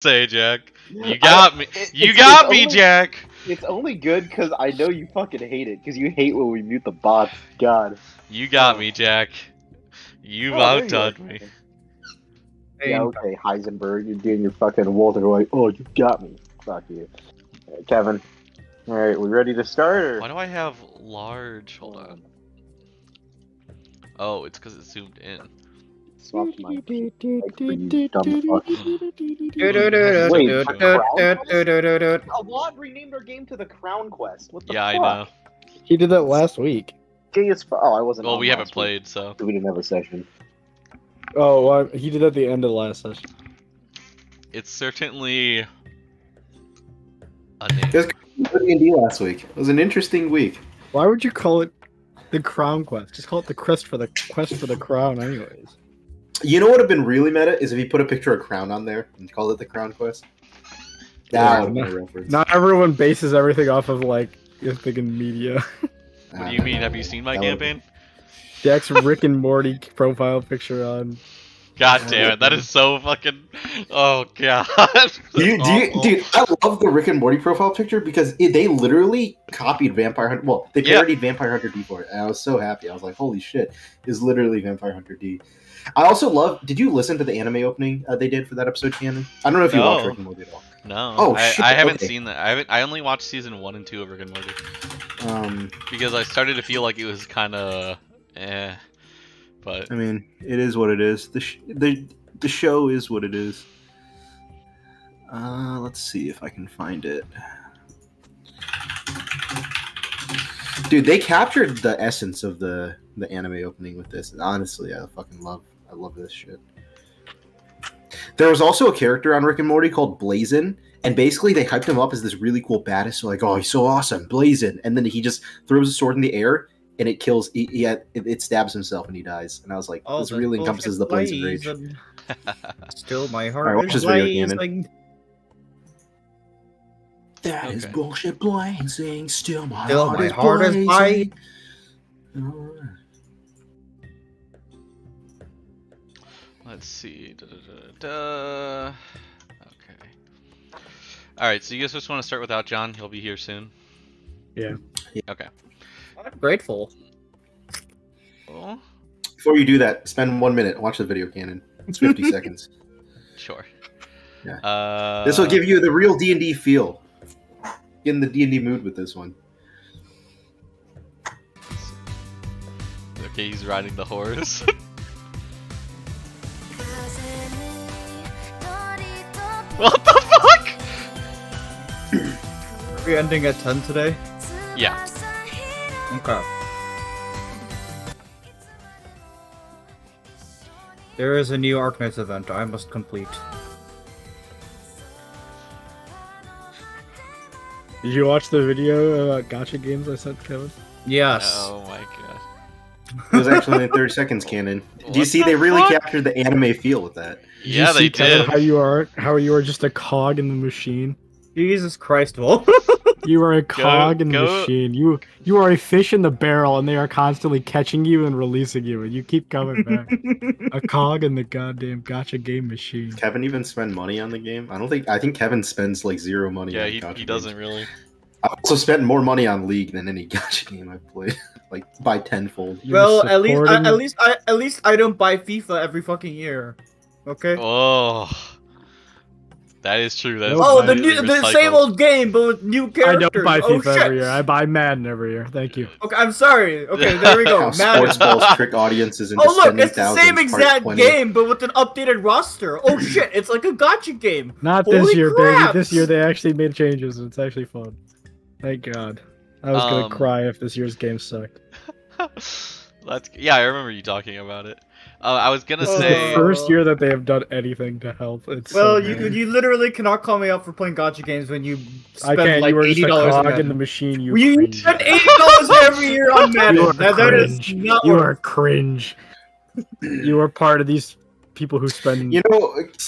say, Jack. You got me. You got me, Jack. It's only good because I know you fucking hate it, because you hate when we mute the bots. God. You got me, Jack. You've outdone me. Yeah, okay, Heisenberg, you're doing your fucking Walter White. Oh, you got me. Fuck you. Kevin. Alright, we ready to start? Or? Why do I have large? Hold on. Oh, it's because it's zoomed in. Swap my mic for you dumb fuck. Wait, Awad renamed our game to the Crown Quest. What the fuck? I know. He did that last week. Gay as fuck. Oh, I wasn't. Well, we haven't played, so. We didn't have a session. Oh, well, he did at the end of the last session. It's certainly a It name. was D&D last week. It was an interesting week. Why would you call it the Crown Quest? Just call it the quest for the crown, anyways. You know what would have been really meta is if you put a picture of Crown on there and call it the Crown Quest. That would have been a reference. Not everyone bases everything off of like you're thinking media. What do you mean? Have you seen my campaign? Jack's Rick and Morty profile picture on. God damn it! That is so fucking. Oh god. Dude, I love the Rick and Morty profile picture because they literally copied Vampire Hunter. Well, they parodied Vampire Hunter D for it, and I was so happy. I was like, "Holy shit!" It's literally Vampire Hunter D. I also love. Did you listen to the anime opening they did for that episode, Cannon? I don't know if you watched Rick and Morty at all. No. Oh shit! I haven't seen that. I only watched season 1 and 2 of Rick and Morty. Because I started to feel like it was kind of, but I mean, it is what it is. The show is what it is. Let's see if I can find it. Dude, they captured the essence of the anime opening with this. Honestly, I love this shit. There was also a character on Rick and Morty called Blazin, and basically they hyped him up as this really cool badass. So like, oh, he's so awesome, Blazin, and then he just throws a sword in the air and it kills. It stabs himself and he dies. And I was like, this really encompasses the Blazin rage. Still, my heart is blazing. That is bullshit blazing. Still my heart is blazing. Let's see. Okay. Alright, so you guys just want to start without John? He'll be here soon. Yeah. Okay. I'm grateful. Oh. Before you do that, spend 1 minute. Watch the video, Cannon. It's 50 seconds. Sure. Yeah. This will give you the real D&D feel. Get in the D&D mood with this one. Okay, he's riding the horse. What the fuck? Are we ending at 10 today? Yeah. Okay. There is a new Arknights event I must complete. Did you watch the video about gacha games I sent Kevin? Yes. Oh my god. It was actually only 30 seconds, Cannon. Do you see they really captured the anime feel with that? Yeah, they did. How you are just a cog in the machine. Jesus Christ, Wolf. You are a cog in the machine. You are a fish in the barrel, and they are constantly catching you and releasing you, and you keep coming back. A cog in the goddamn gacha game machine. Kevin even spend money on the game? I think Kevin spends like zero money. Yeah, on he gacha doesn't games. really. I've also spent more money on League than any gacha game I've played, like by tenfold. Well, at least I don't buy FIFA every fucking year. Okay. Oh, that is true. That is the same old game, but with new characters. I don't buy FIFA every year. I buy Madden every year. Thank you. Okay, I'm sorry. Okay, there we go. Sports balls trick audiences into look, it's the same thousands, exact game, but with an updated roster. Oh shit, it's like a gacha game. Not this year, baby. This year they actually made changes, and it's actually fun. Thank God. I was gonna cry if this year's game sucked. Yeah, I remember you talking about it. I was gonna This say is the first year that they have done anything to help. It's well, so you literally cannot call me out for playing gacha games when you spend I can't. like You were just $80 a on cog in the Madden. machine. You You spend $80 every year on Madden. That is not You worth are cringe. You are part of these people who spend. You know,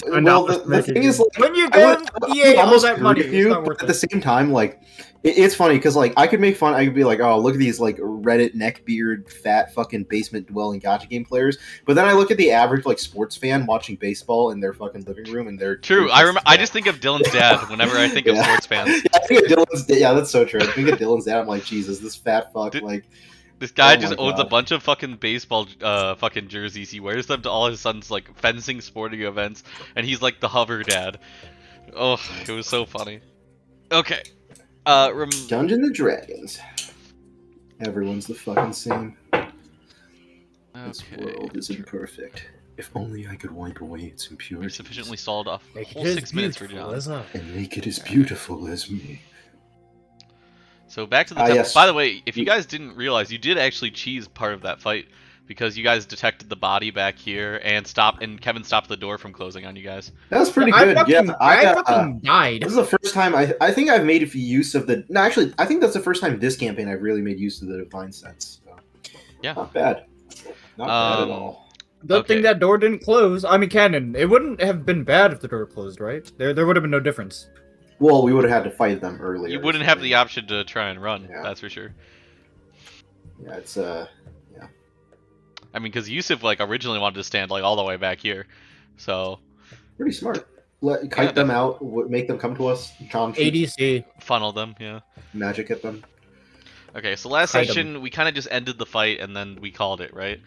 well, the thing is, like, when you give EA all that money, with you, but at the same time, like, it's funny because, like, I could make fun. I could be like, oh, look at these, like, Reddit neckbeard, fat, fucking basement dwelling gacha game players. But then I look at the average, like, sports fan watching baseball in their fucking living room, and they're true. I just think of Dylan's dad whenever I think of sports fans. Yeah, I think of Dylan's. Yeah, that's so true. I think of Dylan's dad. I'm like, Jesus, this fat fuck, like. This guy Oh just my owns a God. bunch of fucking baseball fucking jerseys. He wears them to all his son's like fencing sporting events, and he's like the hover dad. Oh, it was so funny. Okay. Dungeons and Dragons. Everyone's the fucking same. This world is imperfect. If only I could wipe away its We impurities sufficiently stalled off a Make whole it 6 minutes for beautiful, John. isn't it? and make it as beautiful as me. So back to the temple. yes. By the way, if you guys didn't realize, you did actually cheese part of that fight because you guys detected the body back here and Kevin stopped the door from closing on you guys. That was pretty I good. fucking, Yeah, I fucking died. this is the first time I think I've made use of the. No, actually, I think that's the first time this campaign I've really made use of the divine sense. So. Yeah. Not bad. Not bad at all. Good thing that door didn't close. I mean, Cannon, it wouldn't have been bad if the door closed, right? There would have been no difference. Well, we would have had to fight them earlier. You wouldn't have the option to try and run. Yeah. That's for sure. Yeah, it's I mean, because Yusuf like originally wanted to stand like all the way back here, so pretty smart. Kite them out, make them come to us. ADC. funnel them. Yeah. Magic at them. Okay, so last Kite 'em. session we kind of just ended the fight and then we called it, right?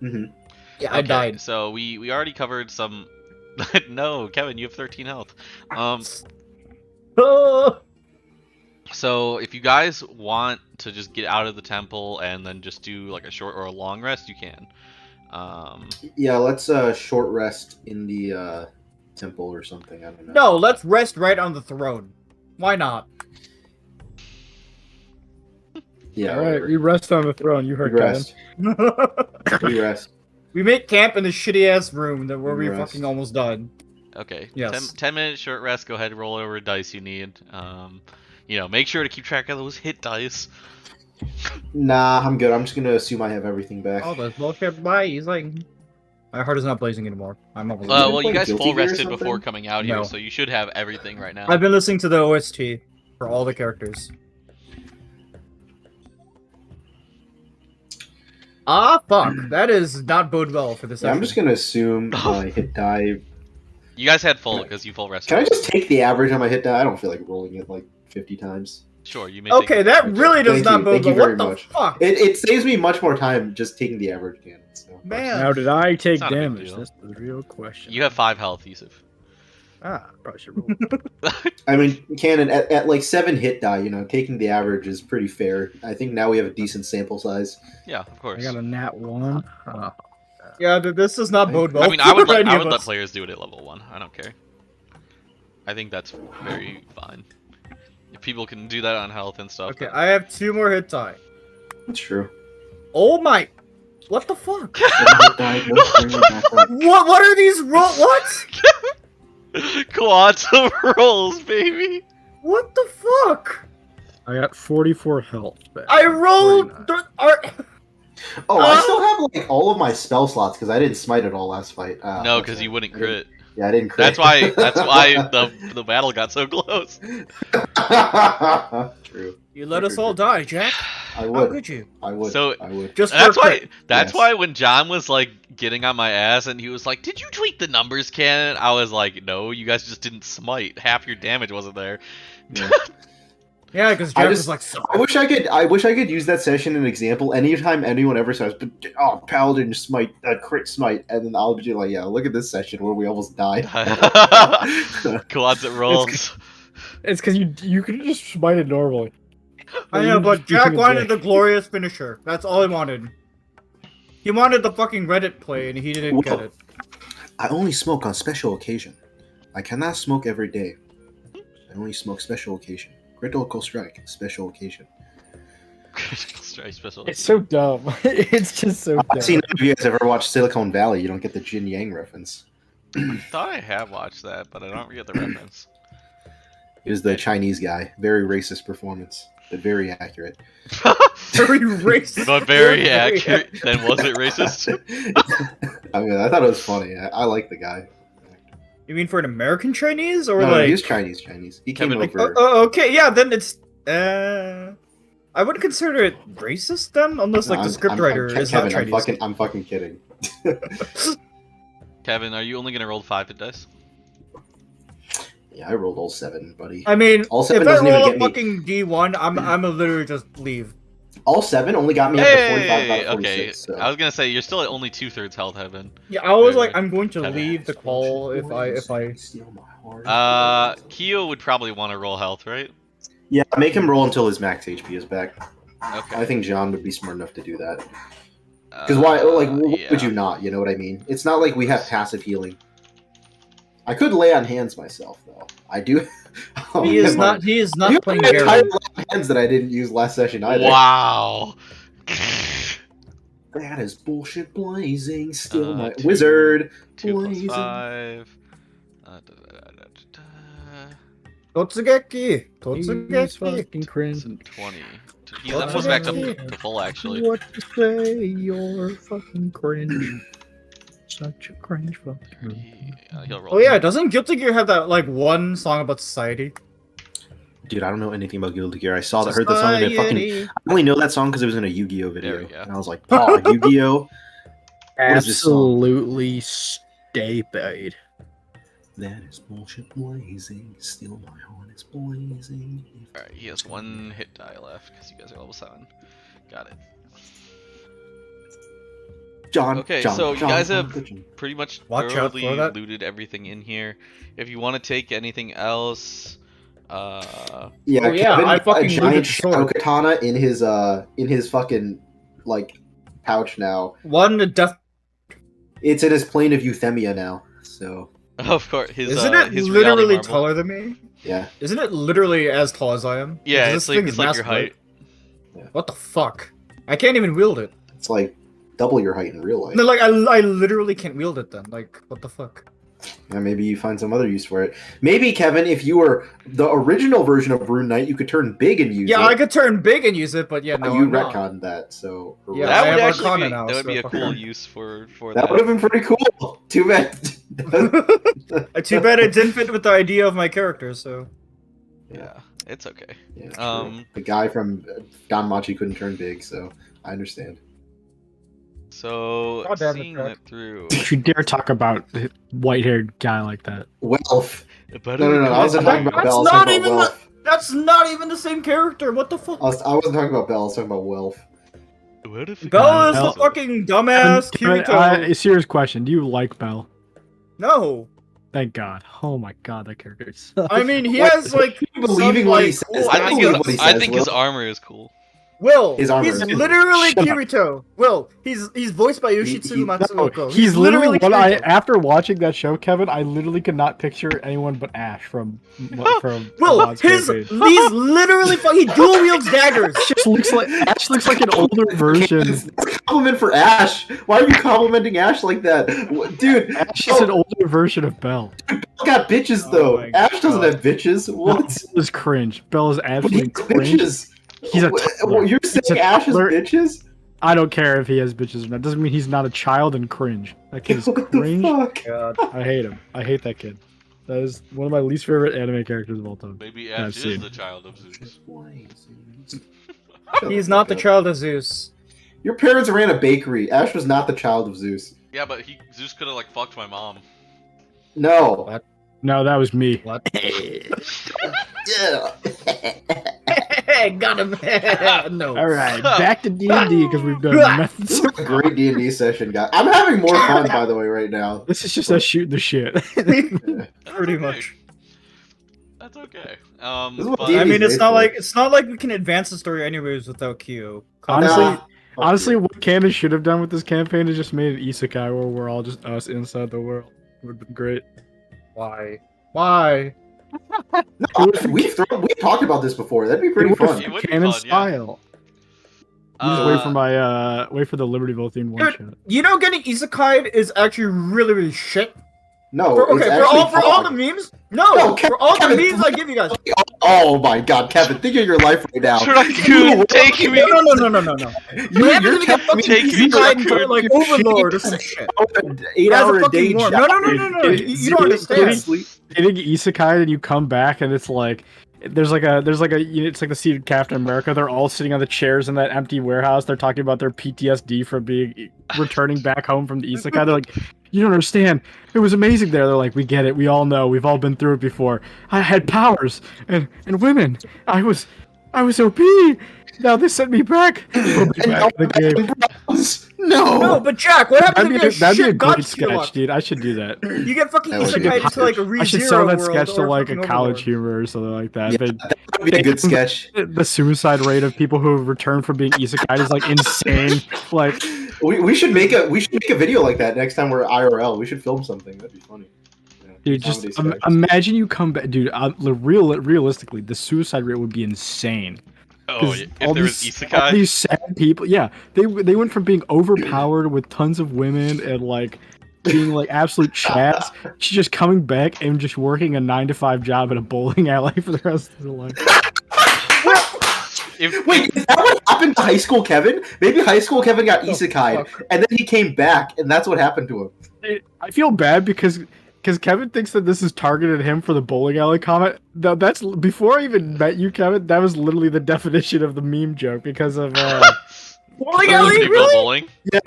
Mm-hmm. Yeah, I Okay, died. So we already covered some. No, Kevin, you have 13 health. Oh! So if you guys want to just get out of the temple and then just do like a short or a long rest, you can. Yeah, let's short rest in the temple or something. I don't know. No, let's rest right on the throne. Why not? Yeah. All right, whatever. we rest on the throne. You We heard Kevin. rest. We rest. We make camp in this shitty ass room where we Rest. fucking almost died. Okay. Yes. 10 minute short rest. Go ahead and roll over dice you need. You know, make sure to keep track of those hit dice. Nah, I'm good. I'm just gonna assume I have everything back. Oh, that's bullshit. Bye. He's like, my heart is not blazing anymore. I'm not. Well, you playing guys Guilty full Gear or rested before something? coming out here, No. so you should have everything right now. I've been listening to the OST for all the characters. Ah, fuck. That is not bode well for this. Yeah, I'm just gonna assume my hit die. You guys had full because you full rested. Can I just take the average on my hit die? I don't feel like rolling it like 50 times. Sure, you may. Okay, take that really does Thank not you. bode Thank you well. very What the much. fuck? It saves me much more time just taking the average cannon. So. Man. Now, did I take not a big damage? deal. That's the real question. You have 5 health, Yusuf. Probably should roll. I mean, cannon at like 7 hit die, you know, taking the average is pretty fair. I think now we have a decent sample size. Yeah, of I course. got a nat 1. Yeah, this does not bode well. I mean, I would for any I of would let us. players do it at level 1. I don't care. I think that's very fine. If people can do that on health and stuff. Okay, then- I have 2 more hit die. That's true. Oh my! What the fuck? 7 hit die, let's bring it back up. What are these What? Quantum rolls, baby. What the fuck? I got 44 health back. I rolled. 49. Oh, I still have like all of my spell slots because I didn't smite it all last fight. No, that's because right. you wouldn't I didn't- crit. Yeah, I didn't crit. That's why. That's why the battle got so close. True. You let us all die, Jack. I How would. could you? I would. So- I would. Just That's for why. crit. That's Yes. why when John was like getting on my ass and he was like, "Did you tweak the numbers, Cannon?" I was like, "No, you guys just didn't smite. Half your damage wasn't there." Yeah. Yeah, because I Jack just- was like, so. I wish I could use that session as an example. Anytime anyone ever says, "But oh, Paladin smite, crit smite," and then I'll be like, "Yeah, look at this session where we almost died." Closet rolls. It's because you could just smite it normally. I You know, but just Jack beat wanted it. the glorious finisher. That's all he wanted. He wanted the fucking Reddit play, and he didn't get it. I only smoke on special occasion. I cannot smoke every day. I only smoke special occasion. Critical strike, special occasion. Critical strike special. It's so dumb. It's just so dumb. I've seen if you guys ever watched Silicon Valley, you don't get the Jin Yang reference. I thought I have watched that, but I don't get the reference. He was the Chinese guy. Very racist performance, but very accurate. Very racist. But very accurate. Then was it racist? I mean, I thought it was funny. I like the guy. You mean for an American Chinese or No, like? he's Chinese. He came Kevin, over. Okay, yeah. Then it's. I wouldn't consider it racist then, unless like the scriptwriter is not Kevin, Chinese. I'm fucking kidding. Kevin, are you only gonna roll 5 hit dice? Yeah, I rolled all 7, buddy. I mean, All if 7 I doesn't even roll a get me. fucking D1, I'm literally just leave. All 7 only got me up to 45 out Hey, of okay. 46. So. I was gonna say you're still at only 2/3 health, Heaven. Yeah, I was Wait, like, I'm going to Kevin. leave the call if I. Steal my heart. Keo would probably want to roll health, right? Yeah, make him roll until his max HP is back. Okay. I think John would be smart enough to do that. Because why? Like, what would you not? You know what I mean? It's not like we have passive healing. I could lay on hands myself, though. I do. Oh, He is not playing I Gary. have hands that I didn't use last session either. Wow. That is bullshit blazing. Still my 2 wizard 2 plus blazing. 5. Totsugeki! He's Totsugeki! fucking cringe. 20. He's almost back to full, actually. What to say? You're fucking cringe. Such a cringe fucker. He'll roll. Oh yeah, doesn't Guilty Gear have that like one song about society? Dude, I don't know anything about Guilty Gear. I heard the song and I only know that song because it was in a Yu-Gi-Oh video. There we go. And I was like, oh, Yu-Gi-Oh! What is this song? Absolutely stupid. That is bullshit blazing. Still my heart is blazing. Alright, he has 1 hit die left because you guys are level 7. Got it. John. Okay, John, so you John, guys John, have John. pretty much Watch out thoroughly for that. looted everything in here. If you want to take anything else, Yeah, Oh, yeah, Kevin, I fucking a looted giant sword. shadow katana in his fucking like pouch now. One death. It's in his plane of euthymia now. So of course, his Isn't it his literally reality marble. taller than me? yeah, Isn't it literally as tall as I am? Yeah, This it's like thing is your massive, height. right? What the fuck? I can't even wield it. it's like double your height in real life. No, like I literally can't wield it then. Like what the fuck? Yeah, maybe you find some other use for it. Maybe, Kevin, if you were the original version of Rune Knight, you could turn big and use it. Yeah, I could turn big and use it, but yeah, no, you I'm not. retconned that, so Yeah, I That would have actually Arcana be, now, that would so be a fuck cool it. use for that would have been pretty cool. Too bad. Too bad it didn't fit with the idea of my character. So Yeah, it's okay. Yeah, true. Um, the guy from Don Machi couldn't turn big, so I understand. So God damn it, seeing Jack. that through. Don't you dare talk about a white-haired guy like that. Wealth. No, No, I wasn't talking about That's Bell. I was not talking even about Wealth. that's not even the same character. What the fuck? I wasn't talking about Bell. I was talking about Wealth. Bell is Bell- the fucking dumbass Kirito. A serious question. Do you like Bell? No, Thank God. Oh my God, that character sucks. I mean he What? has like Believing some, what he like, says. cool I believe what he I says, think his Will. armor is cool. Will, His armor he's is cool. literally Shut up. Kirito. Will, he's voiced by Yoshitsugu he- No, Matsuoka. he's literally what Kirito. after watching that show, Kevin, I literally could not picture anyone but Ash from Will, God's he's campaign. literally he dual wields daggers. Ash looks like an older version. That's a compliment for Ash. Why are you complimenting Ash like that, dude? Ash is an older version of Bell. Bell got bitches Oh though. my Ash doesn't God. have bitches. What? Bell is cringe. Bell is But he absolutely has cringe. bitches. He's a What- toddler. You're He's saying a Ash has toddler. bitches? I don't care if he has bitches or not. Doesn't mean he's not a child and cringe. That kid is What the cringe. fuck? God. I hate him. I hate that kid. That is one of my least favorite anime characters of all time. Maybe I've Ash is seen. the child of Zeus. He's not the child of Zeus. Your parents ran a bakery. Ash was not the child of Zeus. Yeah, but Zeus could have like fucked my mom. No. No, that was me. What? Yeah. Got him. No. All right, back to D&D because we've done methods. This is a great D&D session, guy. I'm having more fun, by the way, right now. This is just us shooting the shit. That's Pretty okay. much. That's okay. This is what But- D&D I mean, is it's made not for. like we can advance the story anyways without Kyo. Honestly, Nah, fuck honestly, you. what Canon should have done with this campaign is just made an isekai where we're all just us inside the world. It would have been great. Why? Why? No, we've talked about this before. That'd be pretty It would fun. It would be Canon fun, yeah. style. You just wait for my wait for the Liberty Voltine one Dude, shot. you know, getting isekai is actually really shit. No. For all the memes. No, for all the memes I give you guys. Oh my God, Kevin, think of your life right now. Raccoon, take me. No. You're taking me to into like Overlord or some shit. 8 hour a day No. job. You don't understand. Getting isekai and you come back and it's like it's like the scene in Captain America. They're all sitting on the chairs in that empty warehouse. They're talking about their PTSD from returning back home from the isekai. They're like, you don't understand. It was amazing there. They're like, we get it. We all know. We've all been through it before. I had powers and women. I was OP. Now they sent me back. We'll be back in the game. No, but Jack, what happened to this That'd be a shit great sketch, dude. I should do that. You get fucking isekai into like a ReZero I should sell that world sketch to or like a fucking College Overlord. Humor or something like that. Yeah, that would be a good sketch. The suicide rate of people who return from being isekai is like insane. Like we should make a video like that next time we're IRL. We should film something. That'd be funny. Yeah, dude, just imagine you come back, dude. Realistically, the suicide rate would be insane. Oh, if there was isekai? All these sad people, yeah, they went from being overpowered with tons of women and like being like absolute chads to just coming back and just working a 9-to-5 job at a bowling alley for the rest of their life. Wait, is that what happened to High School Kevin? Maybe High School Kevin got isekai'd, and then he came back, and that's what happened to him. I feel bad because Kevin thinks that this is targeted him for the bowling alley comment. That's before I even met you, Kevin. That was literally the definition of the meme joke because of Bowling alley, really? Bowling? Yeah.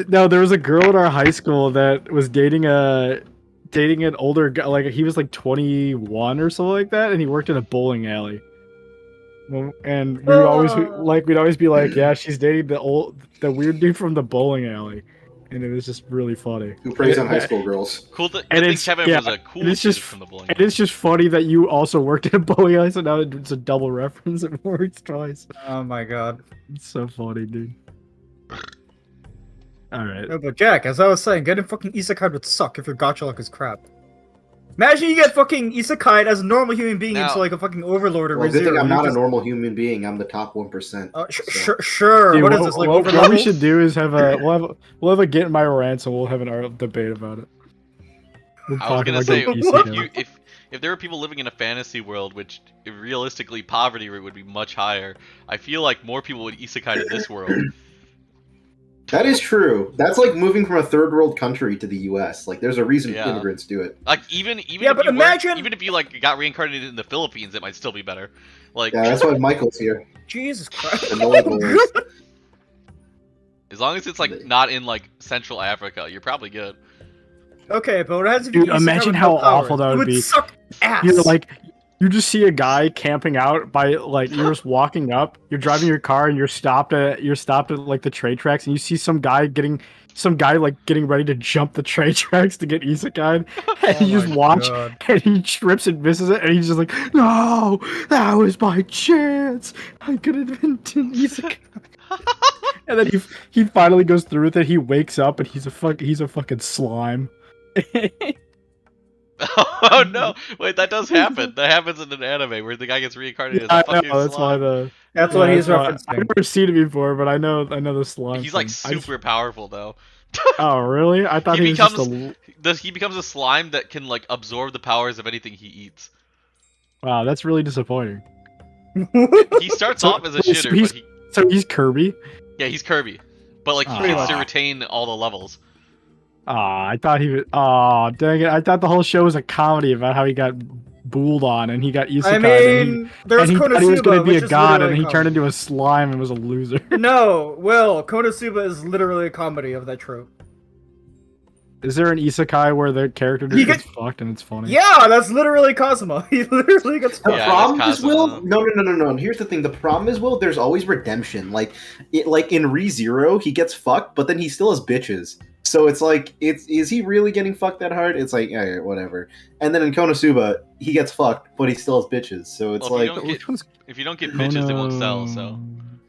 No, there was a girl in our high school that was dating an older guy. Like he was like 21 or something like that, and he worked in a bowling alley. And we'd always be like, yeah, she's dating the weird dude from the bowling alley. And it was just really funny. Who preys on high school girls? Cool. I think Kevin was a cool kid from the bowling. And it's just funny that you also worked at a bowling alley, so now it's a double reference. It works twice. Oh my God. It's so funny, dude. Alright. No, but Jack, as I was saying, getting fucking isekai would suck if your gacha luck is crap. Imagine you get fucking isekai as a normal human being into like a fucking Overlord or Well, good thing ReZero. I'm not a normal human being. I'm the top 1%. Sure. Dude, what is this, like Overlord? What we should do is we'll have a get in my rants and we'll have an debate about it. I was gonna say, if there were people living in a fantasy world, which realistically poverty rate would be much higher, I feel like more people would isekai to this world. That is true. That's like moving from a third world country to the U.S. Like, there's a reason Yeah. immigrants do it. Like even if but imagine even if you like got reincarnated in the Philippines, it might still be better. Like Yeah, that's why Michael's here. Jesus Christ. The Northern as long as it's like not in like Central Africa, you're probably good. Okay, but what has to Dude, imagine how awful that would be. Suck ass. You're like, you just see a guy camping out by like you're just walking up. You're driving your car and you're stopped at like the train tracks, and you see some guy getting ready to jump the train tracks to get isekai, and you just watch, and he trips and misses it, and he's just like, no, that was my chance. I could have been isekai. And then he finally goes through with it. He wakes up and he's a fucking slime. Oh no! Wait, that does happen. That happens in an anime where the guy gets reincarnated as a fucking slime. That's what he's referencing. I've never seen it before, but I know the slime. He's like super powerful though. Oh really? I thought he becomes a slime that can like absorb the powers of anything he eats. Wow, that's really disappointing. He starts off as a shitter, so he's Kirby. Yeah, he's Kirby, but like he gets to retain all the levels. I thought he was. Oh, dang it! I thought the whole show was a comedy about how he got bulled on and he got isekai. I mean, and he thought he was going to be a god, and he turned into a slime and was a loser. No, Konosuba is literally a comedy of that trope. Is there an isekai where the character just gets fucked and it's funny? Yeah, that's literally Kazuma. He literally gets fucked. The problem is, Will. No. And here's the thing. The problem is, Will. There's always redemption. Like in ReZero, he gets fucked, but then he still has bitches. So it's like, is he really getting fucked that hard? It's like, yeah, whatever. And then in Konosuba, he gets fucked, but he still has bitches. So it's if you don't get bitches, it won't sell. So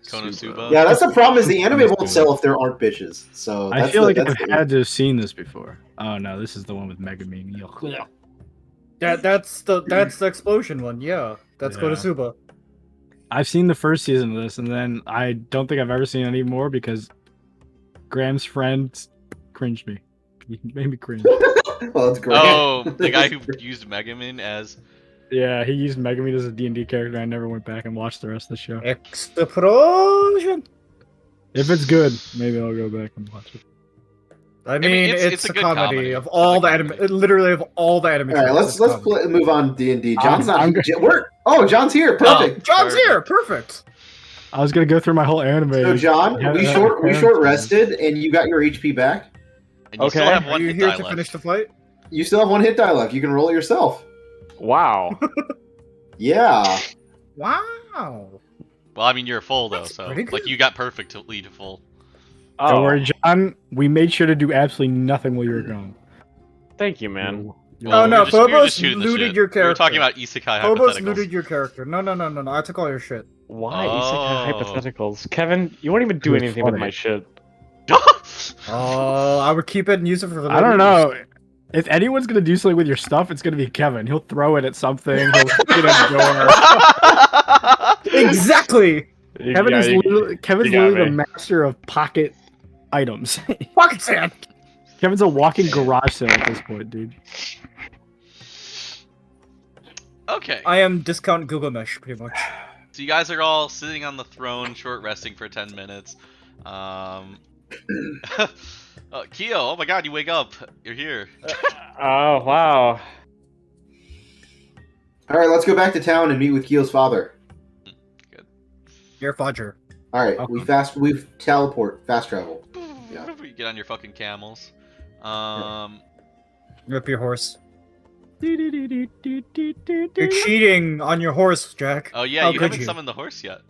Konosuba. Yeah, that's the problem. Is the anime won't sell if there aren't bitches. So I feel like I've had to have seen this before. Oh no, this is the one with Megumin. That's the explosion one. Yeah, that's Konosuba. I've seen the first season of this, and then I don't think I've ever seen any more because Graham's friend cringed me. He made me cringe. Well, it's great. Oh, the guy who used Megaman as. Yeah, he used Megameat as a D&D character. I never went back and watched the rest of the show. Explosion. If it's good, maybe I'll go back and watch it. I mean, it's it's a a good comedy comedy. of It's a all good the anime, comedy. literally of all the anime. All right, shows, let's it's comedy. move on D&D. John's I'm not. go- Where? Oh, John's here. Perfect. John's Perfect. here, perfect. I was gonna go through my whole anime. So John, we short rested, and you got your HP back. And you still Okay. have Are one you hit here die to left. finish the fight? You still have one hit die left. You can roll it yourself. Wow. Yeah. Wow. Well, I mean, you're full though, That's so pretty like good. you got perfectly to full. Don't Oh, worry, John. We made sure to do absolutely nothing while you were gone. thank you, man. Oh, no, we were just Phobos shooting the looted shit. your We were talking character. about isekai Phobos hypotheticals. looted your character. No, I took all your shit. Why Oh. isekai hypotheticals? Kevin, you won't even do It was anything with funny. my shit. Oh, I would keep it and use it for I don't know. If anyone's gonna do something with your stuff, it's gonna be Kevin. He'll throw it at something. He'll hit a door. Exactly. Kevin's you got literally the me. master of pocket items. Pocket sand. Kevin's a walking garage sale at this point, dude. Okay. I am discount Google Mesh, pretty much. So you guys are all sitting on the throne, short resting for 10 minutes. Keo, oh my god, you wake up. You're here. Oh, wow. All right, let's go back to town and meet with Keel's father. You're Fodger. All right, Okay. we teleport, fast travel. Yeah. You get on your fucking camels. Rip your horse. You're You're cheating on your horse, Jack. Oh yeah, How you could haven't you? summoned the horse yet.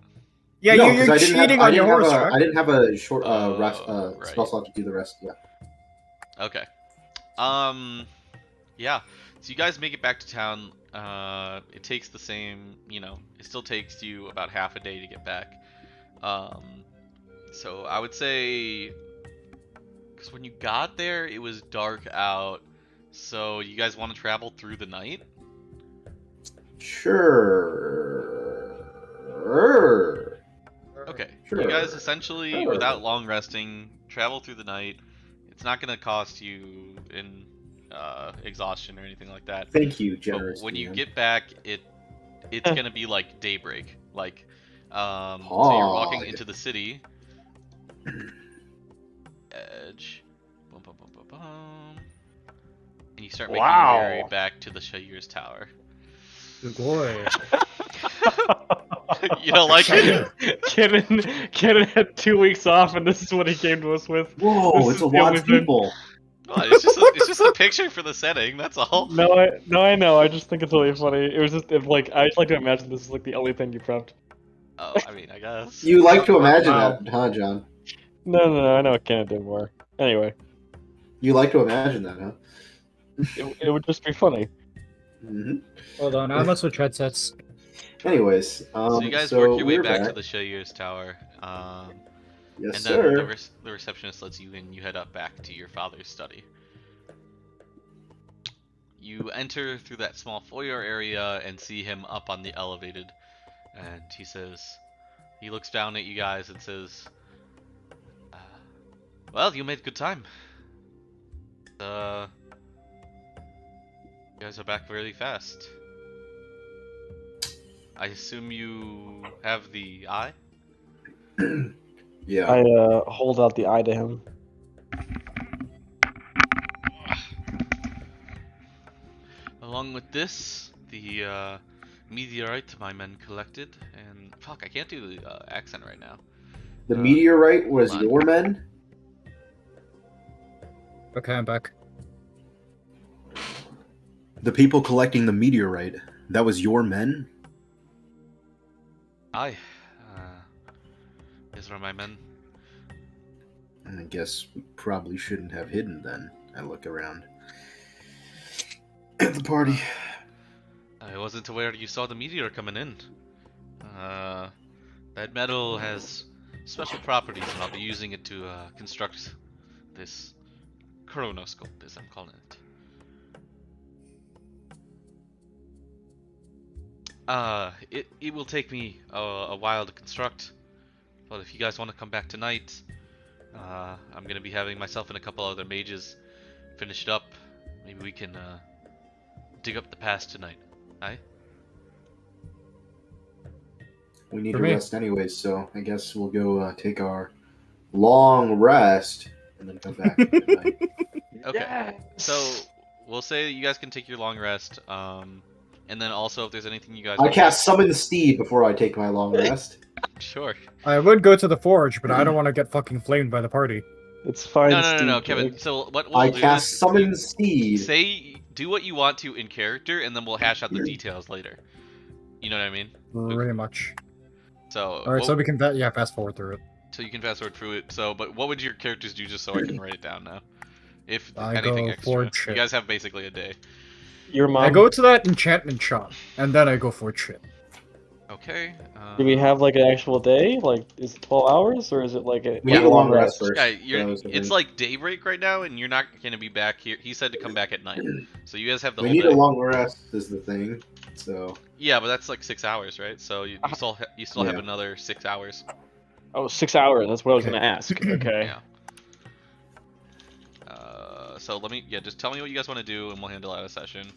Yeah, No, 'cause you're I didn't cheating have- on your horse, I Jack. didn't have a short Oh, right. spell slot to do the rest. Yeah. Okay. Yeah. So you guys make it back to town. It takes the same, it still takes you about half a day to get back. So I would say, because when you got there, it was dark out. So you guys want to travel through the night? Sure. Okay. Sure. You guys essentially, Sure. without long resting, travel through the night. It's not going to cost you in exhaustion or anything like that. Thank you, But generous. when you DM. get back, it's gonna be like daybreak. Like, so you're walking Hog. into the city. Edge. Boom, boom, boom, boom, boom. And you start making Wow. your way back to the Shayur's Tower. Good boy. You don't like it? Kevin had 2 weeks off, and this is what he came to us with. Whoa, This it's is a the lot only of thing. people. Well, it's just a picture for the setting. That's all. No, I know. I just think it's really funny. It was just like I just like to imagine this is like the only thing you prepped. Oh, I mean, I guess. You like to imagine Wow. that, huh, John? No, I know it can't do more. Anyway, You like to imagine that, huh? it would just be funny. hmm Hold on, I must switch headsets. Anyways, So you guys work your way we're back to the Shayur's Tower. Yes, And sir. then the receptionist lets you in. You head up back to your father's study. You enter through that small foyer area and see him up on the elevated. And he looks down at you guys and says, well, you made good time. You guys are back really fast. I assume you have the eye? Yeah. I hold out the eye to him. Along with this, the meteorite my men collected, and fuck, I can't do the accent right now. The meteorite was hold on. your men? Okay, I'm back. The people collecting the meteorite, that was your men? Aye, these are my men. I guess we probably shouldn't have hidden then. I look around. At the party. I wasn't aware you saw the meteor coming in. That metal has special properties, and I'll be using it to construct this chronoscope, as I'm calling it. It will take me a while to construct, but if you guys want to come back tonight, I'm gonna be having myself and a couple other mages finish it up. maybe we can dig up the past tonight. Aye? We need For to me. rest anyways, so I guess we'll go take our long rest and then come back at night. Okay. Yes! So we'll say that you guys can take your long rest. And then also if there's anything you guys I want cast Summon the Steed before I take my long rest. Sure. I would go to the forge, but I don't want to get fucking flamed by the party. It's fine, No, Steve. Kevin. So what I we'll do cast is Summon the Steed. say do what you want to in character, and then we'll hash out the details later. You know what I mean? Pretty much. So Alright, so we can fast forward through it. so you can fast forward through it. So, but what would your characters do just so I can write it down now? If I anything go extra, forge you shit. guys have basically a day. Your mom. I go to that enchantment shop, and then I go for shit. Okay. Do we have like an actual day? Like, is it 12 hours or is it like a We need a long rest first. Yeah, That was the it's thing. like daybreak right now, and you're not gonna be back here. He said to come back at night, so you guys have the We whole need day. a long rest is the thing. So Yeah, but that's like 6 hours, right? So you still have Yeah. another 6 hours. Oh, 6 hours. That's what I was Okay. gonna ask. Okay. Yeah. So just tell me what you guys want to do, and we'll handle out a session.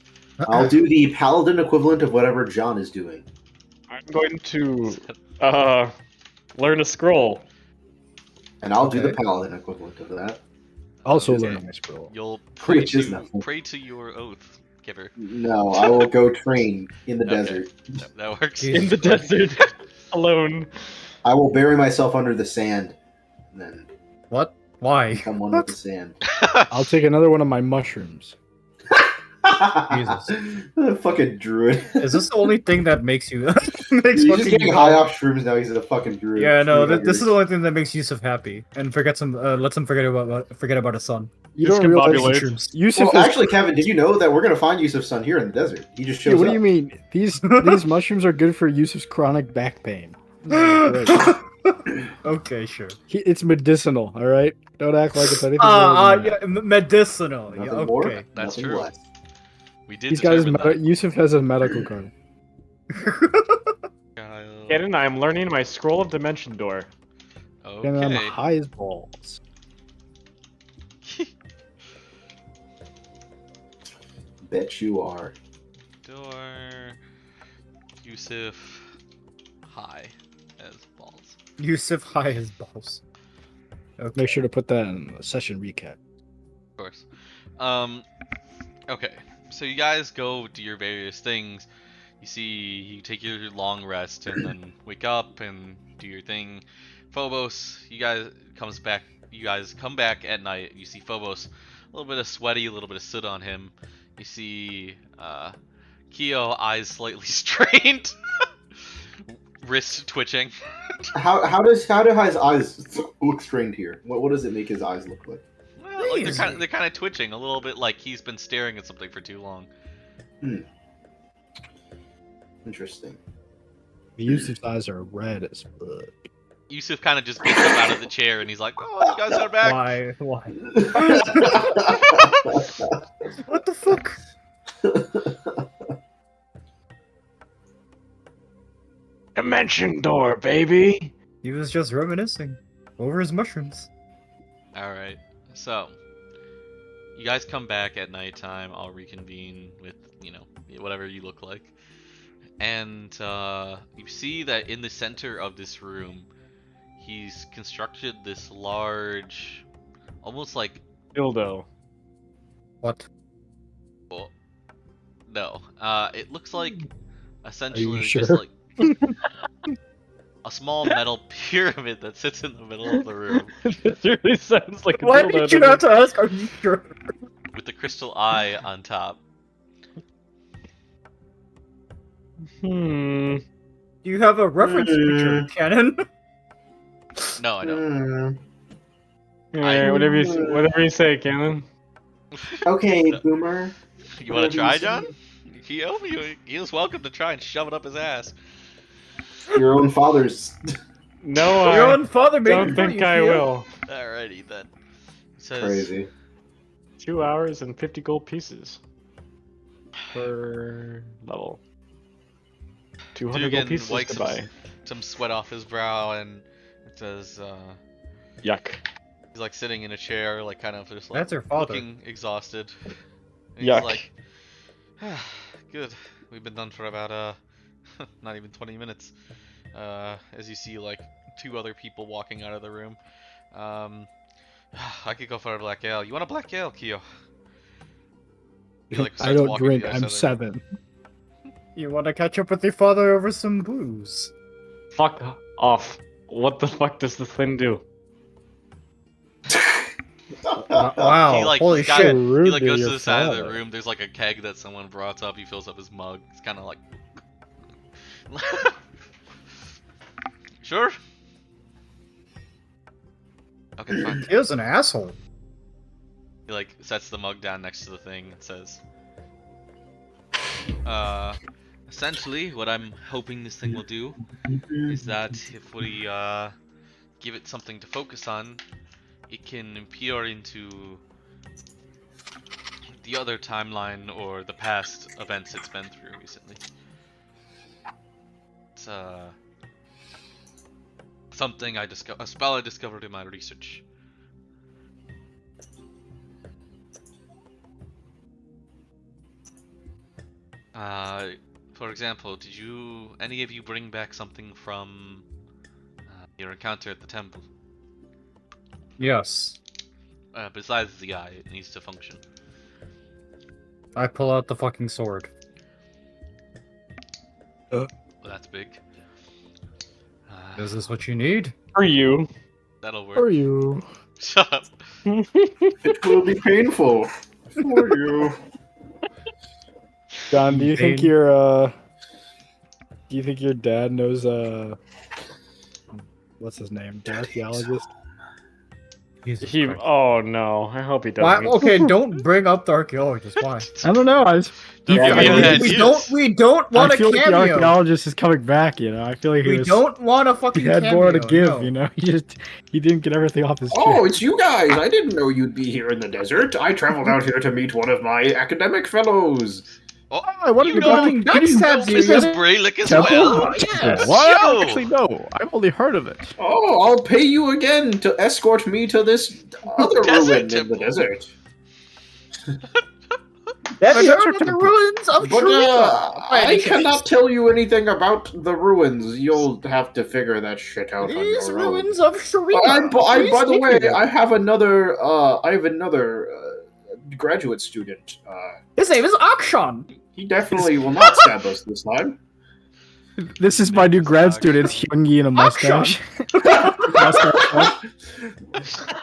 I'll do the paladin equivalent of whatever John is doing. I'm going to learn a scroll. And I'll do the Okay. paladin equivalent of that. Also Okay. learn my scroll. You'll pray Which is to nothing. your oath, giver. No, I will go train in the Okay. desert. That works. Jesus In the Christ. desert. Alone. I will bury myself under the sand. And then What? Why? become one with the sand. I'll take another one of my mushrooms. Jesus. Fucking druid. Is this the only thing that makes you makes He's just fucking getting high off shrooms now. He's a fucking druid. Yeah, no, Druid this is the hungry. only thing that makes Yusuf happy and lets him forget about his son. You don't realize Discombobulate. Shrooms. Yusuf Well, is actually, Kevin, did you know that we're gonna find Yusuf's son here in the desert? He just shows Dude, what up. do you mean? These mushrooms are good for Yusuf's chronic back pain. Great. Okay, sure. It's medicinal, all right? Don't act like it's anything more than that. Yeah, medicinal. Nothing Yeah, more. okay. That's nothing true. less. We did He's got his determine that. Yusuf has a medical card. Kyle. Cannon, I'm learning my scroll of dimension door. And I'm Okay. high as balls. Bet you are. Door. Yusuf. High as balls. Yusuf high his balls. Okay. Make sure to put that in the session recap. Of course. Okay. So you guys go do your various things. You take your long rest and then wake up and do your thing. Phobos, you guys come back at night. You see Phobos, a little bit of sweaty, a little bit of soot on him. You see Keo, eyes slightly strained, wrist twitching. How do his eyes look strained here? What does it make his eyes look like? Well, like Crazy. they're kind of twitching, a little bit like he's been staring at something for too long. Interesting. The Yusuf's eyes are red as fuck. Yusuf kind of just gets up out of the chair and he's like, "Oh, you guys are back." Why? What the fuck? Dimension door, baby. He was just reminiscing over his mushrooms. All right, so you guys come back at nighttime. I'll reconvene with whatever you look like, and you see that in the center of this room, he's constructed this large, almost like Dildo. What? no, it looks like essentially sure? just like a small metal pyramid that sits in the middle of the room This really sounds like a Why dildo. did you to me. have to ask? Are you sure? with the crystal eye on top. Hmm. Do you have a reference picture, Cannon? No, I don't. Yeah, whatever you say, Cannon. Okay, boomer. You want to try, John? He's welcome to try and shove it up his ass. Your own father's. No, Your I own father made don't it for think you, I Theo. will. Alrighty then. It says, Crazy. 2 hours and 50 gold pieces per level. 200 gold Dugan pieces. wipes Goodbye. some sweat off his brow, and it says, Yuck. he's like sitting in a chair, like kind of just like That's her father. looking exhausted. And he's Yuck. like, good. We've been done for about not even 20 minutes. As you see like 2 other people walking out of the room. I could go for a black ale. You want a black ale, Kyo? He like I starts don't walking to drink. the other I'm side of the room. 7. You want to catch up with your father over some booze? Fuck off. What the fuck does this thing do? Wow, He like holy got- shit. He Rude like to goes to your the side of the father. room. There's like a keg that someone brought up. He fills up his mug. It's kind of like, sure. Okay, fine. He was an asshole. He like sets the mug down next to the thing and says, essentially, what I'm hoping this thing will do is that if we give it something to focus on, it can peer into the other timeline or the past events it's been through recently. It's something a spell I discovered in my research. For example, did any of you bring back something from your encounter at the temple? Yes. Besides the eye, it needs to function. I pull out the fucking sword. Well, that's big. Is this what you need? For you. That'll work. For you. Shut up. It will be painful for you. John, do you think Pain. your dad knows what's his name? The archaeologist? Jesus He. Christ. Oh no. I hope he Why? doesn't. Okay, don't bring up the archaeologist. Why? I don't know. Don't Yeah, give I me mean, any We ideas. don't want I a feel like the cameo. archaeologist is coming back. You know, I feel like We don't want a fucking he had cameo. more to give. No. You know, he didn't get everything off his chest. Oh, it's you guys! I didn't know you'd be here in the desert. I traveled out here to meet one of my academic fellows. Oh, I wanted you to know, go fucking to Gideon's backstabs you, Mrs. yeah. Braylick as temple. well. Yes. Yes. Well, I Yo. don't actually know. I've only heard of it. Oh, I'll pay you again to escort me to this other Desert ruin in temple. the desert. Have The you desert heard of the temple. ruins of But Shurima? By I any cannot chance? tell you anything about the ruins. You'll have to figure that shit out on These your own. ruins of Shurima. By the way, I I have another graduate student. His name is Akshan. He definitely will not stab us this time. This is my new grad student, Hyungi, in a mustache.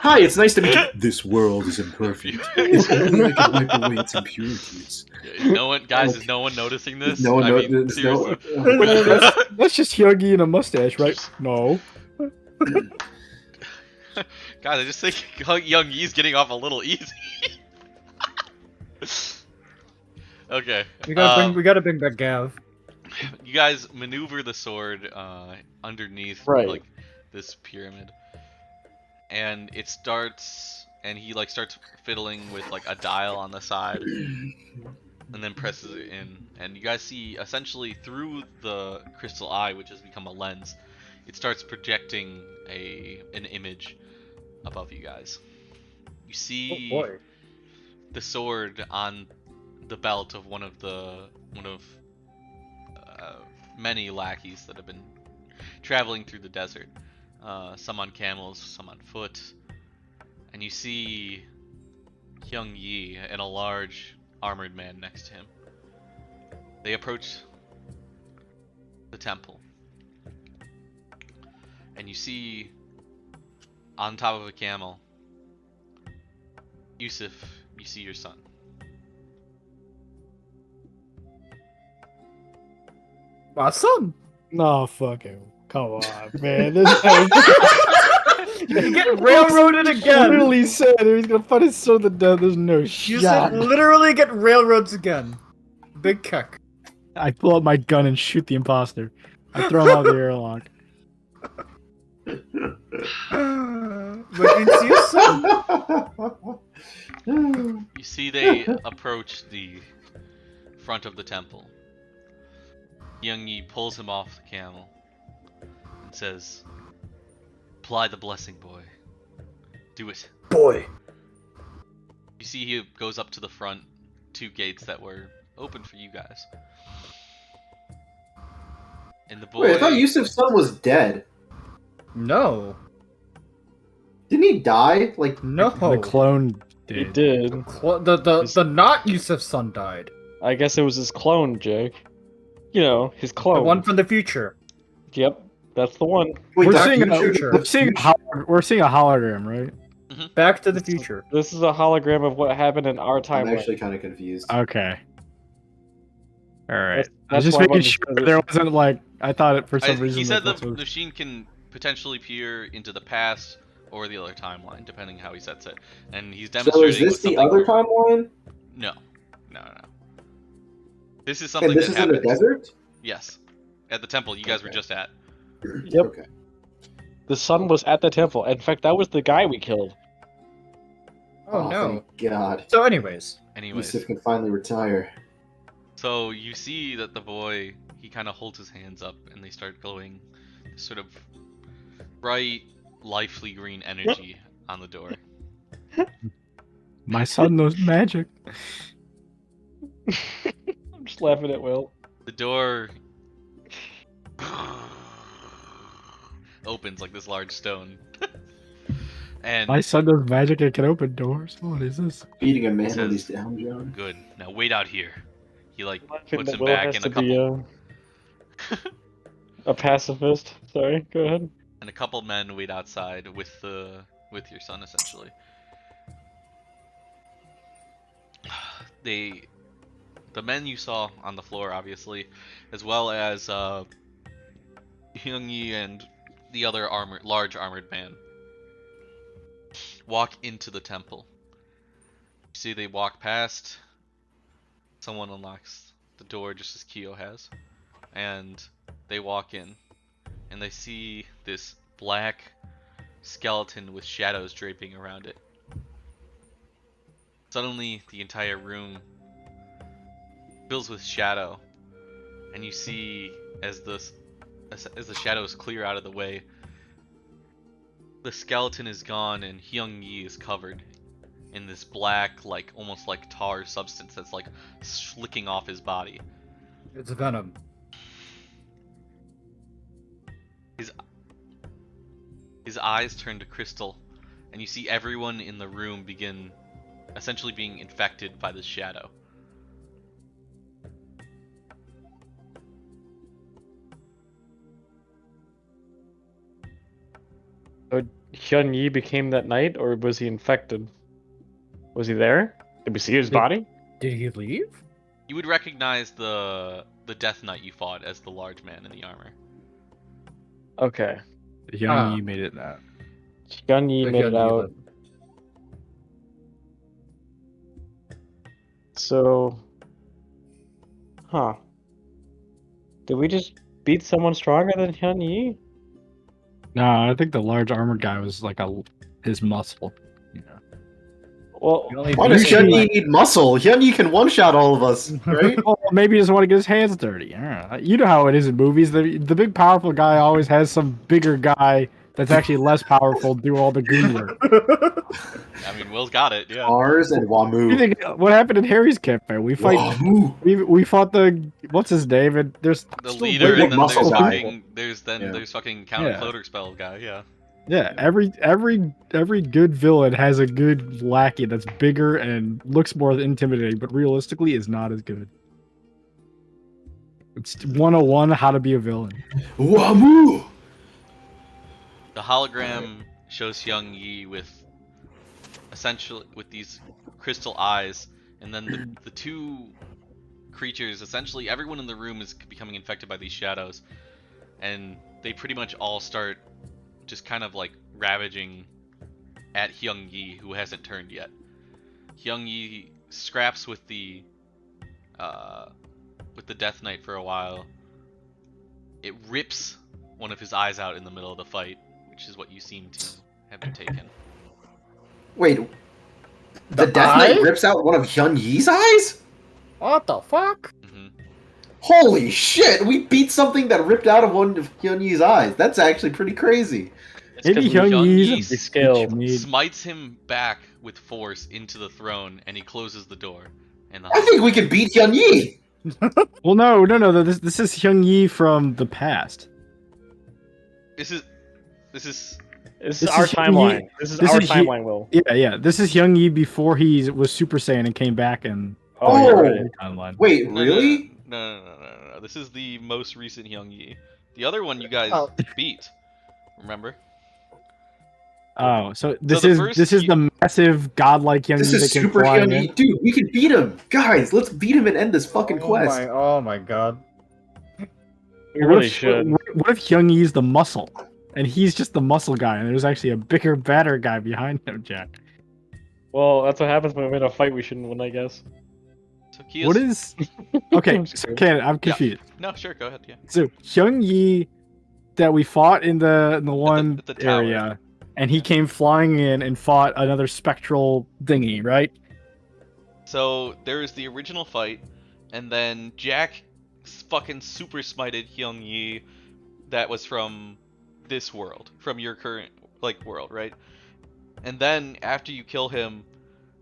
Hi, it's nice to meet you. This world is imperfect. If only I could wipe away its impurities. No one, guys, is no one noticing this? No one I knows. mean, No, seriously. That's just Hyungi in a mustache, right? No. God, I just think Young Yi's getting off a little easy. Okay. We gotta bring back Gav. You guys maneuver the sword underneath Right. like this pyramid, and it starts, and he like starts fiddling with like a dial on the side, and then presses it in, and you guys see essentially through the crystal eye, which has become a lens, it starts projecting an image above you guys. You see Oh boy. the sword on the belt of one of many lackeys that have been traveling through the desert. Some on camels, some on foot. And you see Hyung Yi and a large armored man next to him. They approach the temple. And you see on top of a camel, Yusuf, you see your son. My son. No, fucking. Come on, man. This You get railroaded again. literally said he's gonna find his son to death. There's no You shot. said literally get railroads again. Big kick. I pull out my gun and shoot the imposter. I throw him out of the airlock. But it's your son. You see they approach the front of the temple. Young Yi pulls him off the camel and says, "Apply the blessing, boy. Do it." Boy. You see he goes up to the front two gates that were open for you guys. And the boy. Wait, I thought Yusuf's son was dead. No. Didn't he die? Like, No. The clone He did. did. The not Yusuf's son died. I guess it was his clone, Jake. You know, his clone. The one from the future. Yep, that's the one. wait, We're Dark seeing, Future- we're seeing a hologram, right? Back to the future. This is a hologram of what happened in our I'm timeline. actually kind of confused. Okay. All right. That's- I was that's just why I making wanted sure to- there wasn't like I thought it for some reason. He said that the was- machine can potentially peer into the past or the other timeline, depending how he sets it. And he's So demonstrating. is this with the something- other timeline? No. This is something And this that is in the happened. desert? Yes, at the temple you guys were Okay. just at. Yep. Okay. The son was at the temple. In fact, that was the guy we killed. Oh no. Thank God. So, anyways. Anyways, Yusuf can finally retire. so you see that the boy, he kind of holds his hands up and they start glowing this sort of bright, lively green energy on the door. My son knows magic. I'm just laughing at Will. The door opens like this large stone. And My son knows magic and can open doors. What is this? Beating a man Says- when he's down, John. good. Now wait out here. He like Laughing puts that him Will back has in to a couple be a pacifist. Sorry, go ahead. and a couple men wait outside with your son essentially. The men you saw on the floor obviously, as well as Hyung-yi and the other large armored man walk into the temple. You see they walk past, someone unlocks the door just as Kyo has, and they walk in and they see this black skeleton with shadows draping around it. Suddenly the entire room fills with shadow, and you see as the shadows clear out of the way, the skeleton is gone and Hyung-yi is covered in this black, like almost like tar substance that's like slicking off his body. It's venom. His eyes turn to crystal, and you see everyone in the room begin essentially being infected by this shadow. So Hyun Yi became that knight, or was he infected? Was he there? Did we see his body? Did he leave? You would recognize the Death Knight you fought as the large man in the armor. Okay. Young Yi made it that. Hyun Yi The made Hyun it Yi out. lived. So, did we just beat someone stronger than Hyun Yi? No, I think the large armored guy was like his muscle. You know. Well, You only Why beat does him Hyun by- Yi need muscle? Hyun Yi can one-shot all of us, right? Well, maybe he doesn't want to get his hands dirty. I don't know. You know how it is in movies. The big powerful guy always has some bigger guy that's actually less powerful do all the goon work. I mean, Will's got it, yeah. Mars and You Wamu. think, what happened in Harry's campaign? We Wamu. we fought the what's his name? And there's The still leader, way and then more there's muscle muscle guy. fucking, there's Yeah. fucking counter Yeah. floater spell guy, yeah. Yeah, every good villain has a good lackey that's bigger and looks more intimidating, but realistically is not as good. It's 101 how to be a villain. Wamu. The hologram shows Hyung-yi with essentially with these crystal eyes, and then the two creatures, essentially everyone in the room is becoming infected by these shadows, and they pretty much all start just kind of like ravaging at Hyung-yi, who hasn't turned yet. Hyung-yi scraps with the Death Knight for a while. It rips one of his eyes out in the middle of the fight, which is what you seem to have been taken. Wait, the Death Knight eye? rips out one of Hyun Yi's eyes? What the fuck? Hmm. Holy shit! We beat something that ripped out of one of Hyun Yi's eyes. That's actually pretty crazy. it's Maybe 'cause Hyun Hyun-Yi's Yi's Be scaled. made. Smites him back with force into the throne, and he closes the door. in the I think we can beat Hyun Yi. Well, no. This is Hyung Yi from the past. This is This This is our is Hyun timeline. Yi- This is this our is Yi- timeline, Will. Yeah. This is Hyung Yi before he was Super Saiyan and came back and. Oh, you're right. Timeline. Wait, No, really? No. This is the most recent Hyung Yi. The other one you guys beat. Remember? Oh, so the first this is Yi- the massive godlike Hyung This Yi is that came super flying Hyun in. Yi. Dude, we can beat him. Guys, let's beat him and end this fucking quest. Oh my god. We really if, should. What if Hyung Yi's the muscle, and he's just the muscle guy, and there's actually a bigger, badder guy behind him, Jack? Well, that's what happens when we win a fight we shouldn't win, I guess. So Kia's... What is? Okay, I'm so scared. Ken, I'm confused. No, sure, go ahead. Yeah. So Hyung Yi, that we fought in the one at the tower. area, and he came flying in and fought another spectral thingy, right? So there is the original fight, and then Jack fucking super smited Hyung Yi that was from this world, from your current world, right? And then after you kill him,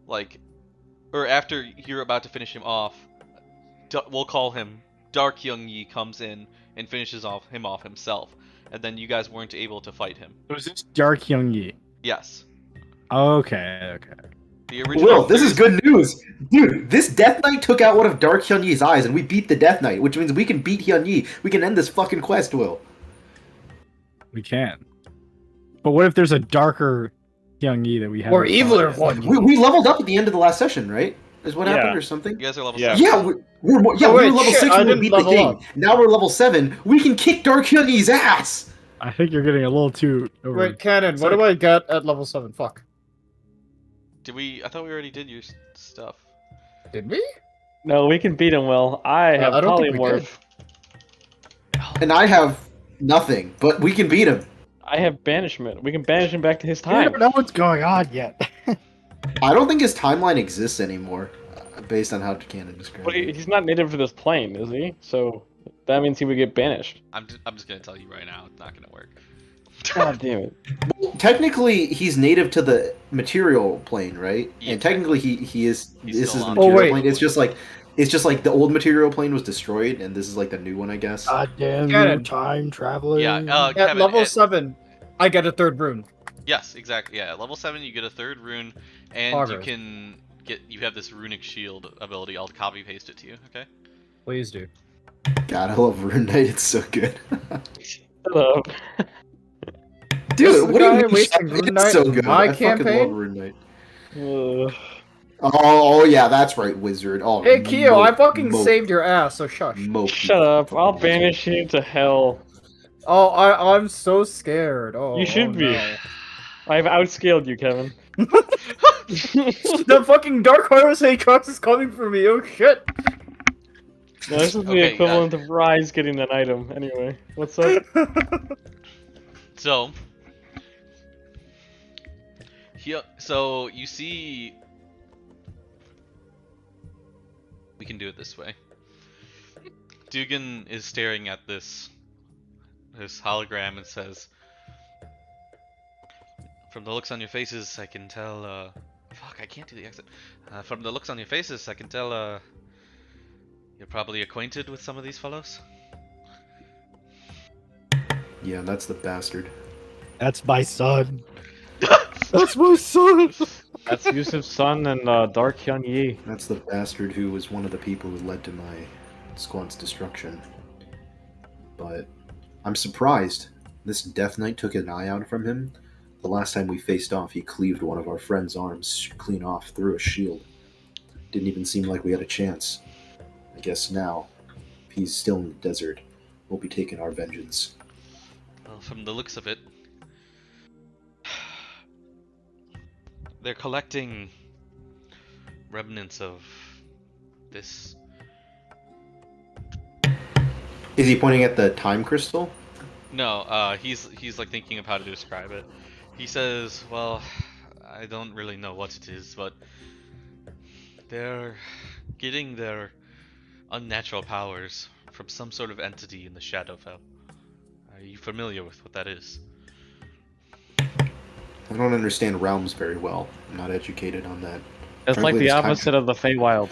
or after you're about to finish him off, we'll call him Dark Hyung Yi comes in and finishes him off himself, and then you guys weren't able to fight him. So is this Dark Hyung Yi? Yes. Okay. The original. Will, this is good news. Dude, this Death Knight took out one of Dark Hyun Yi's eyes, and we beat the Death Knight, which means we can beat Hyun Yi. We can end this fucking quest, Will. We can. But what if there's a darker Hyung Yi that we have? Or eviler one. We leveled up at the end of the last session, right? Is what happened Yeah. or something? You guys are level Yeah. 7. Yeah, we were Oh, wait, level shit, 6 I when we didn't beat the level king. up. Now we're level 7. We can kick Dark Hyun Yi's ass! I think you're getting a little too over. Wait, Cannon, what do I get at level 7? Fuck. Did we? I thought we already did your stuff. Did we? No, we can beat him, Will. I have I don't think we polymorph. And I have nothing, but we can beat him. I have banishment. We can banish him back to his I time. don't know what's going on yet. I don't think his timeline exists anymore, based on how Canon described But it. he's not native to this plane, is he? So that means he would get banished. I'm just gonna tell you right now, it's not gonna work. God damn it. Technically, he's native to the material plane, right? Yeah. And technically, he is. He's This still is the on material wait. plane. It's just like the old material plane was destroyed, and this is like the new one, I guess. God damn Cannon. you, time traveler. Yeah. At Kevin, level 7, I get a 3rd rune. Yes, exactly. Yeah, at level 7 you get a 3rd rune, and Progress. you have this runic shield ability. I'll copy paste it to you. Okay. Please do. God, I love Rune Knight. It's so good. Shut up. Dude, This is what the do you guy mean? wasting Rune It's Knight so in good. my I fucking love campaign? Rune Knight. Ugh. Oh yeah, that's right, Wizard. Oh, Hey, Keo, I fucking mope, saved your ass, so shush. mope, Shut up. I'll banish you to hell. Oh, I'm so scared. Oh, You should oh, be. no. I've outscaled you, Kevin. The fucking Dark Horse Aatrox is coming for me. Oh shit. No, this is the Okay, equivalent of Rise getting an item. Anyway, what's up? So you see, we can do it this way. Dugan is staring at this hologram and says, "From the looks on your faces, I can tell. Fuck, I can't do the accent. From the looks on your faces, I can tell. You're probably acquainted with some of these fellows." Yeah, that's the bastard. That's my son. That's my son. That's Yusuf's son and Dark Hyun Yi. That's the bastard who was one of the people who led to my squad's destruction. But I'm surprised. This Death Knight took an eye out from him. The last time we faced off, he cleaved one of our friend's arms clean off through a shield. Didn't even seem like we had a chance. I guess now, if he's still in the desert, we'll be taking our vengeance. Well, from the looks of it, they're collecting remnants of this. Is he pointing at the time crystal? No, he's like thinking of how to describe it. He says, "Well, I don't really know what it is, but they're getting their unnatural powers from some sort of entity in the Shadowfell. Are you familiar with what that is?" I don't understand realms very well. I'm not educated on that. That's Frankly, like the this time- opposite of the Feywild.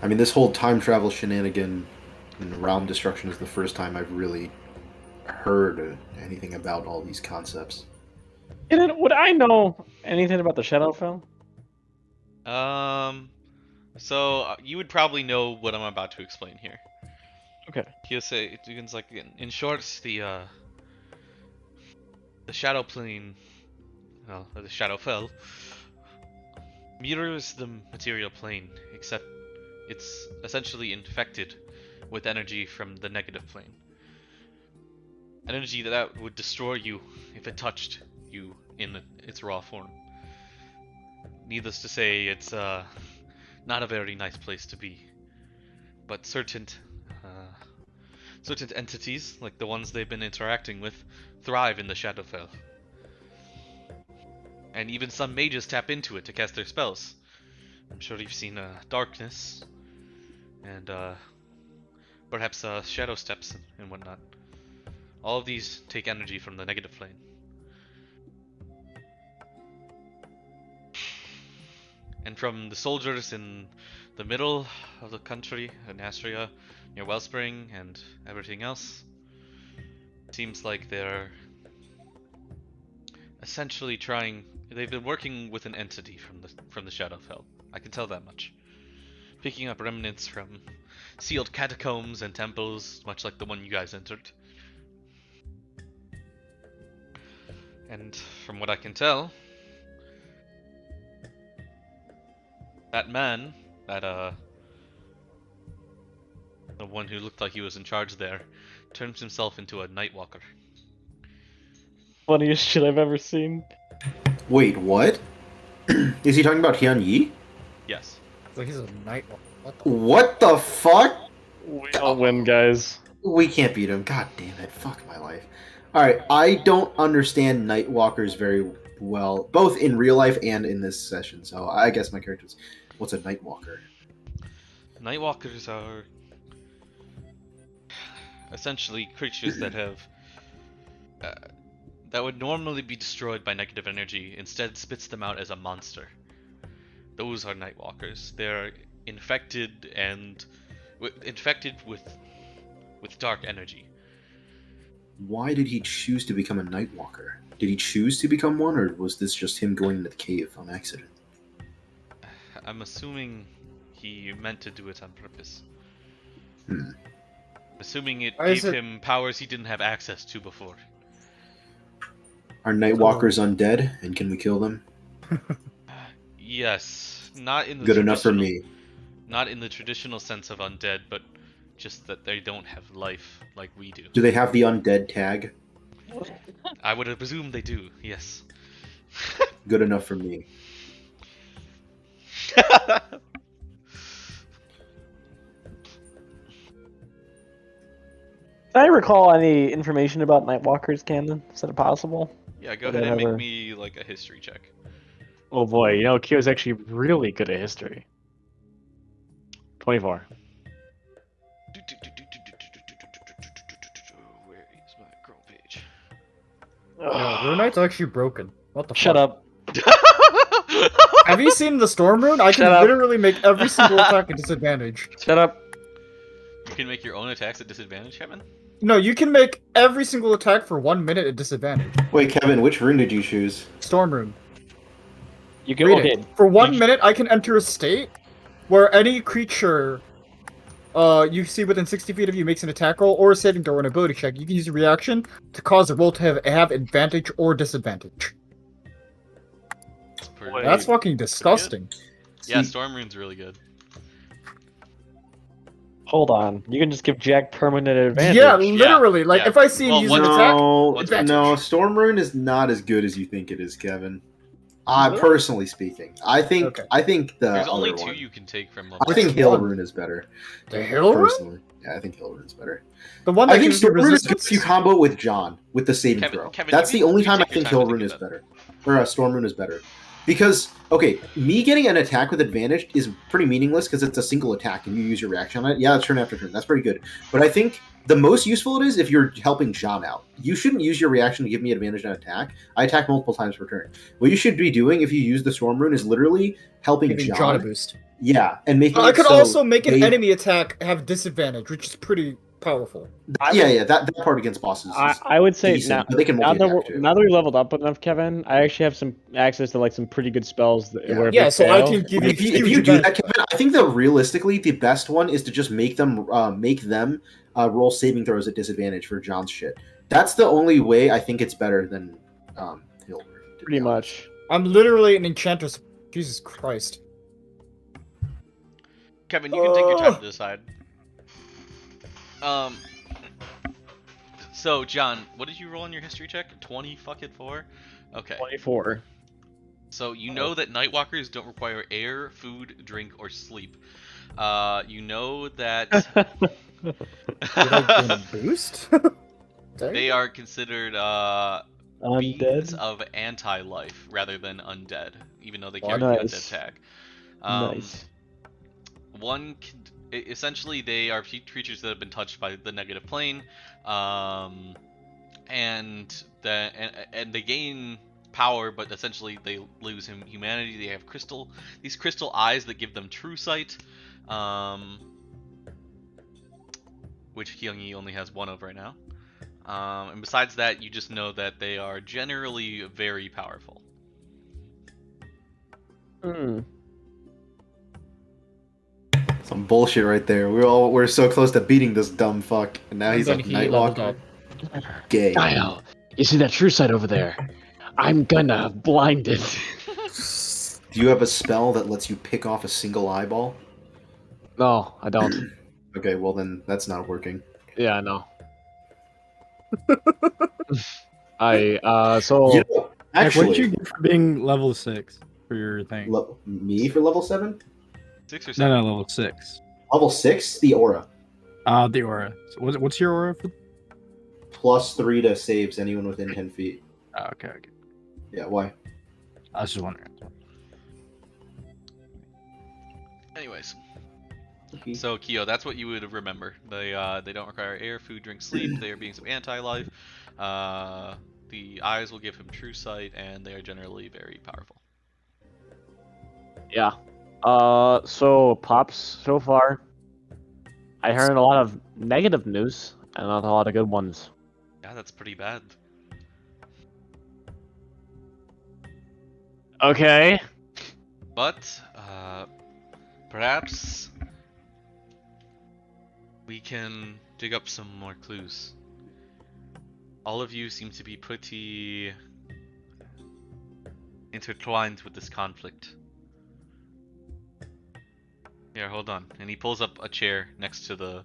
I mean, this whole time travel shenanigan and realm destruction is the first time I've really heard anything about all these concepts. Would I know anything about the Shadowfell? So you would probably know what I'm about to explain here. Okay. He'll say, Dugan's like, in short, the shadow plane, well, the Shadowfell, mirrors the material plane, except it's essentially infected with energy from the negative plane. Energy that would destroy you if it touched you in its raw form. Needless to say, it's not a very nice place to be. But certain entities, like the ones they've been interacting with, thrive in the Shadowfell. And even some mages tap into it to cast their spells. I'm sure you've seen Darkness, and perhaps Shadow Steps and whatnot. All of these take energy from the negative plane. And from the soldiers in the middle of the country, in Astria, near Wellspring, and everything else, it seems like they're essentially trying. They've been working with an entity from the Shadowfell. I can tell that much. Picking up remnants from sealed catacombs and temples, much like the one you guys entered. And from what I can tell, that man, the one who looked like he was in charge there, turns himself into a Nightwalker. Funniest shit I've ever seen. Wait, what? Is he talking about Hyun Yi? Yes. Like he's a Nightwalker. What the fuck? We don't win, guys. We can't beat him. God damn it. Fuck my life. Alright, I don't understand Nightwalkers very well, both in real life and in this session, so I guess my character is... What's a Nightwalker? Nightwalkers are essentially creatures that have that would normally be destroyed by negative energy, instead spits them out as a monster. Those are Nightwalkers. They're infected with dark energy. Why did he choose to become a Nightwalker? Did he choose to become one, or was this just him going into the cave on accident? I'm assuming he meant to do it on purpose. Assuming it gave him powers he didn't have access to before. Are Nightwalkers undead, and can we kill them? Yes, not in the Good enough for me. Not in the traditional sense of undead, but just that they don't have life like we do. Do they have the undead tag? I would presume they do, yes. Good enough for me. Can I recall any information about Nightwalkers, Camden? Is that possible? Yeah, go ahead and make me like a history check. Oh boy, you know, Kyo's actually really good at history. 24. Where is my Chrome page? Yeah, Rune Knight's actually broken. What the Shut fuck? up. Have you seen the Storm Rune? I can Shut up. literally make every single attack a disadvantage. Shut up. You can make your own attacks at disadvantage, Kevin? No, you can make every single attack for 1 minute at disadvantage. Wait, Kevin, which rune did you choose? Storm Rune. You can Read okay. it. For 1 minute, I can enter a state where any creature you see within 60 feet of you makes an attack roll or a saving throw or an ability check. You can use a reaction to cause the roll to have advantage or disadvantage. Pretty- That's fucking disgusting. Yeah, Storm Rune's really good. Hold on. You can just give Jack permanent advantage. Yeah, literally. Like, yeah. if I see him Well, use one- an attack, No, advantage. no, Storm Rune is not as good as you think it is, Kevin. Personally speaking, I think the There's other only one. two you can take from I think Hill Rune is better. The Hill Rune? Personally, yeah, I think Hill Rune is better. The one that I think gives you Storm Rune is good resistance. if you combo with John with the saving Kevin- throw. Kevin, That's you the only take time I your think time Hill to Rune think is of that. better, or Storm Rune is better, Because, okay, me getting an attack with advantage is pretty meaningless because it's a single attack and you use your reaction on it. Yeah, turn after turn. That's pretty good. But I think the most useful it is if you're helping John out. You shouldn't use your reaction to give me advantage on attack. I attack multiple times per turn. What you should be doing if you use the Storm Rune is literally helping Giving John. John a boost. Yeah, and making I it could so also make an they- enemy attack have disadvantage, which is pretty powerful. that part against bosses. I would say decent, now, but they can now that multi-attack too. now that we leveled up enough, Kevin, I actually have some access to like some pretty good spells. Where if Yeah, we so I fail- can give you If you huge do advantage. that, Kevin, I think that realistically the best one is to just make them roll saving throws at disadvantage for John's shit. That's the only way I think it's better than Hilbert. to be pretty honest. much. I'm literally an enchantress. Jesus Christ. Kevin, you can take your time to decide. So John, what did you roll in your history check? 20 fucking 4? Okay. 24. So you know that Nightwalkers don't require air, food, drink, or sleep. You know that Did I gain a boost? Dang. they are considered beings Undead. of anti-life rather than undead, even though they Oh, carry the nice. undead tag. Nice. Essentially, they are creatures that have been touched by the negative plane, and they gain power, but essentially they lose humanity. They have these crystal eyes that give them true sight, which Kyung-Yi only has one of right now. And besides that, you just know that they are generally very powerful. Hmm. Some bullshit right there. We're so close to beating this dumb fuck, and now he's then like he leveled Nightwalker. up. Gay. Kyle, you see that true sight over there? I'm gonna blind it. Do you have a spell that lets you pick off a single eyeball? No, I don't. Okay, well then that's not working. Yeah, I know. So You know, Heck, what did you actually, get for being level 6 for your thing? me for level 7? 6 or No, 7? no, level 6. Level 6, the aura. The aura. So what's your aura for? +3 to saves anyone within 10 feet. Oh, okay. Yeah, why? I was just wondering. Anyways, so Kyo, that's what you would remember. They don't require air, food, drink, sleep. They are beings of anti-life. The eyes will give him true sight, and they are generally very powerful. yeah. So Pops, so far, I heard a lot of negative news and not a lot of good ones. Yeah, that's pretty bad. Okay. But perhaps we can dig up some more clues. All of you seem to be pretty intertwined with this conflict. Here, hold on. And he pulls up a chair next to the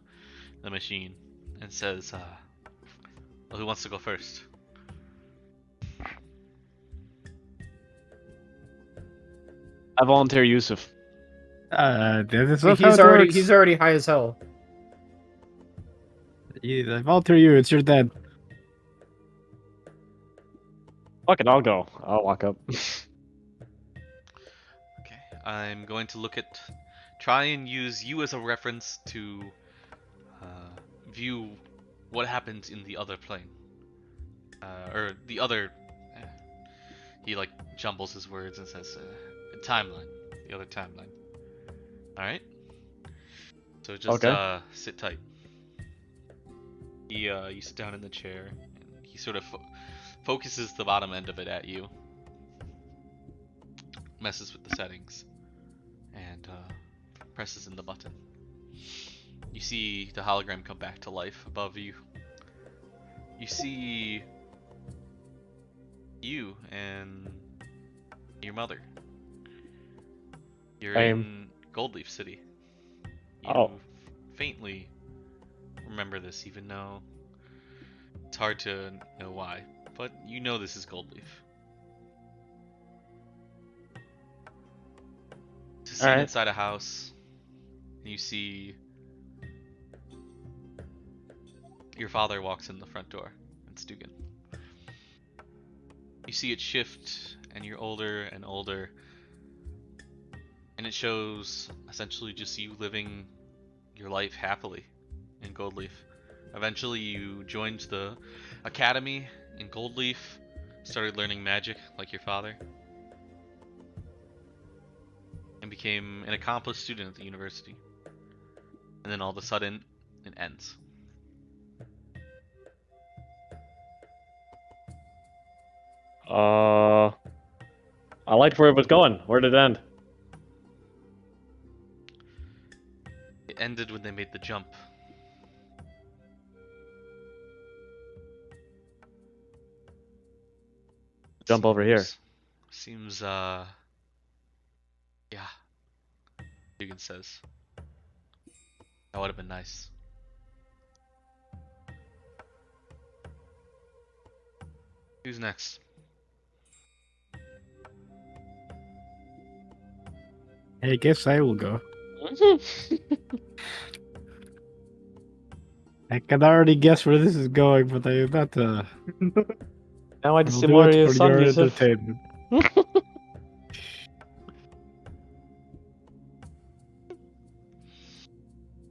machine and says, well, who wants to go first? I volunteer Yusuf. He's already high as hell. I volunteer you. It's your dad. Fuck it, I'll go. I'll walk up. Okay, I'm going to try and use you as a reference to view what happens in the other plane. Or the other... He like jumbles his words and says, timeline. The other timeline. Alright? So just Okay. sit tight. You sit down in the chair, and he sort of focuses the bottom end of it at you. Messes with the settings. And presses in the button. You see the hologram come back to life above you. You see you and your mother. You're in Goldleaf City. You faintly remember this, even though it's hard to know why. But you know this is Goldleaf. It's a scene Alright. inside a house. You see your father walks in the front door. It's Dugan. You see it shift and you're older and older. And it shows essentially just you living your life happily in Goldleaf. Eventually you joined the academy in Goldleaf, started learning magic like your father, and became an accomplished student at the university. And then all of a sudden, it ends. I liked where it was going. Where did it end? It ended when they made the jump. Jump over here. Seems, yeah. Dugan says. That would have been nice. Who's next? I guess I will go. I can already guess where this is going, but I'm not. Now I I'll just see do more it of your for son, your Yusuf. entertainment.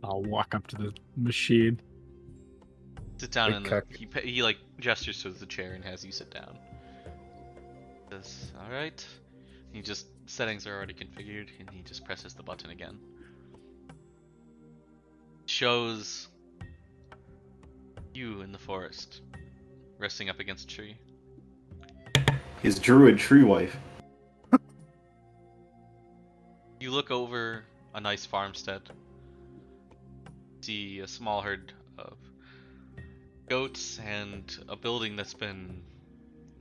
I'll walk up to the machine. Sit down and Okay. he like gestures to the chair and has you sit down. Says, all right. He just settings are already configured, and he just presses the button again. Shows you in the forest, resting up against a tree. His druid tree wife. You look over a nice farmstead. See a small herd of goats and a building that's been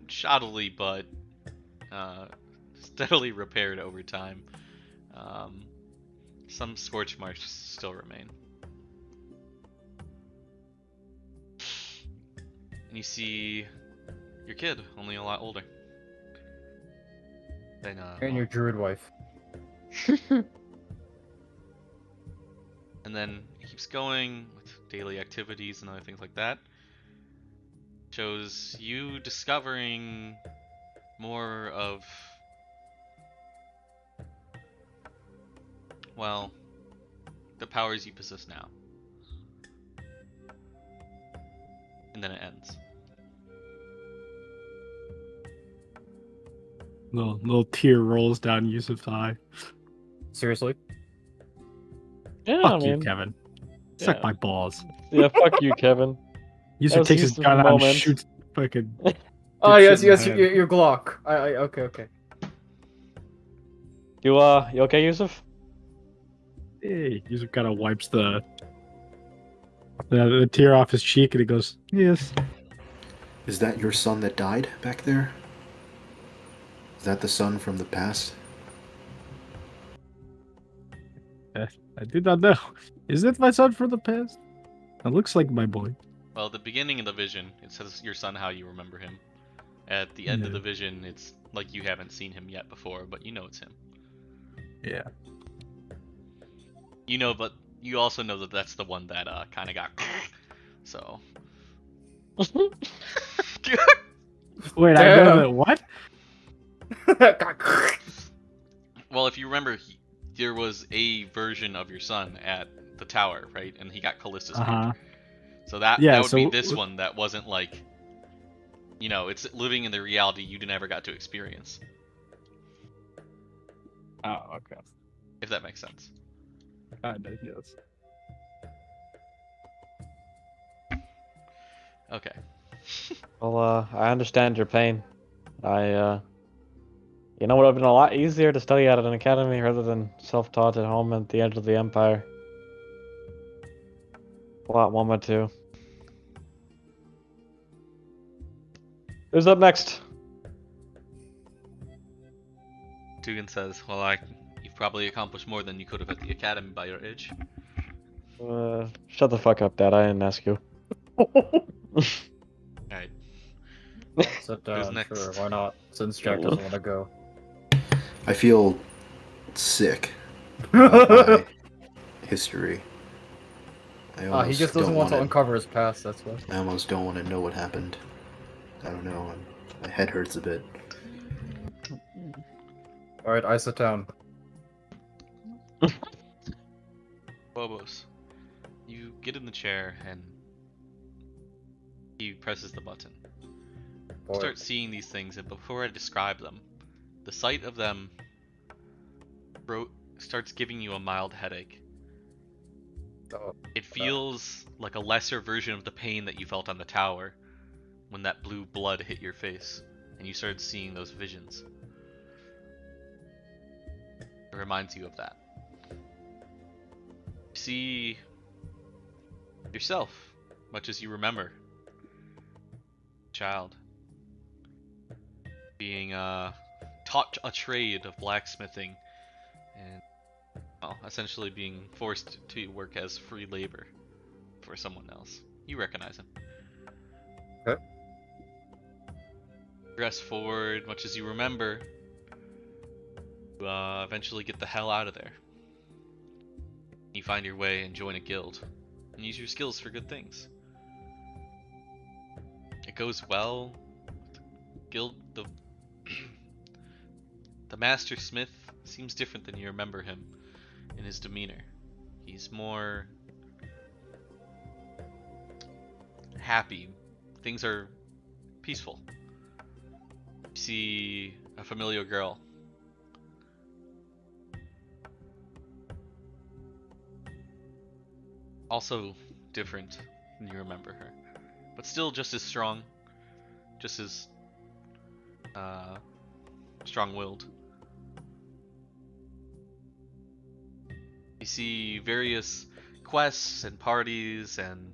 shoddily but steadily repaired over time. Some scorch marks still remain. And you see your kid, only a lot older. Then, And your druid wife. and then it keeps going with daily activities and other things like that. Shows you discovering more of, well, the powers you possess now. And then it ends. Little tear rolls down Yusuf's eye. Seriously? Yeah, Fuck I mean, you, Kevin. Suck yeah. my balls. Yeah, fuck you, Kevin. Yusuf was takes his Yusuf's gun out and moment. shoots fucking. Oh shit yes, in the yes, head. your Glock. Okay. You okay, Yusuf? Hey, Yusuf kind of wipes the tear off his cheek and he goes, "Yes." Is that your son that died back there? Is that the son from the past? I do not know. Is it my son from the past? It looks like my boy. Well, at the beginning of the vision, it says your son how you remember him. At the end of Yeah. the vision, it's like you haven't seen him yet before, but you know it's him. Yeah. You know, but you also know that that's the one that kind of got. So. Wait, I know Damn. that what? Well, if you remember, there was a version of your son at the tower, right? And he got Callista's Uh-huh. So that Yeah, that would be so- this one that wasn't like, you know, it's living in the reality you never got to experience. Oh, okay. If that makes sense. Kinda, yes. Okay. Well, I understand your pain. You know, it would have been a lot easier to study at an academy rather than self-taught at home at the edge of the empire. A lot one would too. Who's up next? Dugan says, well, you've probably accomplished more than you could have at the academy by your age. Shut the fuck up, Dad. I didn't ask you. Alright. Sit Who's down, next? sure, why not? Since Jack doesn't want to go. I feel sick about my history. I He almost just doesn't don't want to wanna- uncover his past, that's why. I almost don't want to know what happened. I don't know. My head hurts a bit. Alright, I sit down. Phobos, you get in the chair and he presses the button. You start seeing these things, and before I describe them, the sight of them starts giving you a mild headache. Oh, It feels like a lesser version of the pain that you felt on the tower when that blue blood hit your face and you started seeing those visions. It reminds you of that. You see yourself, much as you remember. Child. Being taught a trade of blacksmithing and, well, essentially being forced to work as free labor for someone else. You recognize him. Okay. Progress forward, much as you remember. You eventually get the hell out of there. You find your way and join a guild, and use your skills for good things. It goes well. The Master Smith seems different than you remember him in his demeanor. He's more happy. Things are peaceful. You see a familiar girl. Also different than you remember her, but still just as strong, just as strong-willed. You see various quests and parties and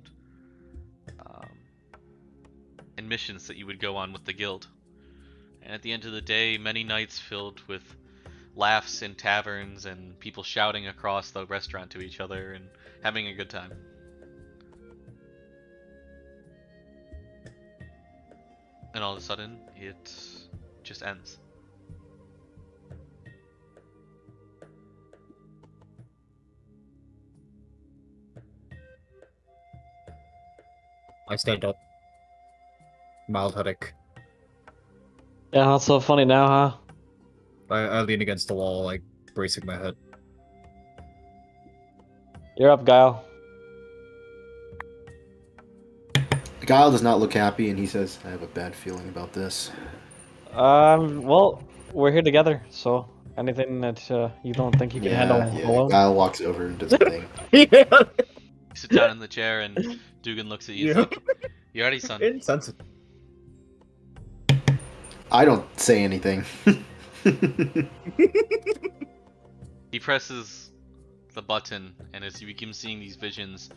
missions that you would go on with the guild. And at the end of the day, many nights filled with laughs in taverns and people shouting across the restaurant to each other and having a good time. And all of a sudden, it just ends. I stand up. Mild headache. Yeah, not so funny now, huh? I lean against the wall, like, bracing my head. You're up, Guile. Guile does not look happy, and he says, "I have a bad feeling about this." Well, we're here together, so anything that you don't think you can handle alone. Guile walks over and does a thing. Yeah. You sit down in the chair and Dugan looks at you. He's Yeah. like, "You ready, son?" Insensitive. I don't say anything. He presses the button, and as you begin seeing these visions,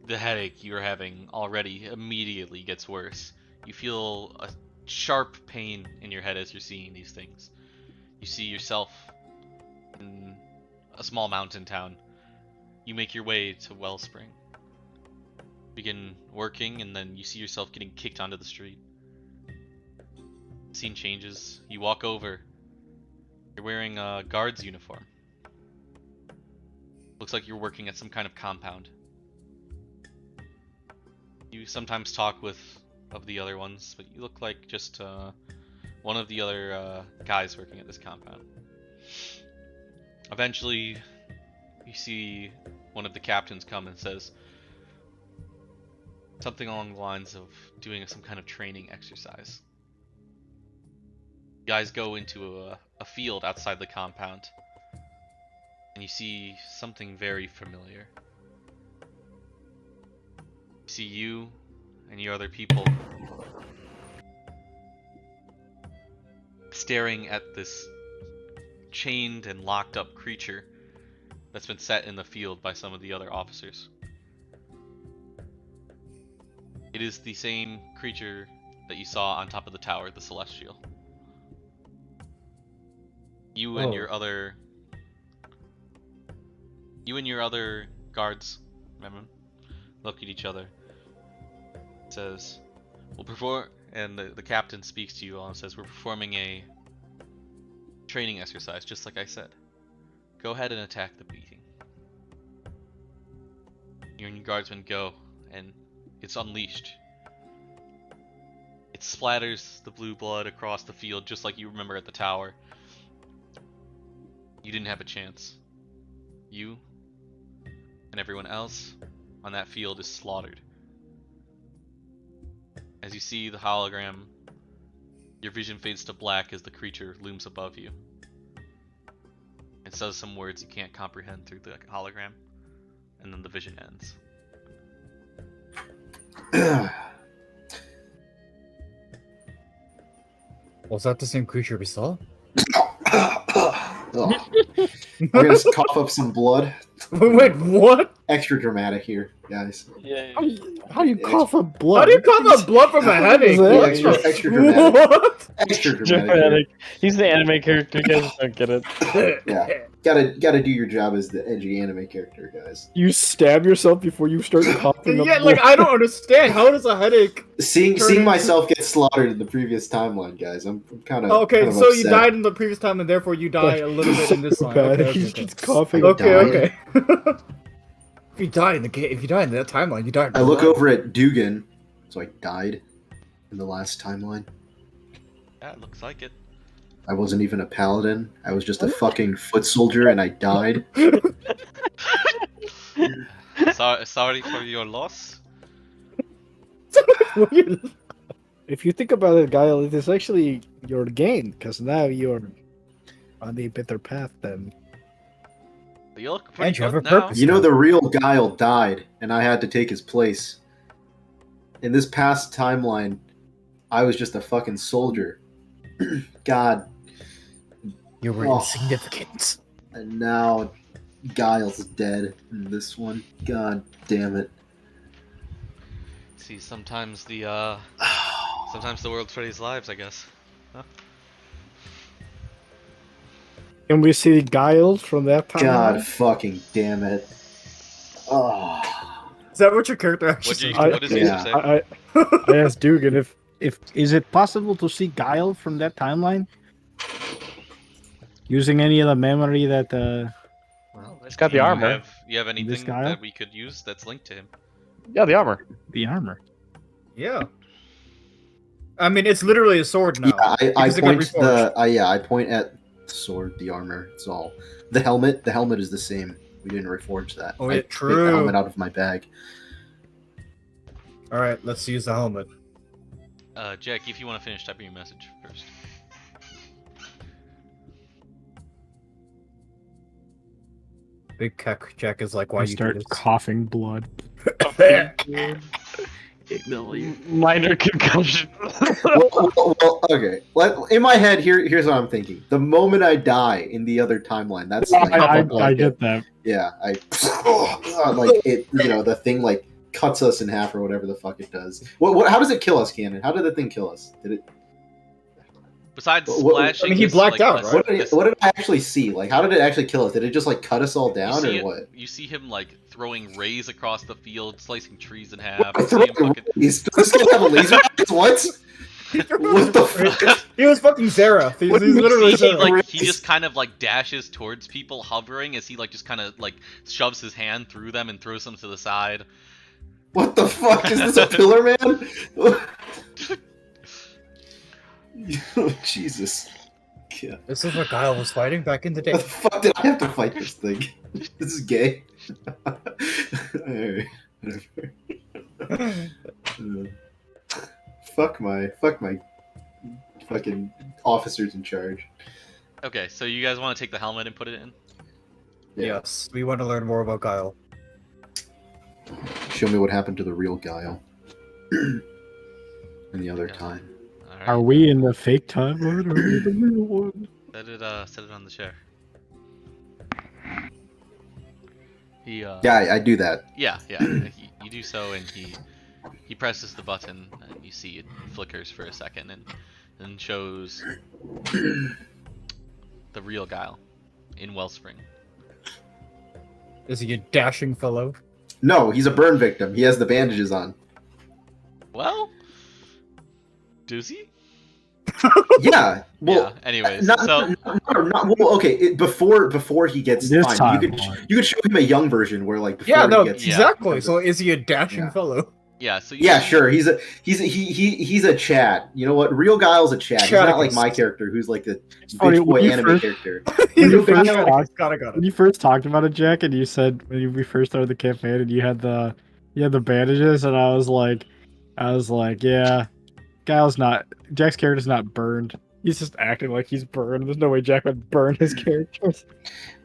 the headache you're having already immediately gets worse. You feel a sharp pain in your head as you're seeing these things. You see yourself in a small mountain town. You make your way to Wellspring. Begin working, and then you see yourself getting kicked onto the street. Scene changes. You walk over. You're wearing a guard's uniform. Looks like you're working at some kind of compound. You sometimes talk with the other ones, but you look like just one of the other guys working at this compound. Eventually, you see one of the captains come and says something along the lines of doing some kind of training exercise. You guys go into a field outside the compound, and you see something very familiar. You see you and your other people staring at this chained and locked up creature that's been set in the field by some of the other officers. It is the same creature that you saw on top of the tower, the Celestial. You and your other guards, remember, look at each other. It says, "We'll perform," and the captain speaks to you all and says, "We're performing a training exercise, just like I said. Go ahead and attack the beating." You and your guardsmen go, and it's unleashed. It splatters the blue blood across the field, just like you remember at the tower. You didn't have a chance. You and everyone else on that field is slaughtered. As you see the hologram, your vision fades to black as the creature looms above you. It says some words you can't comprehend through the hologram, and then the vision ends. Was that the same creature we saw? I'm gonna cough up some blood. Wait, what? Extra dramatic here, guys. Yeah. How do you cough up blood? How do you cough up blood from a headache? that? Extra dramatic. What? Extra dramatic. here. Dramatic. He's the anime character. You guys don't get it. Yeah. Gotta do your job as the edgy anime character, guys. You stab yourself before you start coughing up Yeah, blood. like I don't understand. How does a headache? Seeing myself get slaughtered in the previous timeline, guys. I'm kind of Okay, kind of so upset. you died in the previous time, and therefore you die a little bit in this line. Bad. Okay, He's okay, just coughing. okay. died. Okay. If you die in the game, if you die in that timeline, you died. I look over at Dugan, so I died in the last timeline. Yeah, it looks like it. I wasn't even a paladin. I was just a fucking foot soldier, and I died. Sorry for your loss. If you think about it, Guile, it is actually your gain, because now you're on the better path then. But you look And pretty you have good a now. purpose. You know, the real Guile died, and I had to take his place. In this past timeline, I was just a fucking soldier. God. You were Oh. insignificant. And now Guile's dead in this one. God damn it. See, sometimes the world trades lives, I guess. Huh? Can we see Guile from that time? God fucking damn it. Oh. Is that what your character actually What does Yeah. he say? I asked Dugan if is it possible to see Guile from that timeline? Using any of the memory that Well, he's got the You armor. You have anything guy? that we could use that's linked to him? Yeah, the armor. the armor. Yeah. I mean, it's literally a sword now. Yeah, I because it got point reforged. I point at the sword, the armor. It's all. The helmet is the same. We didn't reforge that. Oh, I yeah, picked true. the helmet out of my bag. All right, let's use the helmet. Jack, if you want to finish typing your message first. Big Cack Jack is like, why I you do start this? coughing blood. Minor concussion. Well, okay. In my head, here's what I'm thinking. The moment I die in the other timeline, that's like, I get that. yeah, like it. You know, the thing like cuts us in half or whatever the fuck it does. How does it kill us, Cannon? How did the thing kill us? Did it? Besides What- splashing, I mean, he this, blacked like, out, this- right? What did I actually see? Like, how did it actually kill us? Did it just like cut us all you down see or it- what? You see him like throwing rays across the field, slicing trees in half. What? You see him fucking... Does this guy have a laser? What? What the fuck? He was fucking Zara. He's What do you literally He, Zara. like, he just kind of like dashes towards people hovering as he like just kind of like shoves his hand through them and throws them to the side. What the fuck? Is this a pillar man? Oh, Jesus. Yeah. This is what Guile was fighting back in the day. What the fuck did I have to fight this thing? This is gay. Alright, whatever. Fuck my fucking officers in charge. Okay, so you guys want to take the helmet and put it in? Yeah. Yes, we want to learn more about Guile. Show me what happened to the real Guile. In the other Okay. time. All right. Are we in the fake timeline or are we the real one? Set it on the chair. He Yeah, I do that. Yeah. You do so, and he presses the button, and you see it flickers for a second, and shows the real Guile in Wellspring. Is he a dashing fellow? No, he's a burn victim. He has the bandages on. Well, does he? Yeah. Well, Yeah. Anyways, not, so well, okay. Before he gets This fine, time. you could show him a young version where like before Yeah, no, he gets Yeah. exactly. So is he a dashing Yeah. fellow? Yeah, so you Yeah, see, sure. He's a Chad. You know what? Real Guile's a Chad. He's not like my character, who's like the funny, bitch boy when you anime first- character. He's a you big first Chadicus. talked- Got When it. you first talked about it, Jack, and you said we first started the campaign and you had the bandages, and I was like, yeah, Jack's character's not burned. He's just acting like he's burned. There's no way Jack would burn his characters.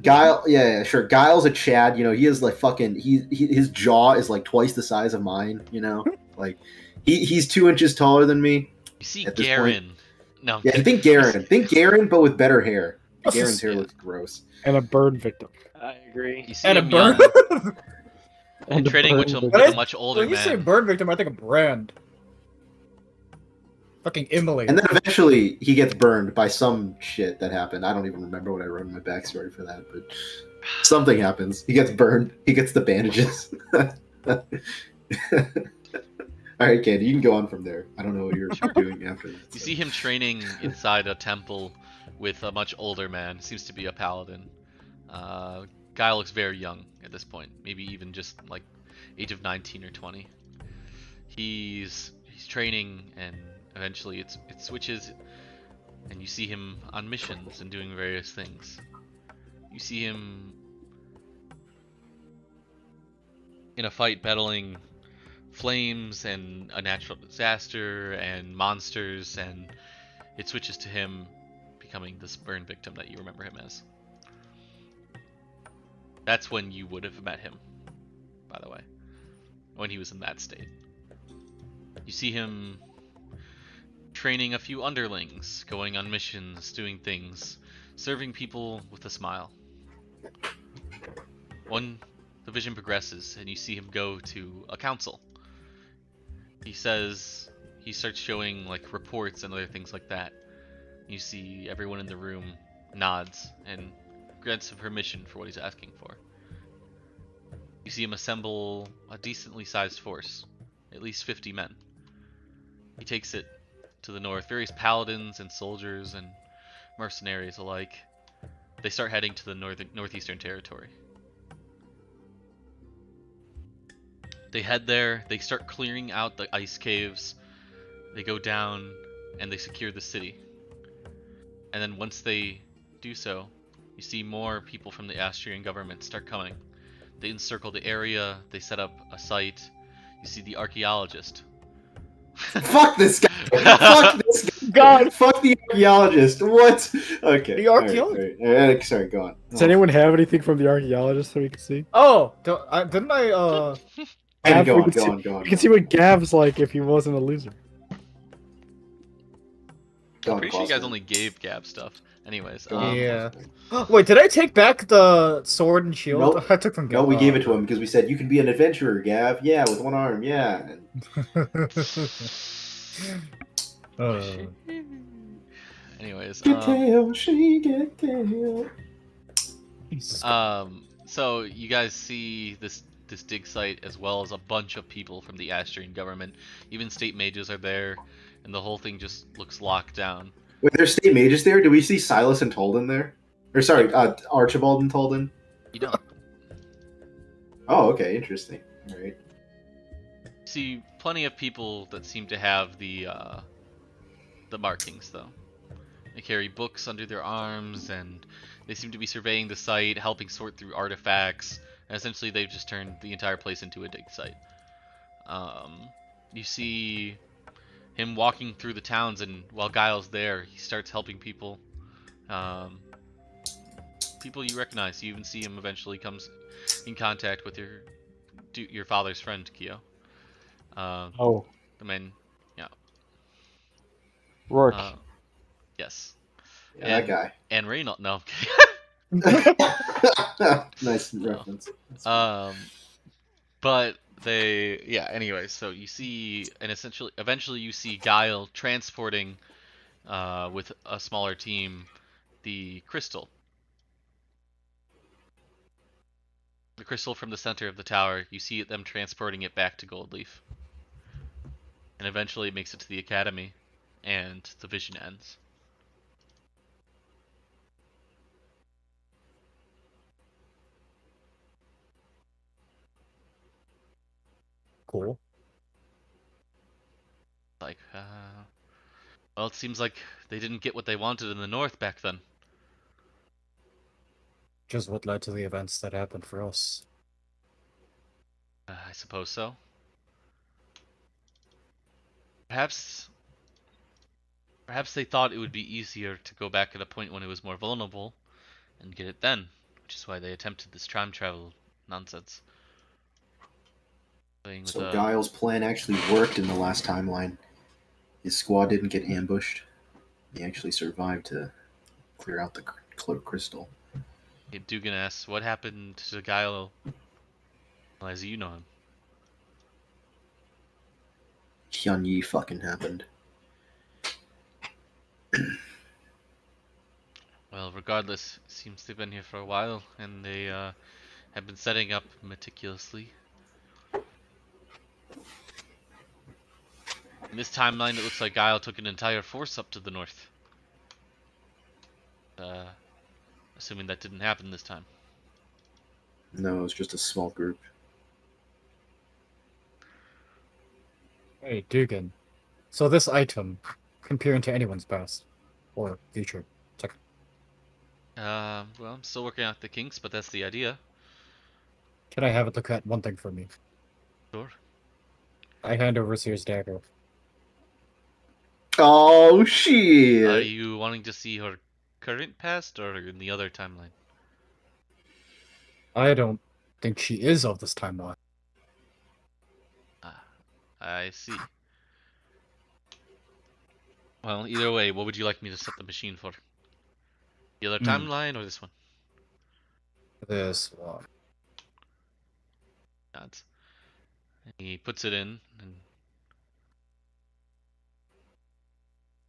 Guile, yeah, sure. Guile's a Chad. You know, he is like fucking. His jaw is like twice the size of mine. You know, like he's 2 inches taller than me. you see at this Garen. No, I'm Yeah, kidding. think Garen, but with better hair. Garen's hair Yeah. looks gross. And a burn victim. I agree. You see And a him burn. young and a training with burn a, victim. with a much older When you say man. burn victim, I think of brand. Fucking immolate. And then eventually he gets burned by some shit that happened. I don't even remember what I wrote in my backstory for that, but something happens. He gets burned. He gets the bandages. All right, Candy, you can go on from there. I don't know what you're doing after that. You see him training inside a temple with a much older man. Seems to be a paladin. Guy looks very young at this point, maybe even just like age of 19 or 20. He's training, and eventually it switches, and you see him on missions and doing various things. You see him in a fight battling flames and a natural disaster and monsters, and it switches to him becoming this burn victim that you remember him as. That's when you would have met him, by the way, when he was in that state. You see him training a few underlings, going on missions, doing things, serving people with a smile. The vision progresses, and you see him go to a council. He starts showing like reports and other things like that. You see everyone in the room nods and grants him permission for what he's asking for. You see him assemble a decently sized force, at least 50 men. He takes it to the north. Various paladins and soldiers and mercenaries alike. They start heading to the northeastern territory. They head there, they start clearing out the ice caves, they go down, and they secure the city. And then once they do so, you see more people from the Astrian government start coming. They encircle the area, they set up a site. You see the archaeologist. Fuck this guy! Fuck this guy! God. Fuck the archaeologist! What? Okay. The archaeologist. All right. Sorry, go on. Does anyone have anything from the archaeologist so we can see? Oh, didn't I? Andy, Gav, go we on, can see- go on. You can see what Gav's like if he wasn't a loser. Go on, Pretty sure you guys Foster. only gave Gab stuff. Anyways, Go on, Yeah. Foster. Wait, did I take back the sword and shield? Nope. I took from. No, we gave it to him because we said you can be an adventurer, Gav. Yeah, with one arm. Yeah. anyways, Get tail, she get tail. so you guys see this dig site as well as a bunch of people from the Astrian government. Even state mages are there, and the whole thing just looks locked down. Wait, there's state mages there. Do we see Silas and Tolden there? Or sorry, Archibald and Tolden. You don't Oh, okay, interesting. All right. see plenty of people that seem to have the markings though. They carry books under their arms, and they seem to be surveying the site, helping sort through artifacts, and essentially they've just turned the entire place into a dig site. You see him walking through the towns, and while Guile's there, he starts helping people. People you recognize. You even see him eventually comes in contact with your father's friend, Kyo. Oh, The man, Rourke. yes. Yeah, that guy. And Reynolds. No. Nice reference. But anyway, so you see, and eventually you see Guile transporting, with a smaller team, the crystal. The crystal from the center of the tower. You see them transporting it back to Goldleaf. And eventually it makes it to the academy, and the vision ends. Cool. like, well, it seems like they didn't get what they wanted in the north back then. Just what led to the events that happened for us. I suppose so. Perhaps they thought it would be easier to go back at a point when it was more vulnerable and get it then, which is why they attempted this time travel nonsense. Playing with So Guile's plan actually worked in the last timeline. His squad didn't get ambushed. He actually survived to clear out the crystal. Dugan asks, what happened to Guile as you know him? Hyun Yi fucking happened. Well, regardless, it seems they've been here for a while, and they have been setting up meticulously. In this timeline, it looks like Guile took an entire force up to the north. Assuming that didn't happen this time. No, it was just a small group. Hey, Dugan. So this item, comparing to anyone's past or future. Well, I'm still working out the kinks, but that's the idea. Can I have it look at one thing for me? Sure. I hand over Seer's dagger. Oh shit! Are you wanting to see her current past or in the other timeline? I don't think she is of this timeline. Ah, I see. Well, either way, what would you like me to set the machine for? The other timeline or this one? This one. Nods. He puts it in, and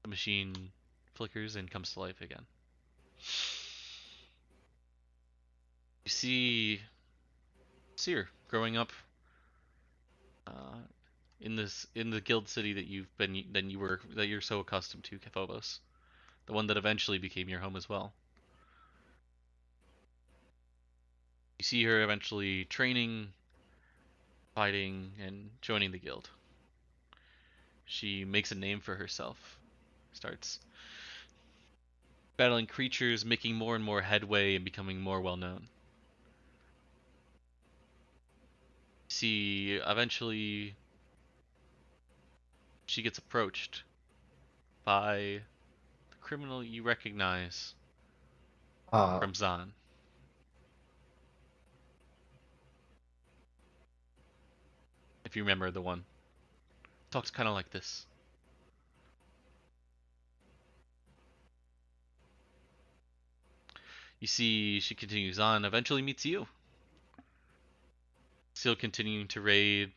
the machine flickers and comes to life again. You see Seer growing up in the guild city that you're so accustomed to, Phobos, the one that eventually became your home as well. You see her eventually training, fighting, and joining the guild. She makes a name for herself, starts battling creatures, making more and more headway, and becoming more well known. See, eventually she gets approached by the criminal you recognize from Zahn. If you remember the one. Talks kind of like this. You see, she continues on, eventually meets you. Still continuing to raid,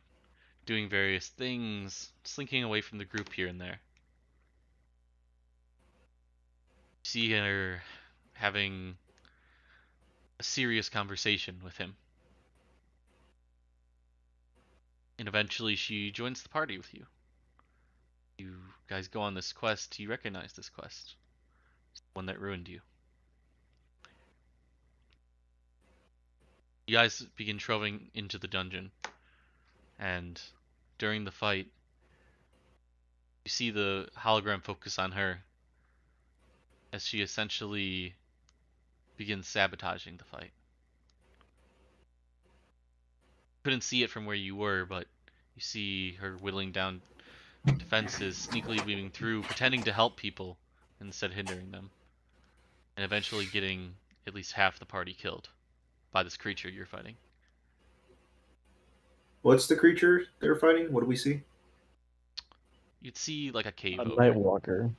doing various things, slinking away from the group here and there. You see her having a serious conversation with him. And eventually she joins the party with you. You guys go on this quest. You recognize this quest. It's the one that ruined you. You guys begin trolling into the dungeon. And during the fight, you see the hologram focus on her as she essentially begins sabotaging the fight. Couldn't see it from where you were, but you see her whittling down defenses, sneakily weaving through, pretending to help people instead hindering them, and eventually getting at least half the party killed by this creature you're fighting. What's the creature they're fighting? What do we see? You'd see like a cave A ogre. Nightwalker.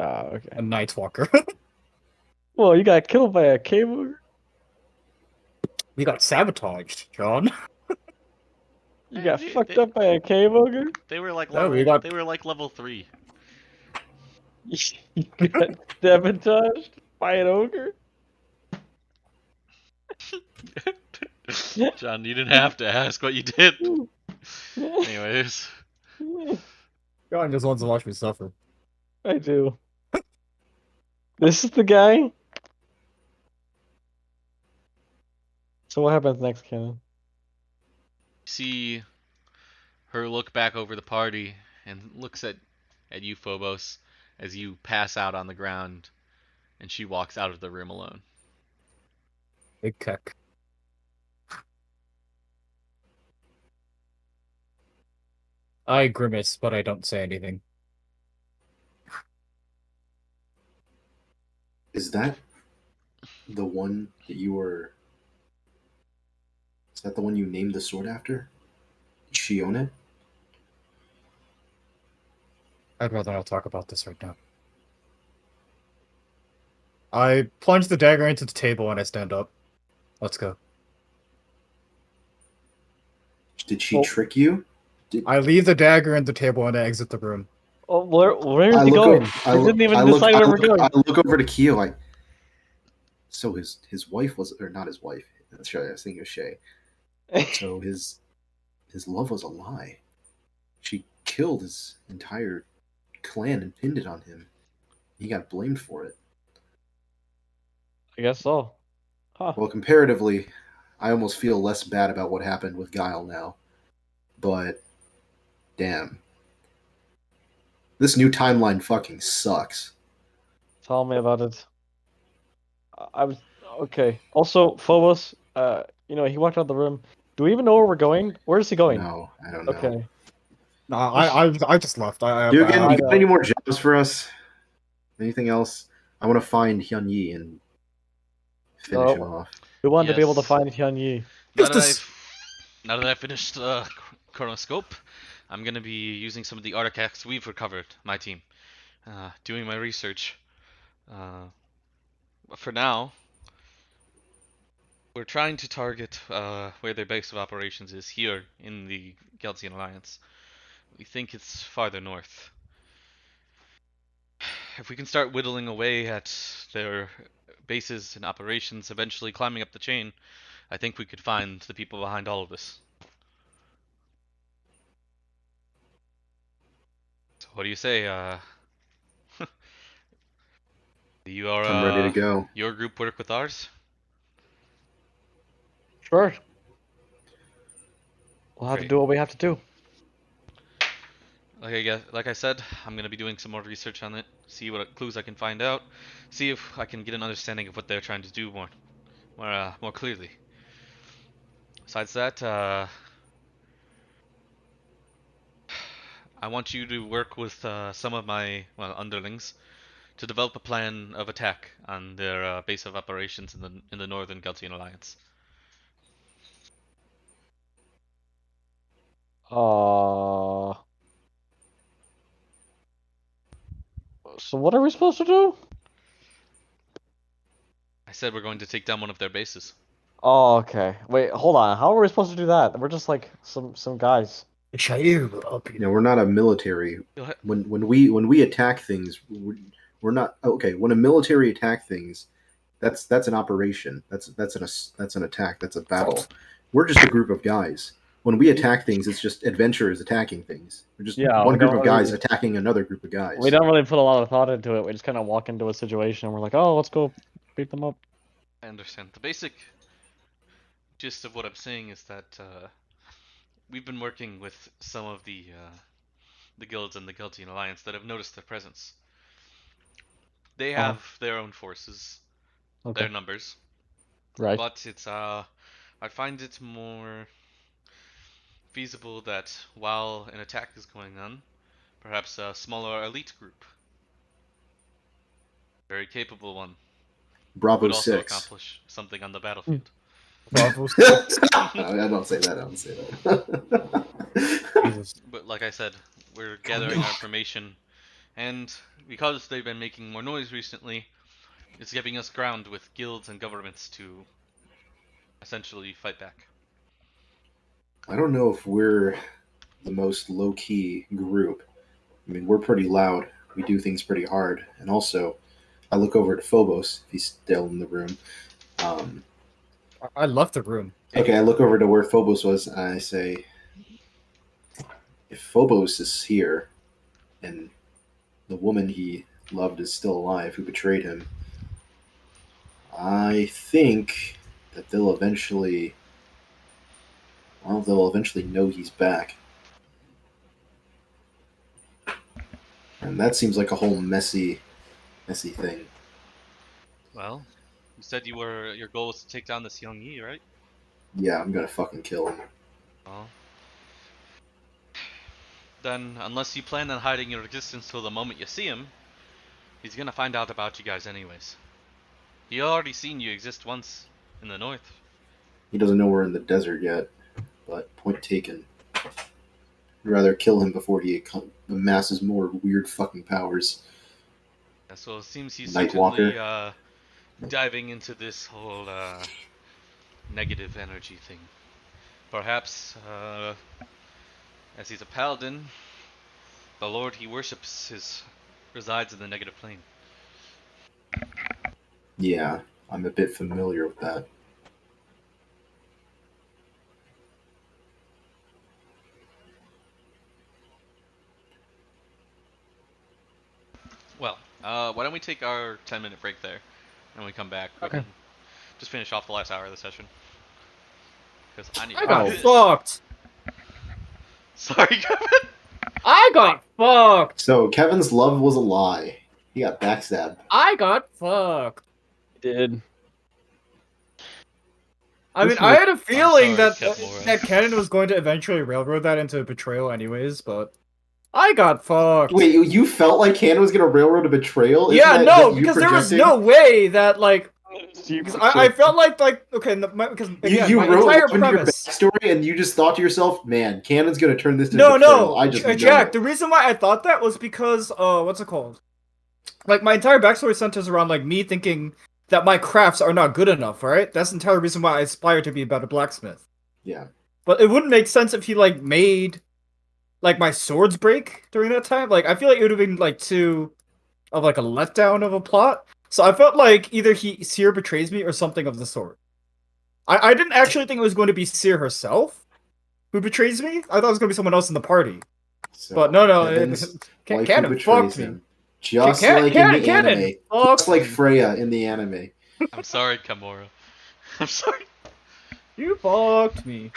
Okay. A Nightwalker. Well, you got killed by a cave ogre? We got sabotaged, John. You got fucked up by a cave ogre? They were like No, level, they were like level 3. You got sabotaged by an ogre? John, you didn't have to ask what you did. Anyways, John just wants to watch me suffer. I do. This is the guy? So what happens next, Kenan? see her look back over the party and looks at at you, Phobos, as you pass out on the ground, and she walks out of the room alone. Big keck. I grimace, but I don't say anything. Is that the one that you were? Is that the one you named the sword after? Did she own it? I'd rather not talk about this right now. I plunge the dagger into the table and I stand up. Let's go. Did she trick you? I leave the dagger in the table and I exit the room. Oh, where is I he look going? o- We didn't even I look- decide I where we're look- going. I look over to Keo like. So his wife was, or not his wife. Sorry, I was thinking of Shay. So his love was a lie. She killed his entire clan and pinned it on him. He got blamed for it. I guess so. Huh. Well, comparatively, I almost feel less bad about what happened with Guile now. But damn. This new timeline fucking sucks. Tell me about it. I was okay. Also, Phobos, he walked out of the room. Do we even know where we're going? Where is he going? No, I don't know. Okay. No, I just left. Dugan, I you got any know. more jobs for us? Anything else? I want to find Hyun Yi and finish him off. We wanted to be able to Yes. find Hyun Yi. Now that I've finished Chronoscope, I'm gonna be using some of the artifacts we've recovered, my team, doing my research. But for now, we're trying to target where their base of operations is here in the Gelsian Alliance. We think it's farther north. If we can start whittling away at their bases and operations, eventually climbing up the chain, I think we could find the people behind all of this. So what do you say? I'm ready to go. Your group work with ours? Sure. We'll have to Great. do what we have to do. Like I said, I'm gonna be doing some more research on it, see what clues I can find out, see if I can get an understanding of what they're trying to do more clearly. Besides that, I want you to work with some of my underlings to develop a plan of attack on their base of operations in the Northern Geltian Alliance. So what are we supposed to do? I said we're going to take down one of their bases. Oh, okay. Wait, hold on. How are we supposed to do that? We're just like some guys. We're not a military. When we attack things, we're not okay. When a military attack things, that's an operation. That's an attack. That's a battle. We're just a group of guys. When we attack things, it's just adventurers attacking things. We're just one group of guys attacking another group of guys. We don't really put a lot of thought into it. We just kind of walk into a situation and we're like, oh, let's go beat them up. I understand. The basic gist of what I'm saying is that we've been working with some of the guilds in the Geltian Alliance that have noticed their presence. They have their own forces, their numbers, right? But it's I find it more feasible that while an attack is going on, perhaps a smaller elite group, very capable one, Bravo would also 6. accomplish something on the battlefield. Bravo 6. I don't say that. I don't say that. Jesus. But like I said, we're gathering our information, and because they've been making more noise recently, it's giving us ground with guilds and governments to essentially fight back. I don't know if we're the most low-key group. I mean, we're pretty loud. We do things pretty hard. And also, I look over at Phobos, if he's still in the room. I left the room. Okay, I look over to where Phobos was, and I say, if Phobos is here, and the woman he loved is still alive, who betrayed him, I think that they'll eventually know he's back. And that seems like a whole messy thing. Well, you said your goal was to take down this young Yi, right? Yeah, I'm gonna fucking kill him. Well, then, unless you plan on hiding your existence till the moment you see him, he's gonna find out about you guys anyways. He already seen you exist once in the north. He doesn't know we're in the desert yet, but point taken. I'd rather kill him before he amasses more weird fucking powers. Yeah, so it seems he's Nightwalker. certainly diving into this whole negative energy thing. Perhaps, as he's a paladin, the lord he worships resides in the negative plane. Yeah, I'm a bit familiar with that. Well, why don't we take our 10-minute break there, and when we come back, we Okay. can just finish off the last hour of the session. Because I need I got piss. fucked. Sorry, Kevin. I got fucked. So Kevin's love was a lie. He got backstabbed. I got fucked. Did. I mean, Listen, I had a feeling sorry, that Capmora. that Cannon was going to eventually railroad that into a betrayal, anyways. But I got fucked. Wait, you felt like Cannon was gonna railroad a betrayal? Isn't yeah, that no, just you because there was projecting? no way that like. You, Because I felt like okay, because again, You my wrote entire love into your premise. backstory, and you just thought to yourself, "Man, Cannon's gonna turn this into No, betrayal." no, I just Jack. know. The reason why I thought that was because what's it called? Like my entire backstory centers around like me thinking that my crafts are not good enough, right? That's the entire reason why I aspire to be a better blacksmith. Yeah, But it wouldn't make sense if he like made like my swords break during that time. Like I feel like it would have been like too of like a letdown of a plot. So I felt like either Seer betrays me or something of the sort. I didn't actually think it was going to be Seer herself who betrays me. I thought it was going to be someone else in the party. so But no, Kevin's waifu Cannon betrays fucked me. him, just Can- like can- in the Cannon anime, fucked just like me. Freya in the anime. I'm sorry, Kamora. I'm sorry. You fucked me.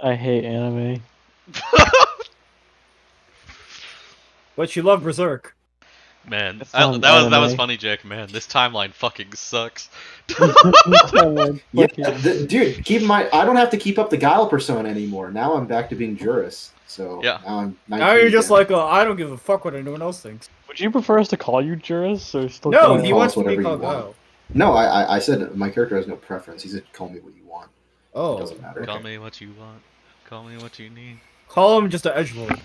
I hate anime. But you love Berserk. Man, That's that not was anime. funny, Jack. Man, this timeline fucking sucks. Yeah, dude, keep in mind, I don't have to keep up the Guile persona anymore. Now I'm back to being Juris. So Yeah. now I'm 19 Now you're just again. like, I don't give a fuck what anyone else thinks. Would you prefer us to call you Juris or still? No, call he you- call wants us to be whatever called you want. Guile. No, I said my character has no preference. He said, "Call me what you want." Oh, It doesn't matter. Call me what you want. Call me what you need. call him just an edgelord.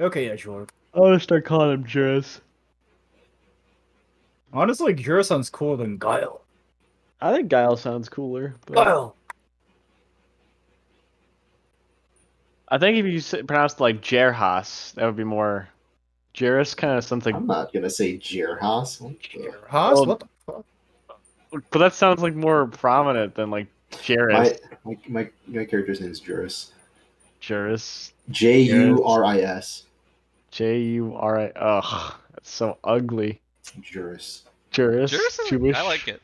Okay, edgelord. I'm gonna start calling him Juris. Honestly, Jura sounds cooler than Guile. I think Guile sounds cooler. But Guile. I think if you pronounced it like Jerhas, that would be more. Juris kind of sounds like, I'm not gonna say Jerhas. Haas? Well, What the fuck? but that sounds like more prominent than like Juris. My character's name is Juris. Juris. Juris. Juri. Ugh, that's so ugly. Juris. Juris. Jewish. I like it.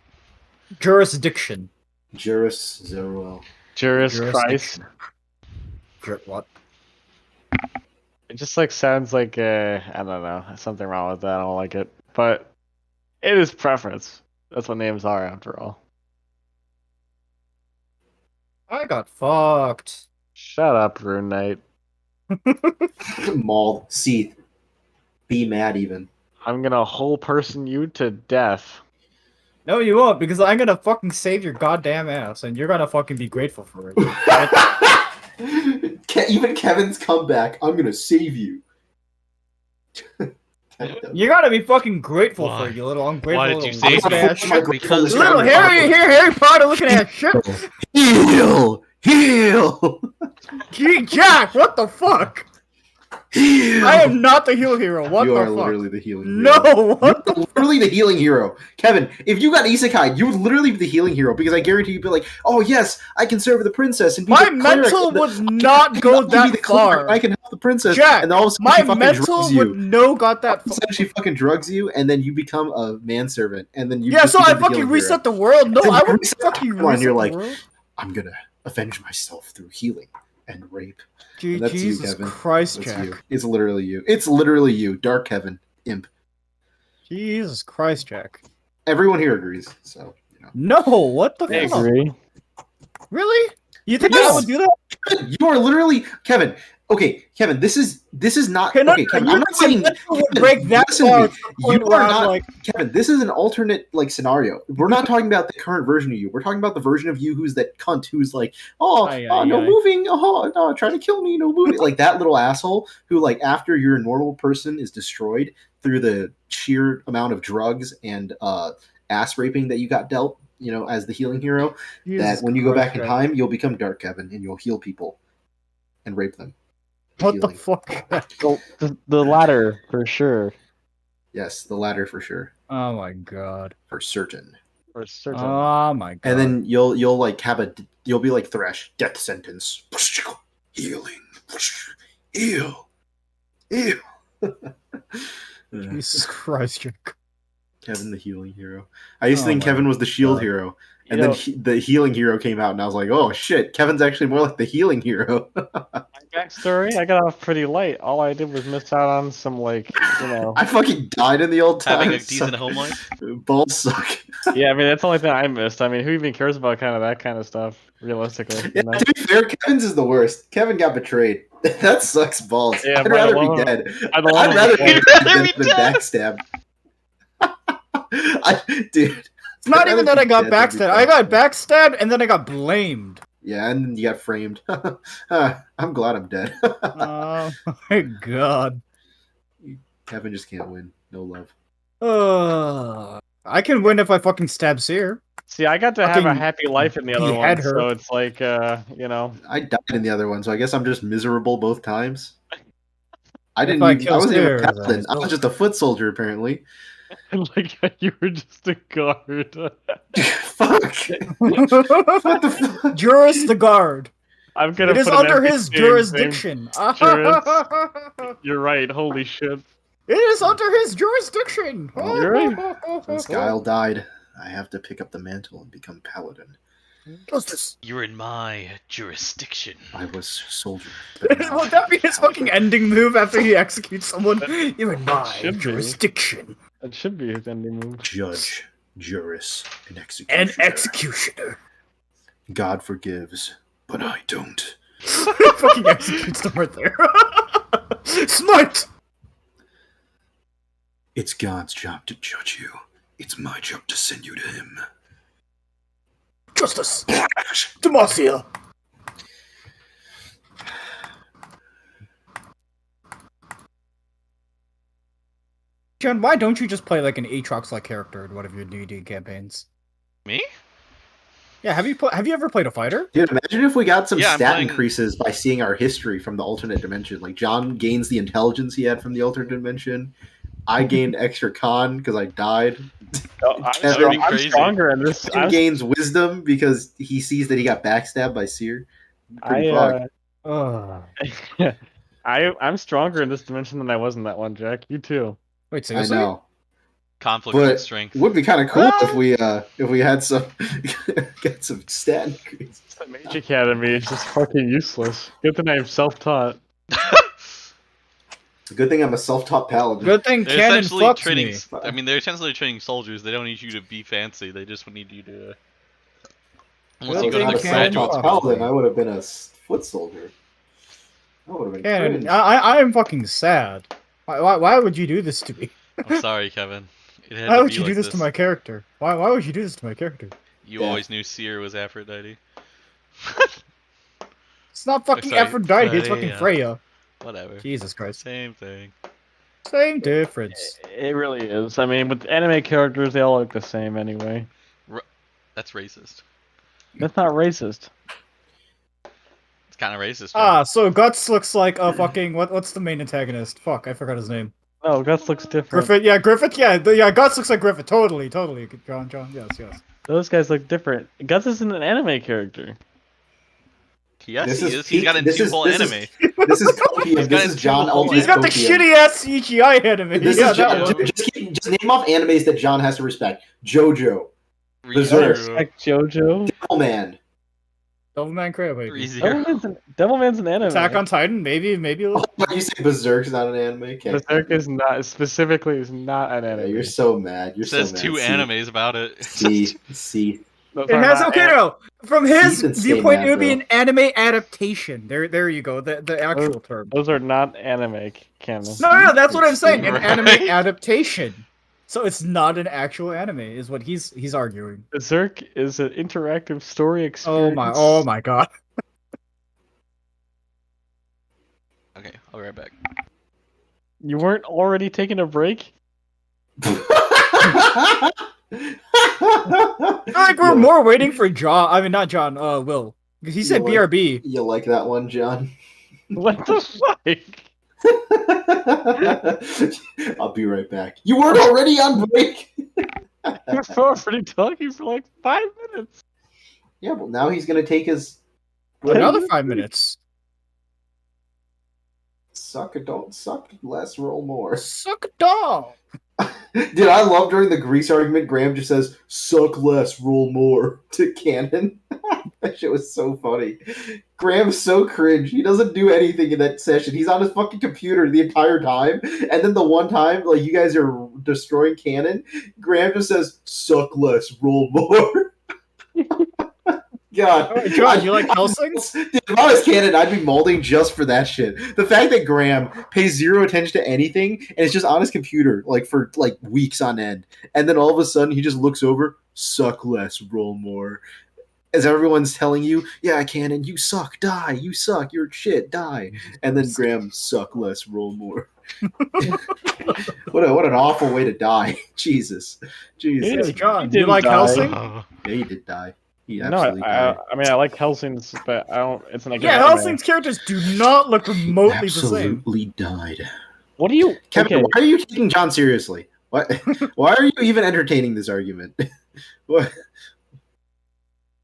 Jurisdiction. Juris Zeruel. Juris Christ. What? It just like sounds like I don't know, something wrong with that. I don't like it, but it is preference. That's what names are, after all. I got fucked. Shut up, Rune Knight. Mauled. Seeth. Be mad even. I'm gonna whole person you to death. No, you won't, because I'm gonna fucking save your goddamn ass, and you're gonna fucking be grateful for it. Even Kevin's comeback. I'm gonna save you. You're gonna be fucking grateful Why? for it, you little ungrateful Why did little you save looking me? ass shit. Because Little Harry Potter looking ass shit. Heal! Heal! Gee, Jack, what the fuck? Heal! I am not the heal hero. What you the are fuck? literally the healing No, hero. what You're the literally the healing hero. Kevin, if you got isekai, you would literally be the healing hero because I guarantee you'd be like, oh yes, I can serve the princess and be My the cleric, mental and the- would not I go can be the that cleric, far. and I can help the princess. Jack, and then all of a sudden my she fucking mental drugs would you. no got that All of a far. sudden she fucking drugs you, and then you become a manservant, and then you Yeah, just so I become the fucking healing reset hero. the world. No, Then I you would reset the fucking timeline, reset you're the like, world. I'm gonna avenge myself through healing. and rape. And that's Jesus you, Kevin. Christ, That's Jack. you. It's literally you. It's literally you, Dark Kevin, imp. Jesus Christ, Jack. Everyone here agrees. So No, what the I fuck? agree. Really? You think Yes. I would do that? You are literally Kevin. Okay, Kevin. This is not. Okay, no, Okay, Kevin. I'm not my saying. mental would Kevin, break that listen to far me. to the point You where are I'm not, like, Kevin. This is an alternate scenario. We're not talking about the current version of you. We're talking about the version of you who's that cunt who's like, no moving, no, trying to kill me, no moving, like that little asshole who, like, after your normal person is destroyed through the sheer amount of drugs and ass raping that you got dealt, as the healing hero, Jesus that when you go Christ, back in Jack. time, you'll become Dark Kevin and you'll heal people and rape them. What the Healing. fuck? Well, the latter for sure. Yes, the latter for sure, Oh my god. for certain. For certain. Oh my god. And then you'll like you'll be like Thresh, death sentence, healing, heal. Jesus Christ, Jack. Kevin, the healing hero. I used to Oh think my Kevin was the shield God. hero, and then the healing hero came out, and I was like, oh shit, Kevin's actually more like the healing hero. My backstory, I got off pretty light. All I did was miss out on some, like, I fucking died in the old times. Having a decent home life. Balls suck. Yeah, I mean, that's the only thing I missed. I mean, who even cares about that kind of stuff, realistically? Yeah, You know? to be fair, Kevin's is the worst. Kevin got betrayed. That sucks balls. Yeah, I'd by the rather be love of- dead. by the love I'd of rather the be Lord. dead than backstabbed. Dude. It's not I'd even rather that I be got dead than be backstabbed. I got backstabbed and then I got blamed. Yeah, and then you got framed. I'm glad I'm dead. Oh my god. Kevin just can't win. No love. I can win if I fucking stab Seer. See, I got to have a Fucking happy life in the other behead one, her. so it's like, you know. I died in the other one, so I guess I'm just miserable both times. I If didn't. I Even, kill I wasn't even Seer, a paladin. then I was just a foot soldier, apparently. Like, you were just a guard. Fuck. What the fuck? Juris the guard. I'm gonna It is put an under NPC his name. jurisdiction. You're right, holy shit. It is under his jurisdiction. You're right. Since Guile died, I have to pick up the mantle and become paladin. Justice. You're in my jurisdiction. I was soldier. but now Would that be I'm his paladin. fucking ending move after he executes someone? You're in my should be. jurisdiction. That should be his ending move. Judge, juris, and executioner. An executioner. God forgives, but I don't. Fucking executes them right there. Smite! It's God's job to judge you. It's my job to send you to him. Justice! Demacia! John, why don't you just play like an Aatrox-like character in one of your D&D campaigns? Me? Yeah, have you ever played a fighter? Dude, imagine if we got some Yeah, I'm stat playing- increases by seeing our history from the alternate dimension. Like, John gains the intelligence he had from the alternate dimension. I gained extra con because I died. Oh, That'd be I'm crazy. stronger in this. Tim gains wisdom because he sees that he got backstabbed by Seer. Pretty fucked. I'm stronger in this dimension than I was in that one, Jack. You too. Wait, I seriously? know. Conflict But with strength. it would be kind of cool if we had some get some stat increase. The Mage Academy is just fucking useless. Good thing I'm self-taught. Good thing I'm a self-taught paladin. Good thing They're Cannon essentially fucks training. me. I mean, they're essentially training soldiers. They don't need you to be fancy. They just need you to. Unless Good you go to thing the If I Cannon was a graduate. fucks self-taught paladin, me. I would have been a foot soldier. I would have been Cannon, cringe. I am fucking sad. Why would you do this to me? I'm sorry, Kevin. It had Why to would be you like do this to my character? Why would you do this to my character? You Yeah. always knew Seer was Aphrodite. It's not fucking sorry, Aphrodite, it's fucking Freya. Freya. Whatever. Jesus Christ. Same thing. Same difference. It really is. I mean, with anime characters, they all look the same anyway. That's racist. That's not racist. It's kind of racist. Ah, so Guts looks like a fucking what's the main antagonist? Fuck, I forgot his name. No, Guts looks different. Griffith, yeah, Griffith, yeah, Guts looks like Griffith. Totally. John, yes. Those guys look different. Guts isn't an anime character. Yes, This he is is. He's got a peak- this is- two-whole this is- anime. This is copium. He's got This a is John two-whole Ultimate He's got the Copium. shitty ass CGI anime. This yeah, is that John, one. just name off animes that John has to respect. JoJo, I Berserk. Rizuru. respect JoJo. Devilman, Devilman Crybaby. Easier. Devilman's an anime. Attack on Titan, maybe a little. You say Berserk's not an anime? Okay. Berserk is not specifically is not an Yeah, anime. you're so mad. You're Says so mad. two animes about it. See. Those It are has not okay an- no. From his Ethan, stay viewpoint, mad, it would be bro. an anime adaptation. There you go. The actual term. Those are not anime canon. No, that's what I'm saying. An Right. anime adaptation. So it's not an actual anime, is what he's arguing. Berserk is an interactive story experience. Oh my god. Okay, I'll be right back. You weren't already taking a break? I think we're more waiting for John. I mean, not John. Will. He said You like- BRB. You like that one, John? What the fuck? I'll be right back. You weren't already on break? You're already talking for like 5 minutes. Yeah, well, now he's going to take his... Another 5 minutes. Suck or don't suck, less, roll more. Suck a dog. Dude, I love during the Grease argument, Graham just says, suck less, roll more, to Cannon. That shit was so funny. Graham's so cringe. He doesn't do anything in that session. He's on his fucking computer the entire time. And then the one time, like, you guys are destroying Cannon, Graham just says, suck less, roll more. God. Oh, John, you like Hellsing? Dude, if I was Cannon, I'd be molding just for that shit. The fact that Graham pays zero attention to anything and it's just on his computer, like, for, like, weeks on end. And then all of a sudden, he just looks over, suck less, roll more. As everyone's telling you, yeah, Cannon, you suck, die, you suck, you're shit, die. And then Graham, suck less, roll more. What an awful way to die. Jesus. Hey, John, He you didn't like die. Hellsing? Oh, Yeah, he did die. He No, absolutely died. I mean I like Hellsing's, but I don't. It's like Yeah, an anime. Hellsing's characters do not look remotely the same. Absolutely died. What do you? Kevin, okay, why are you taking John seriously? What? Why are you even entertaining this argument? What?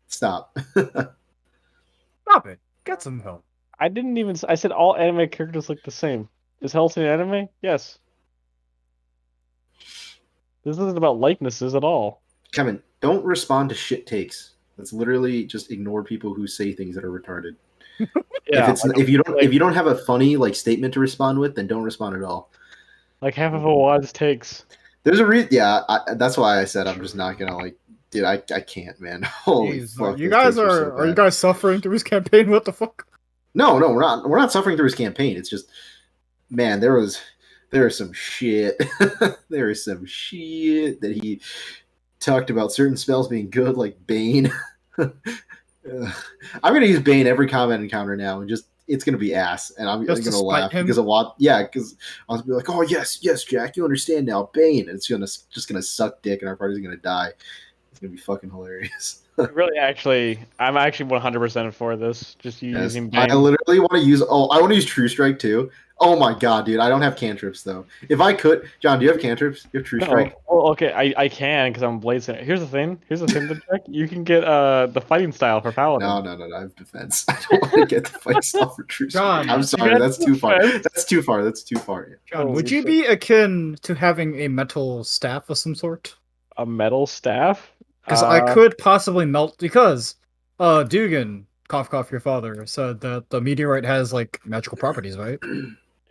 Stop. Stop it. Get some help. I didn't even. I said all anime characters look the same. Is Hellsing an anime? Yes. This isn't about likenesses at all. Kevin, don't respond to shit takes. That's literally just ignore people who say things that are retarded. Yeah, If you don't have a funny like statement to respond with, then don't respond at all. like half of a wad's takes. There's a reason. Yeah, that's why I said I'm just not gonna like. Dude, I can't, man. Holy Jeez, fuck! you those guys takes were so are you bad. guys suffering through his campaign? What the fuck? No, we're not. We're not suffering through his campaign. It's just, man, there was some shit. There is some shit that he talked about certain spells being good, like Bane. I'm gonna use Bane every combat encounter now, and just it's gonna be ass, and I'm Just to gonna spite laugh him? because because I'll be like, oh yes, Jack, you understand now, Bane, and it's just gonna suck dick, and our party's gonna die. It's gonna be fucking hilarious. Really, I'm actually 100% for this. Just Yes. using I Bane. literally want to use. Oh, I want to use True Strike too. Oh my god, dude! I don't have cantrips though. If I could, John, do you have cantrips? You have True No, Strike. well, okay, I can because I'm blazing. Here's the thing. Jack. You can get the fighting style for Paladin. No. I have defense. I don't want to get the fight stuff for True Strike. John, I'm you sorry. got That's too far. defense? That's too far. That's too far. Yeah. John, Holy would you shit. be akin to having a metal staff of some sort? A metal staff. Because I could possibly melt. Because Dugan, cough, your father, said that the meteorite has like magical properties, right?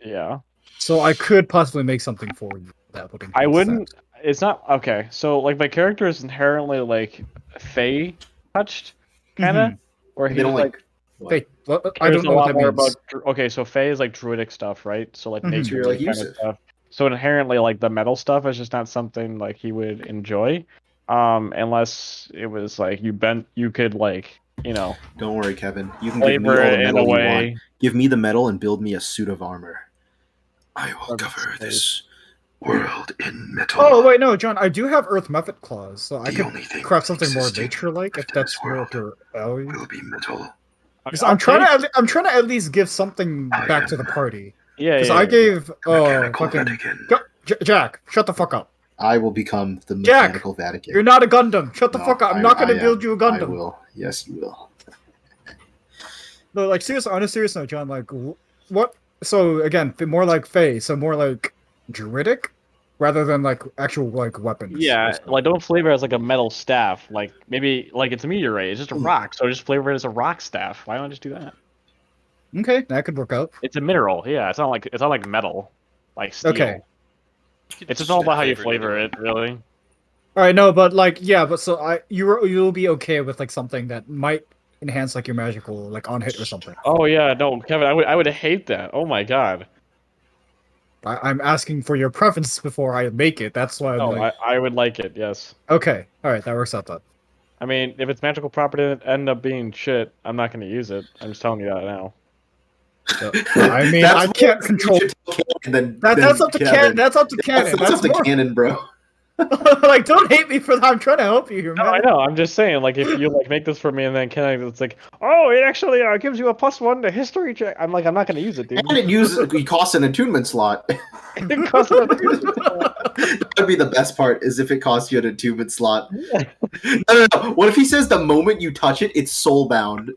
Yeah. So I could possibly make something for you that would. I increase wouldn't. that. It's not okay. So like my character is inherently like Fey touched, kind of, or They he's don't like. Wait, what? I cares don't know a what lot that more means. about. Okay, so Fey is like druidic stuff, right? So like Mhm. nature You're like kind of Yusuf. stuff. So inherently, like the metal stuff is just not something like he would enjoy, unless it was like you could like Don't worry, Kevin. You can give me all flavor the it in a metal you want. way. Give me the metal and build me a suit of armor. I will That's cover great. this world in metal. Oh wait, no, John. I do have Earth Method claws, so I The could only thing craft something more existing nature-like if within that's this more world of your value. will be metal. 'Cause I'm trying to at least give something I back to am- the party. Yeah, Because yeah. I gave Mechanical fucking Vatican. Jack, shut the fuck up. I will become the Jack, mechanical Vatican. You're not a Gundam. Shut the No, fuck up. I'm I- not gonna I build am. you a I Gundam. will. Yes, you will. No, like on a serious note, John. Like, what? So again, more like Fae. So more like druidic, rather than like actual like weapons. Yeah, like don't flavor it as like a metal staff. Like maybe like it's a meteorite. It's just a rock, so just flavor it as a rock staff. Why don't I just do that? Okay, that could work out. It's a mineral. Yeah, it's not like metal, like steel. Okay. It's just all about how you flavor it, really. All right, no, but like yeah, but so you'll be okay with like something that might enhance like your magical like on hit or something. Oh yeah, no, Kevin, I would hate that. Oh my god. I'm asking for your preference before I make it. That's why I'm No, like, I would like it. Yes. okay, all right, that works out then. I mean, if it's magical property that end up being shit, I'm not going to use it. I'm just telling you that now. I mean, I can't control. That's up to Canon. That's up to Canon. That's up to Canon, bro. Like, don't hate me for that. I'm trying to help you here, man. No, I know. I'm just saying, like, if you like make this for me and then it's like, oh, it actually gives you a +1 to history check. I'm like, I'm not going to use it, dude. And it costs an attunement slot. It costs an attunement slot. That would be the best part, is if it costs you an attunement slot. No. What if he says the moment you touch it, it's soulbound?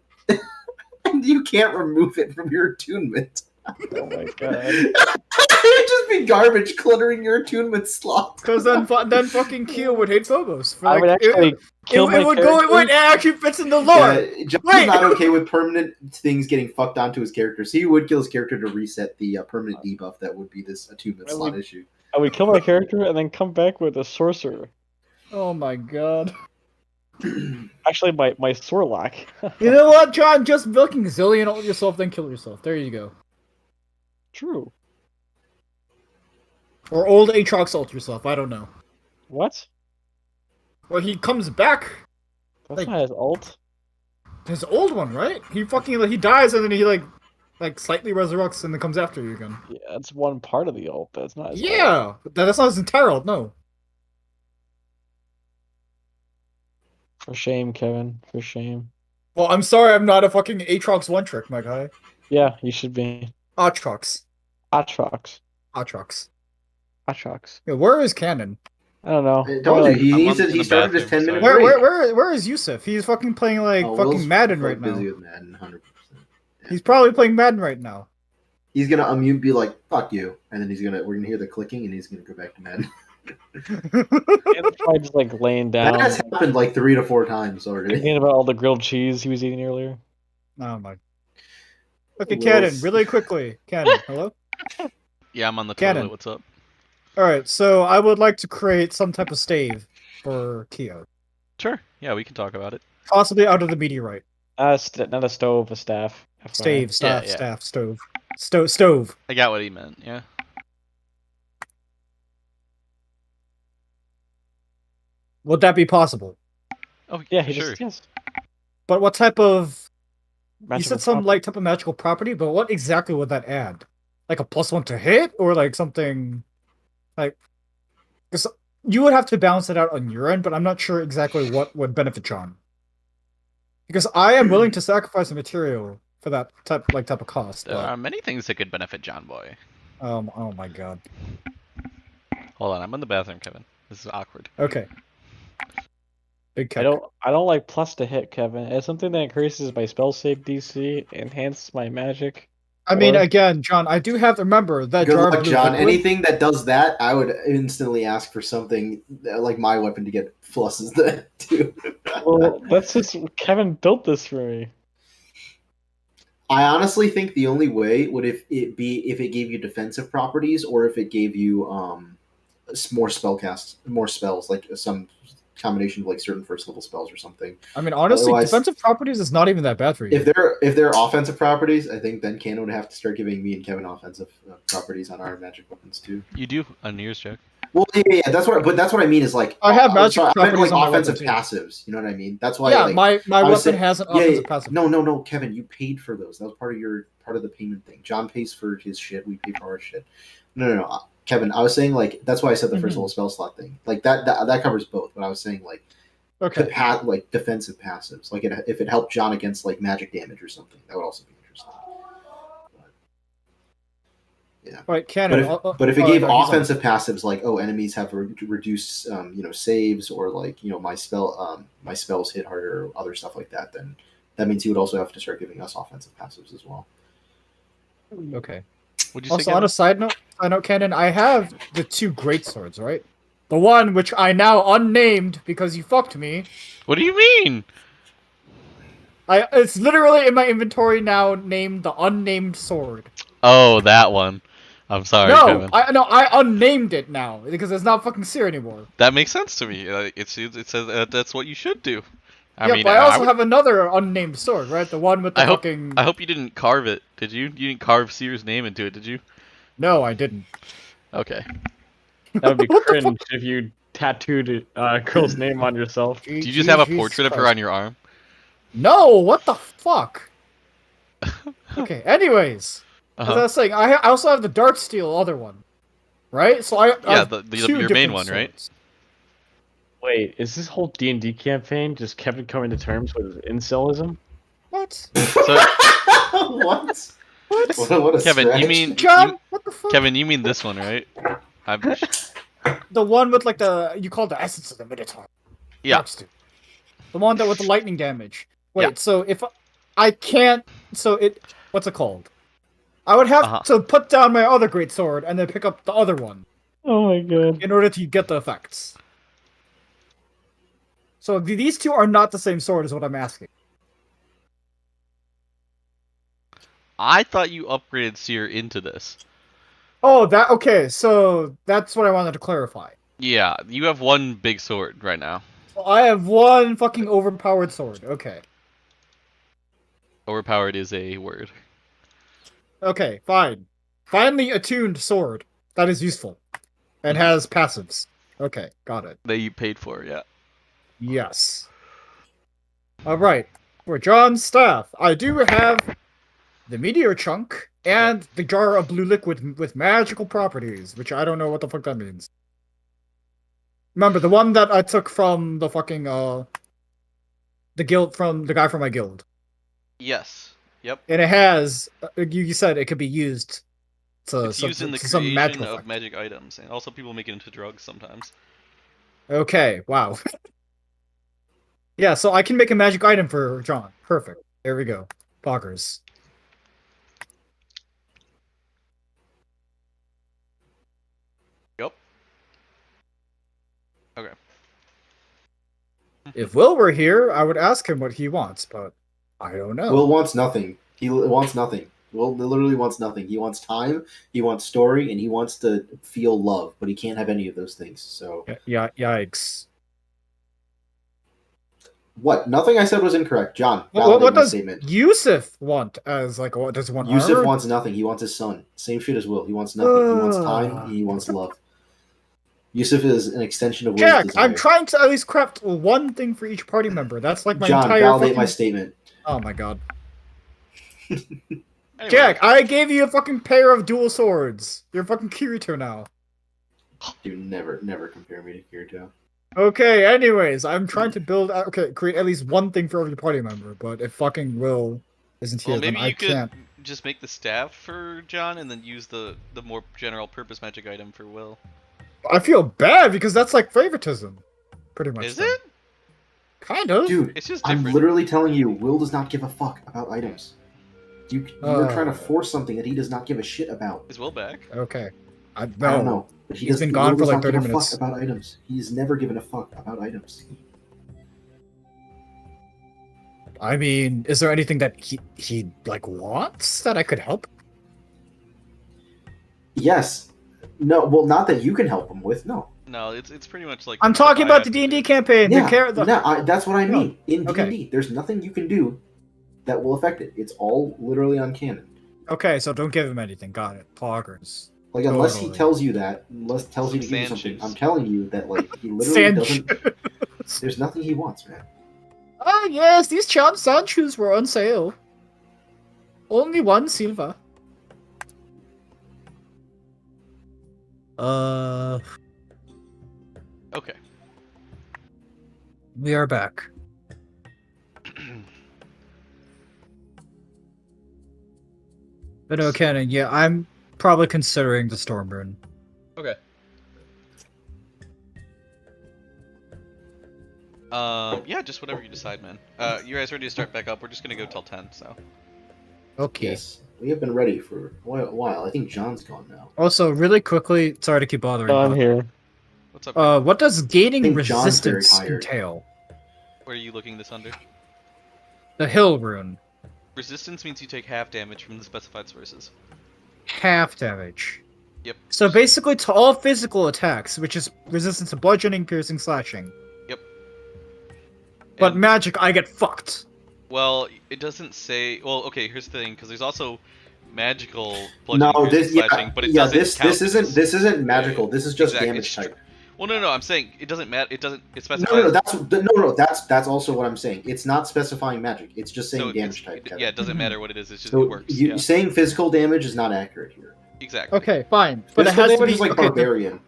And you can't remove it from your attunement. Oh my god. It'd just be garbage cluttering your attunement slot. Because then fucking Keo would hate Phobos. I would actually kill my character. It actually fits in the lore. Yeah, John's not okay with permanent things getting fucked onto his character, so he would kill his character to reset the permanent debuff that would be this attunement slot issue. I would kill my character and then come back with a sorcerer. Oh my god. Actually, my Sorlock. You know what, John? Just milking Zillion ult yourself, then kill yourself. There you go. True. Or old Aatrox ult yourself. I don't know. What? Well, he comes back. That's Like- not his ult. His old one, right? He dies and then he like slightly resurrects and then comes after you again. Yeah, that's one part of the ult. That's not his ult. Yeah, but that's not his entire ult. No. For shame, Kevin. For shame. Well, I'm sorry, I'm not a fucking Aatrox one trick, my guy. Yeah, you should be. Aatrox. Atrox. Aatrox. Atrox. Yeah, where is Cannon? I don't know. I told you, I'm in he the started his bathroom, 10-minute sorry. break. Where is Yusuf? He's fucking playing like Oh, fucking Will's Madden fucking right now. busy with Madden, 100%. He's probably playing Madden right now. He's gonna unmute, be like, "Fuck you," and then we're gonna hear the clicking, and he's gonna go back to Madden. It's probably just like laying down. That has happened like 3 to 4 times already. Thinking about all the grilled cheese he was eating earlier. Oh my. Okay, Will's- Cannon, really quickly. Cannon, hello? Yeah, I'm on the Cannon. toilet. What's up? Alright, so I would like to create some type of stave for Keo. Sure. Yeah, we can talk about it. Possibly out of the meteorite. Not a stove, a staff. FYI. Stave, staff, yeah. staff, stove. Stove. I got what he meant. Yeah. Would that be possible? Oh Yeah, for he sure. just yes. But what type of... you Magical said some property. like type of magical property, but what exactly would that add? Like a +1 to hit? Or like something... like... Because you would have to balance it out on your end, but I'm not sure exactly what would benefit John. Because I am willing to sacrifice a material for that type of cost. There But, are many things that could benefit John Boy. oh my god. Hold on, I'm in the bathroom, Kevin. This is awkward. Okay. Big I cat. don't like plus to hit, Kevin. It's something that increases my spell save DC, enhances my magic. I mean, or- again, John, I do have to remember that Good jar of luck, blue John. liquid- Anything that does that, I would instantly ask for something like my weapon to get pluses that too. Well, that's just Kevin built this for me. I honestly think the only way would if it gave you defensive properties, or if it gave you more more spells, like some combination of like certain first level spells or something. I mean, honestly, Otherwise- defensive properties is not even that bad for you. If they're offensive properties, I think then Canon would have to start giving me and Kevin offensive properties on our magic weapons too. You do a nears check. Well, yeah, that's what I mean is like I have magic I meant properties like on my offensive weapon, too. passives. You know what I mean? That's why. Yeah, like, my I was weapon saying- has an yeah, offensive passive. No, Kevin, you paid for those. That was part of the payment thing. John pays for his shit. We pay for our shit. No. Kevin, I was saying like that's why I said the first Mhm. level spell slot thing. Like that covers both. But I was saying like Okay. like defensive passives. Like if it helped John against like magic damage or something, that would also be interesting. Right, Cannon. But if it gave he's on. offensive passives like enemies have reduced saves, or like my spells hit harder, or other stuff like that, then that means he would also have to start giving us offensive passives as well. Okay. What'd you say, Also, on Kevin? a side note, Canon, I have the 2 great swords, right? The one which I now unnamed because you fucked me. What do you mean? It's literally in my inventory now, named the unnamed sword. Oh, that one. I'm sorry, No, Kevin. I unnamed it now because it's not fucking Seer anymore. That makes sense to me. It says that's what you should do. I Yep, mean, I I also would. have another unnamed sword, right? The one with the I hope. fucking. I hope you didn't carve it. Did you? You didn't carve Seer's name into it, did you? No, I didn't. Okay. That would be What the fuck? cringe if you tattooed a girl's name on yourself. Do you just have a portrait of her on your arm? No, what the fuck? Okay, anyways. As I was saying, I also have the Darksteel other one. Right? So I Yeah, have two your main different one, right? swords. Wait, is this whole D&D campaign just Kevin coming to terms with incelism? What? So, What? What? What a Kevin, you stretch. mean John, what the fuck? Kevin, you mean this one, right? I'm, The one with like you call it the essence of the Minotaur. yeah. Darksteel. The one that with the lightning damage. Wait, Yeah. so if I can't, what's it called? I would have to put down my other great sword and then pick up the other one Oh my god. in order to get the effects. So these two are not the same sword, is what I'm asking. I thought you upgraded Seer into this. Oh, okay. So that's what I wanted to clarify. Yeah, you have one big sword right now. So I have one fucking overpowered sword. Okay. Overpowered is a word. Okay, fine. Finally attuned sword that is useful and has passives. Okay, got it. That you paid for, yeah. Yes. All right. For John's staff, I do have the meteor chunk and the jar of blue liquid with magical properties, which I don't know what the fuck that means. Remember the one that I took from the fucking the guild, from the guy from my guild. Yes. Yep. And it has you said it could be used to It's used in the some creation magical of effect. magic items, and also people make it into drugs sometimes. Okay, wow. Yeah, so I can make a magic item for John. Perfect. There we go. Poggers. Yep. Okay. If Will were here, I would ask him what he wants, but I don't know. Will wants nothing. He wants nothing. Will literally wants nothing. He wants time, he wants story, and he wants to feel love, but he can't have any of those things. So Yeah, yikes. what? Nothing I said was incorrect. John, What validate my does statement. Yusuf want as like what does he want? Yusuf armor? wants nothing. He wants his son. Same shit as Will. He wants nothing. He wants time. He wants love. Yusuf is an extension of Will's Jack, desire. I'm trying to at least craft one thing for each party member. That's like my John, entire validate fucking... my statement. Oh my god. Anyway, Jack, I gave you a fucking pair of dual swords. You're fucking Kirito now. Dude, never compare me to Kirito. Okay, anyways, I'm trying to build... Okay, create at least one thing for every party member, but if fucking Will isn't here, well, then maybe I you could can't. just make the staff for John, and then use the more general purpose magic item for Will. I feel bad because that's like favoritism. Pretty much. Is then. it? Kind of. Dude, It's just I'm different. literally telling you, Will does not give a fuck about items. You're trying to Oh. force something that he does not give a shit about. Is Will back? Okay. I don't know. But He's been gone Will for does like not 30 give a minutes. fuck about items. He's never given a fuck about items. I mean, is there anything that he like wants that I could help? Yes. No, well, not that you can help him with, no. No, it's pretty much like. I'm stuff talking I about have the to D&D do. campaign. Yeah, The that's what I mean. In Okay. D&D, there's nothing you can do that will affect it. It's all literally on canon. Okay, so don't give him anything. Got it. Poggers. Like, unless he Totally. tells you that, unless tells you to give you Sand something, shoes. I'm telling you that, like, he literally Sand doesn't... There's nothing he wants, man. Oh yes, these charm sand shoes were on sale. Only one silver. Okay. We are back. But no, Canon, yeah, I'm probably considering the Stormburn. Okay. Yeah, just whatever you decide, man. You guys ready to start back up? We're just gonna go till 10, so. Okay. Yes. We have been ready for a while. I think John's gone now. Also, really quickly, sorry to keep bothering. No, I'm but, here. What's up? Man? what does I gaining think John's very resistance tired. entail? Where are you looking this under? The hill rune. Resistance means you take half damage from the specified sources. Half damage. Yep. So basically to all physical attacks, which is resistance to bludgeoning, piercing, slashing. Yep. But And- magic, I get fucked. Well, it doesn't say. Well, okay. Here's the thing, because there's also magical No, bludgeoning, this piercing, slashing, but it doesn't this count this isn't magical. This is just Exactly, damage it's type. Well, no, I'm saying it doesn't matter. It doesn't. It No, specifies. that's also what I'm saying. It's not specifying magic. It's just saying So damage type. Kevin. Yeah, it doesn't matter what it is. It's just So it works. you Yeah, saying physical damage is not accurate here. exactly. Okay, fine. But it Physical has to damage be is like okay, barbarian.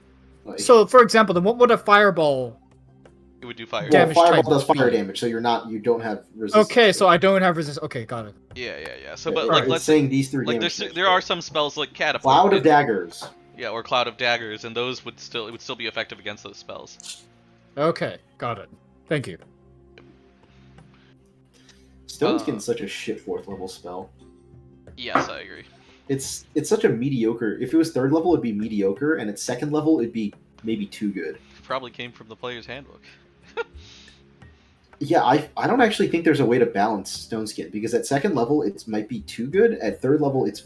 Like, So, for example, then what would a fireball? It would do fire. well, damage fireball type does fire be? damage, so you don't have resistance. Okay, to so it. I don't have resistance. Okay, got it. Yeah. So, Yeah, but it's like, Alright. let's saying these three like damage there are some spells like catapult. Cloud of Daggers. Yeah, or cloud of daggers, and those would still be effective against those spells. Okay, got it. Thank you. Stone Skin's such a shit 4th level spell. Yes, I agree. It's such a mediocre. If it was 3rd level, it'd be mediocre, and at 2nd level, it'd be maybe too good. Probably came from the player's handbook. Yeah, I don't actually think there's a way to balance Stone Skin because at 2nd level it might be too good. At 3rd level it's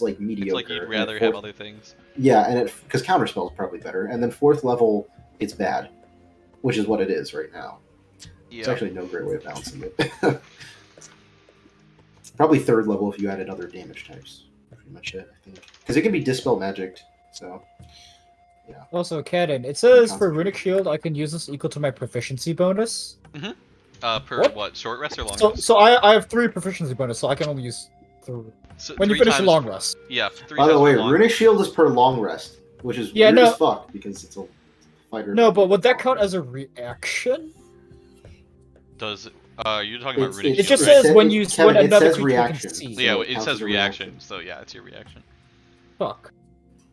like mediocre. It's like you'd and rather at have 4th other things. Yeah, and because counterspell is probably better, and then 4th level it's bad, which is what it is right now. Yeah. It's actually no great way of balancing it. Probably 3rd level if you added other damage types. Pretty much it, I think, because it can be dispel magicked. So Also, Canon, it says for Concentrate. Runic Shield, I can use this equal to my proficiency bonus. Per What? what? Short rest or long So, rest? so I have 3 proficiency bonus, so I can only use 3. So When you 3 finish a times- long rest. Yeah, 3 by the times way, for long Runic rest. Shield is per long rest, which is Yeah, weird no. as fuck because it's a fighter. No, but would that count as a reaction? Does you're talking about It's- Runic It just Shield, right? says when you Kevin, when it another says creature reaction. can see. So, yeah, so it counts says as a reaction, so yeah, it's your reaction. Fuck.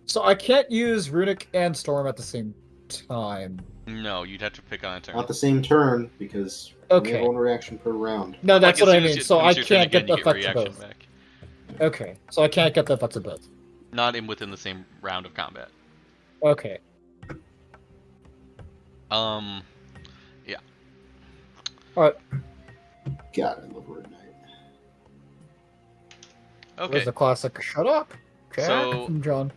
So I can't use Runic and Storm at the same time. No, you'd have to pick on a turn. Not the same turn because you only Okay. have one reaction per round. No, that's Like, what as I soon as mean. you So I finish your turn can't get again, the you get effects of reaction both. back. Okay, so I can't get the effects of both. Not within the same round of combat. Okay. Yeah. Alright, God, I love Red Knight. Okay. where's the classic shut up? Jack So- from John.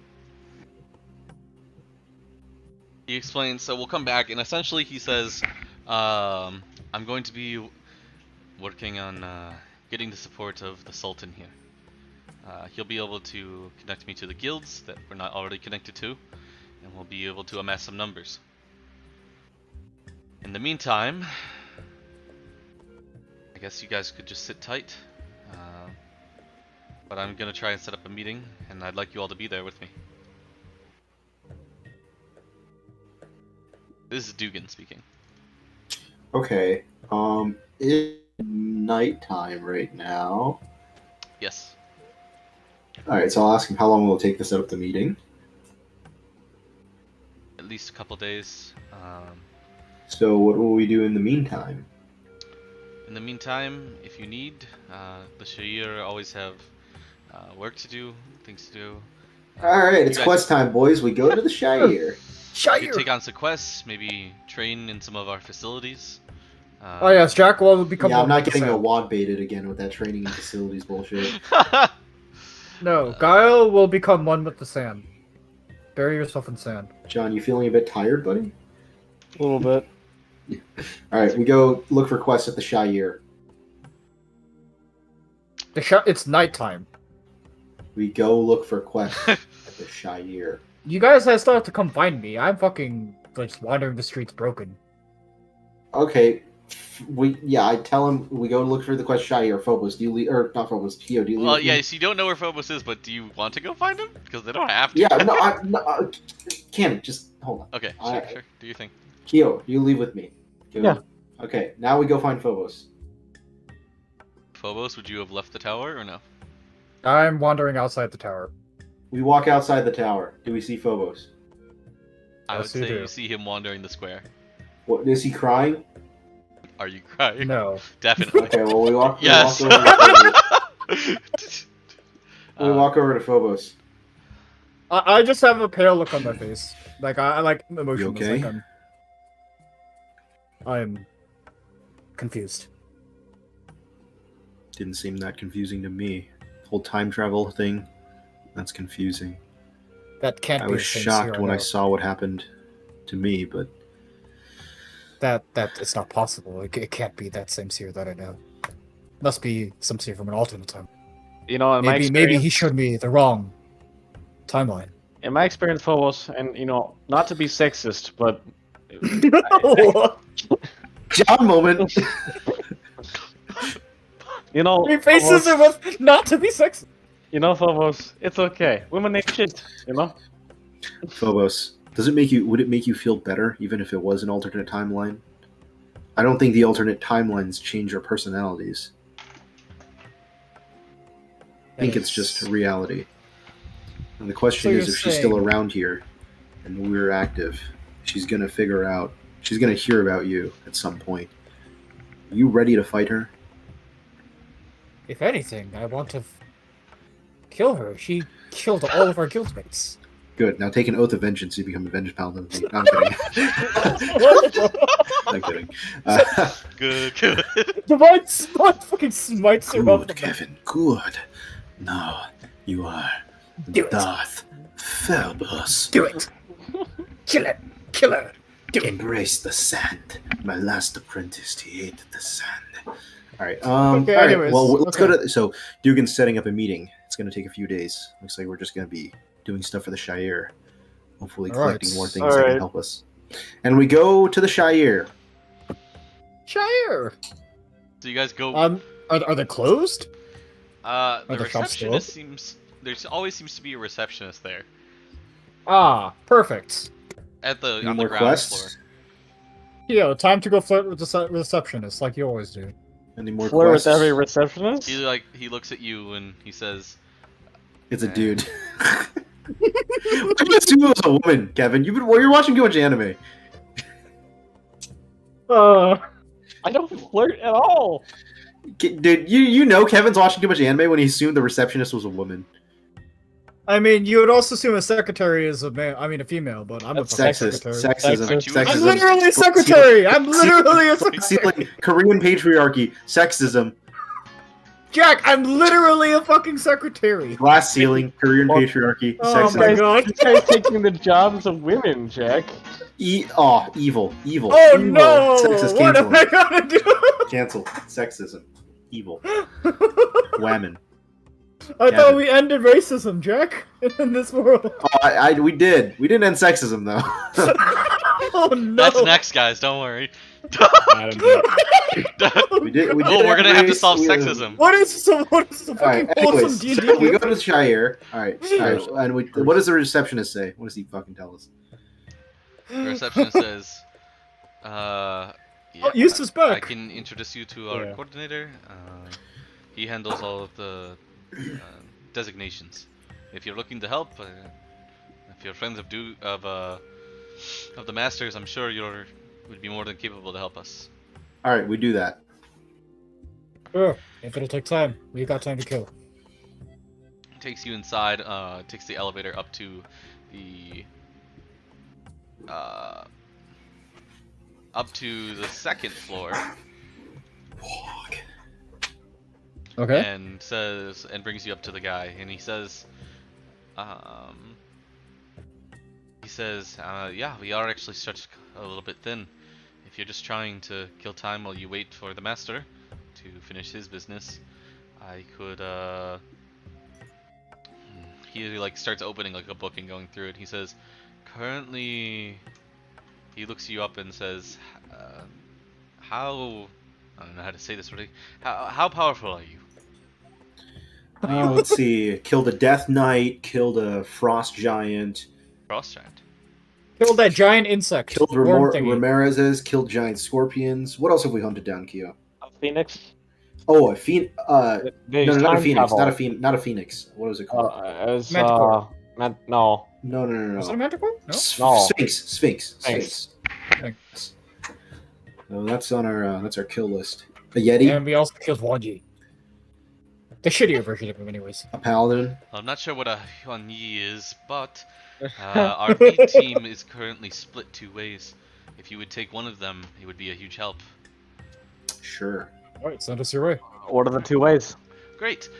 He explains, so we'll come back, and essentially he says, I'm going to be working on getting the support of the Sultan here. He'll be able to connect me to the guilds that we're not already connected to, and we'll be able to amass some numbers. In the meantime, I guess you guys could just sit tight, but I'm going to try and set up a meeting, and I'd like you all to be there with me. This is Dugan speaking. Okay, it's nighttime right now. Yes. Alright, so I'll ask him how long will it take to set up the meeting. At least a couple days. So what will we do in the meantime? In the meantime, if you need, the Sha'ir always have work to do, things to do. Alright, it's you guys- quest time, boys. We go to the Shire. You Shire! could take on some quests, maybe train in some of our facilities. Oh yes, Jack will become. Yeah, I'm not getting 1%. a wad baited again with that training and facilities bullshit. No, Guile will become one with the sand. Bury yourself in sand. John, you feeling a bit tired, buddy? A little bit. Alright, we go look for quests at the Shire. It's nighttime. We go look for quests at the Shire. You guys still have to come find me. I'm fucking just wandering the streets broken. Okay, I tell him we go look for the quest Shire. Phobos, do you leave, or not Phobos, Kyo, do you leave? Well, with yeah, me? so you don't know where Phobos is, but do you want to go find him? Because they don't have to. Yeah, no, Canon, just hold on. Okay, I- sure. Do your thing. Kyo, you leave with me. Go. Yeah. Okay, now we go find Phobos. Phobos, would you have left the tower or no? I'm wandering outside the tower. We walk outside the tower. Do we see Phobos? I would Yes, you say do. you see him wandering the square. What, is he crying? Are you crying? No. Definitely. Okay, well we walk. Yes. We walk over to Phobos. We walk over to Phobos. I just have a pale look on my face. Like I like emotionless. You okay? Like I'm confused. Didn't seem that confusing to me. Whole time travel thing, that's confusing. That can't I be was the same shocked Seer, when I though. saw what happened to me, but That it's not possible. It can't be that same Seer that I know. Must be some Seer from an alternate time. You know, in my Maybe experience, he showed me the wrong timeline. in my experience, Phobos, and you know, not to be sexist, but John moment. you know, He faces it with not to be sexist. you know, Phobos, it's okay. Women ain't shit, you know. Phobos, would it make you feel better even if it was an alternate timeline? I don't think the alternate timelines change our personalities. I think it's just reality. And the question So is, you're if she's still saying- around here and we're active, she's gonna hear about you at some point. Are you ready to fight her? If anything, I want to kill her. She killed all of our guildmates. Good. Now take an oath of vengeance. You become a vengeance paladin. No, I'm kidding. I'm kidding. Good. Divine Smite fucking smites her up. Good, Kevin. Good. Now you are Do it. Darth Phobos. Do it. Kill it. Kill her. Do it. Embrace the sand. My last apprentice, he hated the sand. All right. Okay, all right. anyways, Well, let's go okay. to. So Dugan's setting up a meeting. It's going to take a few days. Looks like we're just going to be doing stuff for the Shire. Hopefully, All right. collecting more things All that can right. help us. And we go to the Shire. Shire. So you guys go. Are they closed? The the shops still receptionist seems. There always seems to be a receptionist there Ah, perfect. at the Any on the more ground quests? floor. Yo, time to go flirt with the receptionist, like you always do. Any more Flirt with quests? every receptionist. He looks at you and he says, It's a dude. I assume it was a woman, Kevin. You're watching too much anime. I don't flirt at all. Dude, you know Kevin's watching too much anime when he assumed the receptionist was a woman. I mean, you would also assume a secretary is a man. I mean, a female, but I'm a fucking Sexist. secretary. Sexism. Aren't you- Sexism. I'm literally a secretary. I'm literally a secretary. Ceiling. Korean patriarchy. Sexism. Jack, I'm literally a fucking secretary. Glass ceiling. Korean patriarchy. Oh Sexism. my god. This guy's taking the jobs of women, Jack. Evil. Evil. Oh Evil. no! Sexist What am canceling. I gonna do? Cancel. Sexism. Evil. Whammon. I Kevin. thought we ended racism, Jack, in this world. Oh, we did. We didn't end sexism though. Oh no! "That's next, guys. Don't worry." we did. Oh, we're gonna have to erase- solve we- sexism. What is the All fucking right. wholesome Anyways, D&D so we go game? to the Shire. All right. And what does the receptionist say? What does he fucking tell us? The receptionist says, yeah, Oh, Eustace I back. can introduce you to our Yeah. coordinator. He handles all of the designations. If you're looking to help, if you're friends of the masters, I'm sure would be more than capable to help us. All right, we do that. Sure. If it'll take time, we got time to kill. Takes you inside. Takes the elevator up to the second floor. Okay. And brings you up to the guy, and he says, yeah, we are actually stretched a little bit thin. If you're just trying to kill time while you wait for the master to finish his business, I could, he like starts opening like a book and going through it. He says, currently, he looks you up and says, I don't know how to say this really. How powerful are you? Let's see. Killed a Death Knight. Killed a Frost Giant. Frost giant. Kill that giant insect. Killed worm thingy. Ramirez's. Killed giant scorpions. What else have we hunted down, Kyo? A phoenix. Oh, a phoenix. No, not a phoenix. Travel. Not a phoenix. What was it called? As Manticore. no. No. Was it a manticore? No. No. Sphinx. Thanks. No, that's on our kill list. A Yeti. And we also killed Wanji. The shittier version of him, anyways. A paladin. I'm not sure what a Hyunyi is, but our lead team is currently split 2 ways. If you would take one of them, it would be a huge help. Sure. Alright, send us your way. What are the 2 ways? Great.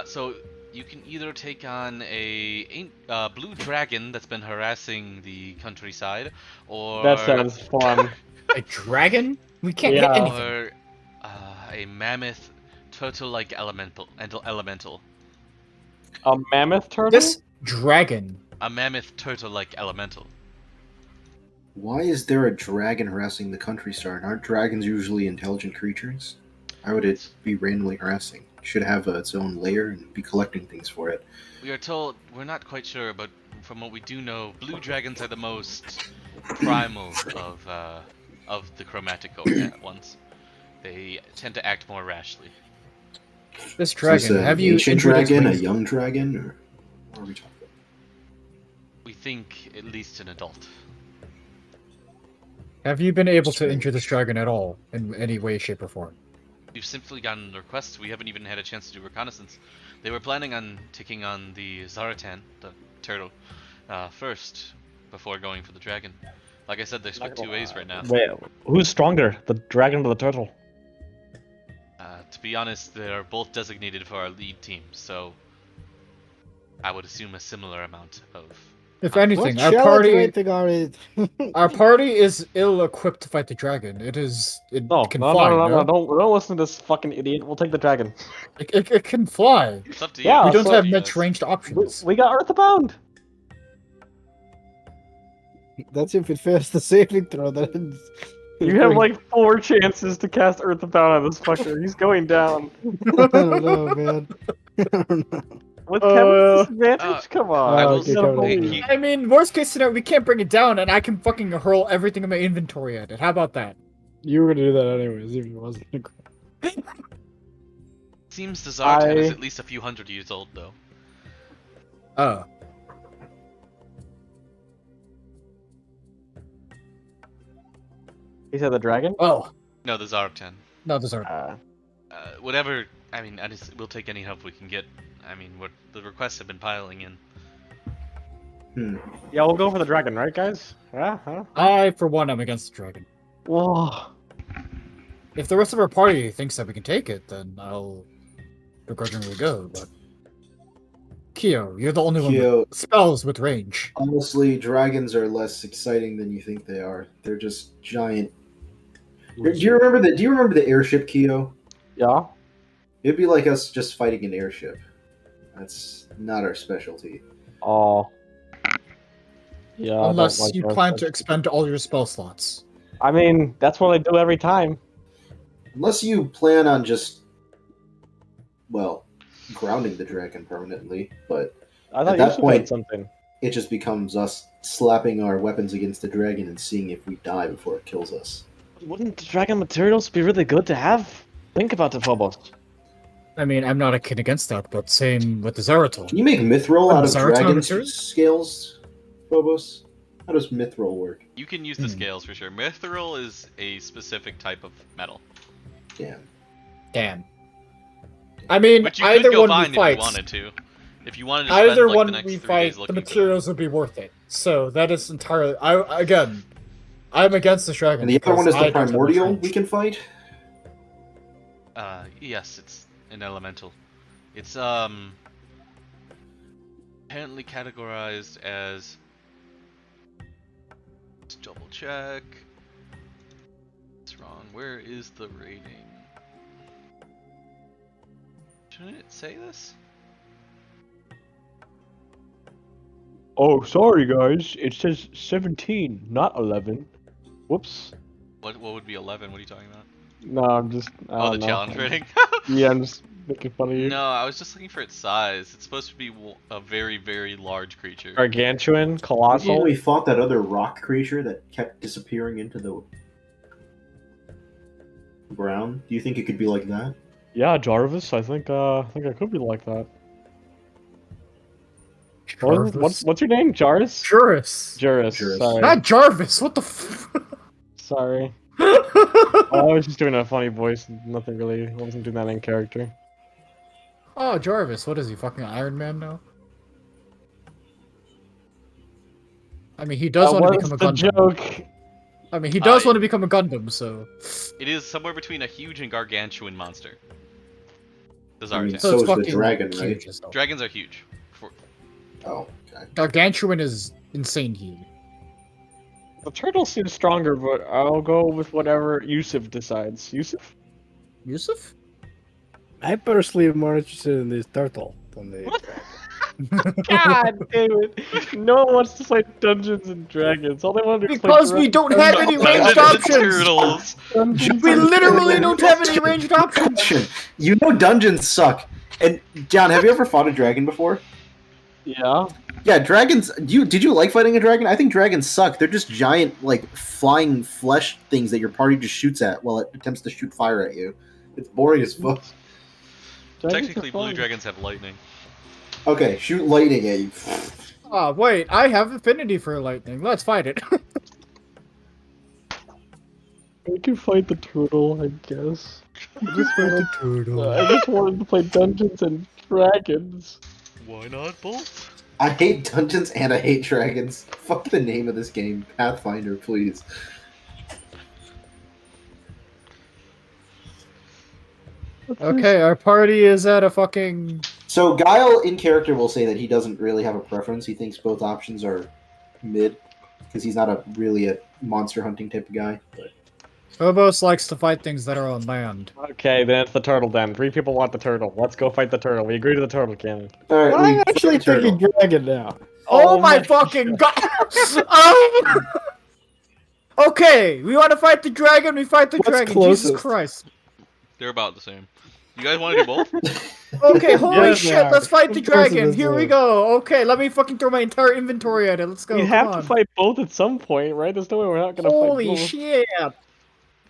So you can either take on a blue dragon that's been harassing the countryside, or That sounds fun. A dragon? We can't Yeah. hit anything. or a mammoth turtle-like elemental. A mammoth turtle? This dragon. A mammoth turtle-like elemental. Why is there a dragon harassing the countryside? Aren't dragons usually intelligent creatures? Why would it be randomly harassing? It should have its own lair and be collecting things for it. We are told, we're not quite sure, but from what we do know, blue dragons are the most primal of the chromatic ones. They tend to act more rashly. This Is dragon. this Have an you ancient injured its dragon, a wings? young dragon, or what are we talking about? We think at least an adult. Have you been able to injure this dragon at all in any way, shape, or form? We've simply gotten requests. We haven't even had a chance to do reconnaissance. They were planning on taking on the Zaratan, the turtle, first, before going for the dragon. Like I said, they're split 2 ways right now. Wait, who's stronger? The dragon or the turtle? To be honest, they're both designated for our lead team, so I would assume a similar amount of. If anything, What our shell party, rating are it? our party is ill-equipped to fight the dragon. It is. It No, can no, fly. no, no, no? no, don't listen to this fucking idiot. We'll take the dragon. It can fly. It's up to you. Yeah, We so don't have you much guys. ranged options. We got Earthbound. That's if it fails the saving throw. Then You have like 4 chances to cast Earthbound on this fucker. He's going down. I don't know, man. I don't know. With Kevin's disadvantage? Uh, Come on. I will okay, say Kevin. believe. I mean, worst case scenario, we can't bring it down, and I can fucking hurl everything in my inventory at it. How about that? You were gonna do that anyways, even if it wasn't. Seems the Zartan is I- at least a few hundred years old, though. Oh. He said the dragon? Oh. No, the Zartan. No, those are. Whatever. I mean, we'll take any help we can get. I mean, the requests have been piling in. Yeah, we'll go for the dragon, right, guys? Yeah, huh? I, for one, am against the dragon. Whoa. If the rest of our party thinks that we can take it, then I'll begrudgingly go, but... Kyo, you're the only one Kyo, with spells with range. honestly, dragons are less exciting than you think they are. They're just giant. Do you remember the airship, Kyo? Yeah? It'd be like us just fighting an airship. That's not our specialty. Oh. Yeah. I don't Unless like you those plan things. to expend all your spell slots. I mean, that's what I do every time. Unless you plan on just, well, grounding the dragon permanently, but I At thought that you should point- point something. it just becomes us slapping our weapons against the dragon and seeing if we die before it kills us. Wouldn't the dragon materials be really good to have? Think about it, Phobos. I mean, I'm not a kid against that, but same with the Zeratul. Can you make mithril out of Zartan dragon materials? scales, Phobos? How does mithril work? You can use the scales for sure. Mithril is a specific type of metal, Damn. Damn. I mean, which you either could go one find we if fight, you wanted to. If you wanted to spend either like one the next we 3 fight, days the looking for materials would be worth it. So that is entirely. I'm against the dragon. And the other one is because the I don't have much primordial range. we can fight? Yes, it's an elemental. It's apparently categorized as. Let's double check. It's wrong. Where is the rating? Shouldn't it say this? Oh, sorry, guys. It says 17, not 11. Whoops. What would be 11? What are you talking about? No, I'm just. I Oh, the don't know. challenge rating. Yeah, I'm just making fun of you. No, I was just looking for its size. It's supposed to be a very, very large creature. Gargantuan, When colossal. we fought that other rock creature that kept disappearing into the ground, do you think it could be like that? Yeah, Jarvis. I think I could be like that. What's your name, Jarvis? Juris. Juris. Juris. Sorry. Not Jarvis. What the? Sorry. I was just doing a funny voice. Nothing really. I wasn't doing that in character. Oh, Jarvis, what is he, fucking Iron Man now? I mean, he does want to become a the Gundam. joke. I mean, he does want to become a Gundam, so... It is somewhere between a huge and gargantuan monster. The I mean, Zartan. So so it's is the fucking dragon, right? huge as hell. Dragons are huge. Oh, okay. Gargantuan is insane huge. The turtle seems stronger, but I'll go with whatever Yusuf decides. Yusuf? Yusuf? I personally am more interested in this turtle than the. What? God damn it! No one wants to play Dungeons and Dragons. All they want to do is play Because we don't have any ranged Dungeons and options! Turtles. We literally don't have any ranged options! Question. You know dungeons suck. And John, have you ever fought a dragon before? Yeah. Yeah, dragons. Did you like fighting a dragon? I think dragons suck. They're just giant, like flying flesh things that your party just shoots at while it attempts to shoot fire at you. It's boring as fuck. Technically, blue dragons have lightning. Okay, shoot lightning at you. Oh, wait, I have affinity for lightning. Let's fight it. We can fight the turtle, I guess. turtle. I just wanted to play Dungeons and Dragons. Why not both? I hate dungeons and I hate dragons. Fuck the name of this game, Pathfinder, please. Okay, our party is at a fucking... So Guile in character will say that he doesn't really have a preference. He thinks both options are mid because he's not really a monster hunting type of guy. But Phobos likes to fight things that are on land. Okay, then it's the turtle then. 3 people want the turtle. Let's go fight the turtle. We agree to the turtle cannon. all right, I'm we actually fight the turtle. thinking dragon now. Oh, my fucking god! Okay, we want to fight the dragon, we fight the What's dragon, closest? Jesus Christ. They're about the same. You guys want to do both? Okay, holy Yes, they shit, are. let's fight the Of course it dragon, is, here we yeah. go. Okay, let me fucking throw my entire inventory at it, let's go, We come have on. to fight both at some point, right? There's no way we're not gonna Holy fight both. shit.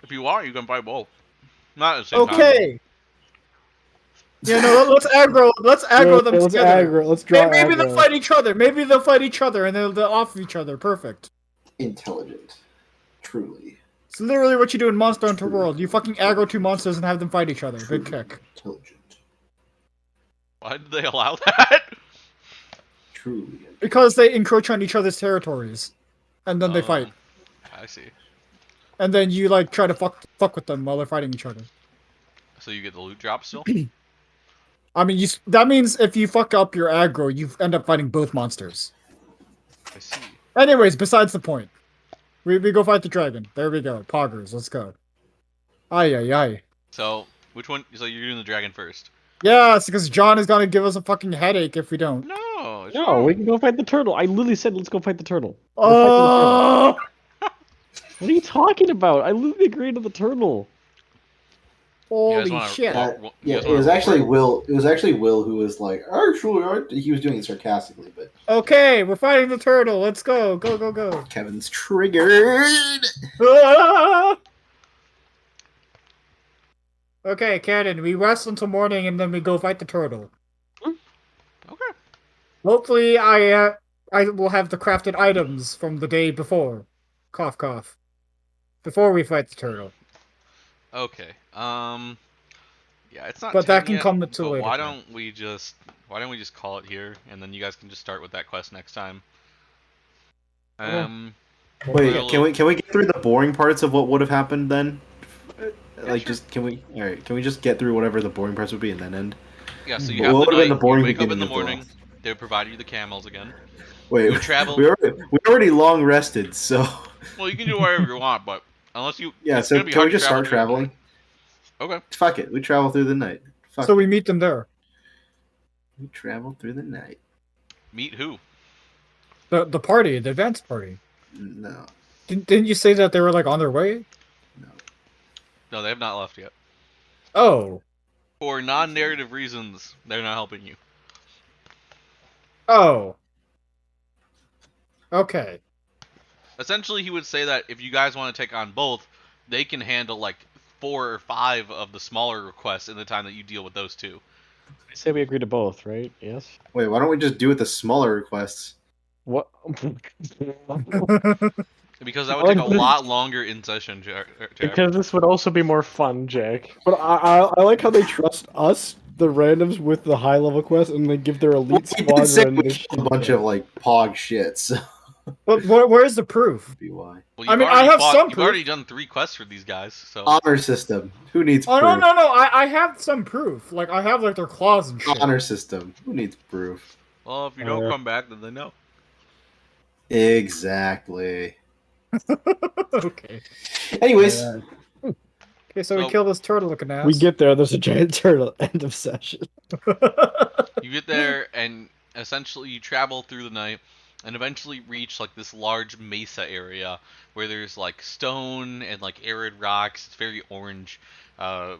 If you want, you can fight both. Not at the same time. Okay. Yeah, no, let's aggro them let's together. aggro. Let's draw Maybe they'll aggro. fight each other, maybe they'll fight each other and they'll off each other, perfect. Intelligent, truly It's literally what you do in Monster Hunter World. You fucking aggro 2 monsters and have them fight each other. Good kick. intelligent, Why did they allow that? truly. Because they encroach on each other's territories. And then they fight. I see. And then you like try to fuck with them while they're fighting each other. So you get the loot drop still? I mean, that means if you fuck up your aggro, you end up fighting both monsters. I see. Anyways, besides the point. We go fight the dragon. There we go. Poggers, let's go. Ay, ay, ay. So, which one? So you're doing the dragon first? Yeah, it's because John is gonna give us a fucking headache if we don't. No. it's No, fine. we can go fight the turtle. I literally said let's go fight the turtle. We're fighting the turtle. Oh! What are you talking about? I literally agreed to the turtle. You guys Holy wanna shit. walk- you Yeah, guys it wanna was roll actually for it? Will. It was actually Will who was like, actually, he was doing it sarcastically, but Okay, we're fighting the turtle. Let's go. Go, go, go. Kevin's triggered. Ah! Okay, Cannon, we rest until morning and then we go fight the turtle. Okay. Hopefully, I will have the crafted items from the day before. Cough, cough. Before we fight the turtle. Okay. Yeah, it's not. But that 10 can yet, come to but later Why time. don't we just call it here, and then you guys can just start with that quest next time. Wait, can we get through the boring parts of what would have happened then? Like, sure. just can we just get through whatever the boring parts would be and then end? Yeah. So you What have would've the been night. the boring You wake up in beginning the of the morning. world? They provide you the camels again. Wait, You travel- we already long rested, so Well, you can do whatever you want, but unless you. yeah. it's So gonna be can hard we to just start travel during traveling? the night. Okay. Fuck it, we travel through the night. Fuck So it. we meet them there. We travel through the night. Meet who? The party, the advanced party. No, Didn't you say that they were like on their way? No, they have not left yet. Oh. For non-narrative reasons, they're not helping you. Oh. Okay. Essentially, he would say that if you guys want to take on both, they can handle like 4 or 5 of the smaller requests in the time that you deal with those two. I say we agree to both, right? Yes. wait. Why don't we just do it the smaller requests? What? Because that would take a like this- lot longer in session, Jack. Because this would also be more fun, Jack. But I like how they trust us the randoms with the high level quest, and they give their elite We did say squadron we this killed a bunch of like pog shit. So But where's the proof? be why. Well, I mean, I have some You've proof. already done 3 quests for these guys, so Honor system. Who needs Oh proof? no! I have some proof. Like I have like their claws and shit. Honor system. Who needs proof? well, if you don't come back, then they know. Exactly. Okay. Anyways, Okay, so we So- kill this turtle looking ass. We get there. There's a giant turtle. End of session. You get there, and essentially you travel through the night, and eventually reach like this large mesa area where there's like stone and like arid rocks. It's very orange,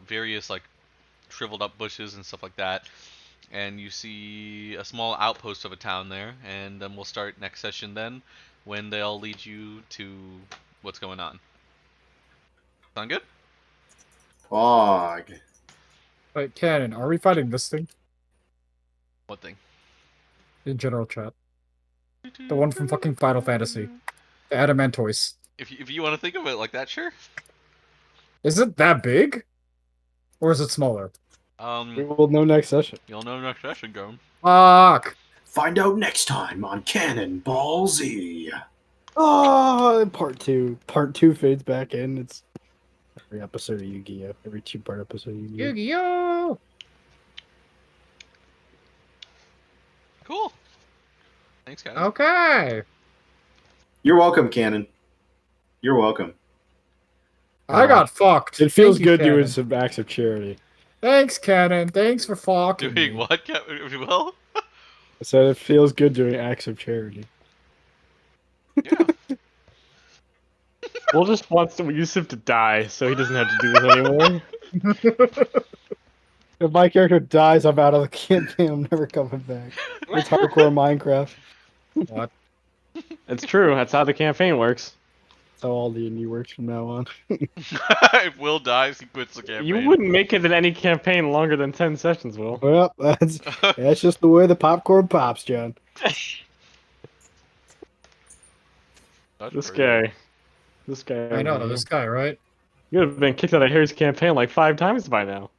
various like shriveled up bushes and stuff like that. And you see a small outpost of a town there, and then we'll start next session then, when they'll lead you to what's going on. Sound good? pog. Wait, Cannon, are we fighting this thing What thing? in general chat? The one from fucking Final Fantasy, the Adamantoise. If you want to think of it like that, sure. Is it that big, or is it smaller? We will know next session. You'll know next session, go. Fuck. Find out next time on Cannonball Z. Oh, part 2. Part 2 fades back in. It's every episode of Yu-Gi-Oh. Every 2-part episode of Yu-Gi-Oh. Yu-Gi-Oh! Cool. Thanks, guys. Okay. You're welcome, Cannon. You're welcome. I got fucked. It feels Thank you, good doing Cannon. some acts of charity. Thanks, Cannon. Thanks for fucking Doing me. what, Captain? Well, I said it feels good doing acts of charity. yeah. We'll just want Yusuf to die so he doesn't have to do this anymore. If my character dies, I'm out of the campaign. I'm never coming back. It's hardcore Minecraft. What? It's true. That's how the campaign works. That's how all the indie works from now on. If Will dies, he quits the campaign. You wouldn't make it in any campaign longer than 10 sessions, Will. Well, that's just the way the popcorn pops, John. That's This pretty guy. This guy. I know, over here. this guy, right? You would have been kicked out of Harry's campaign like 5 times by now.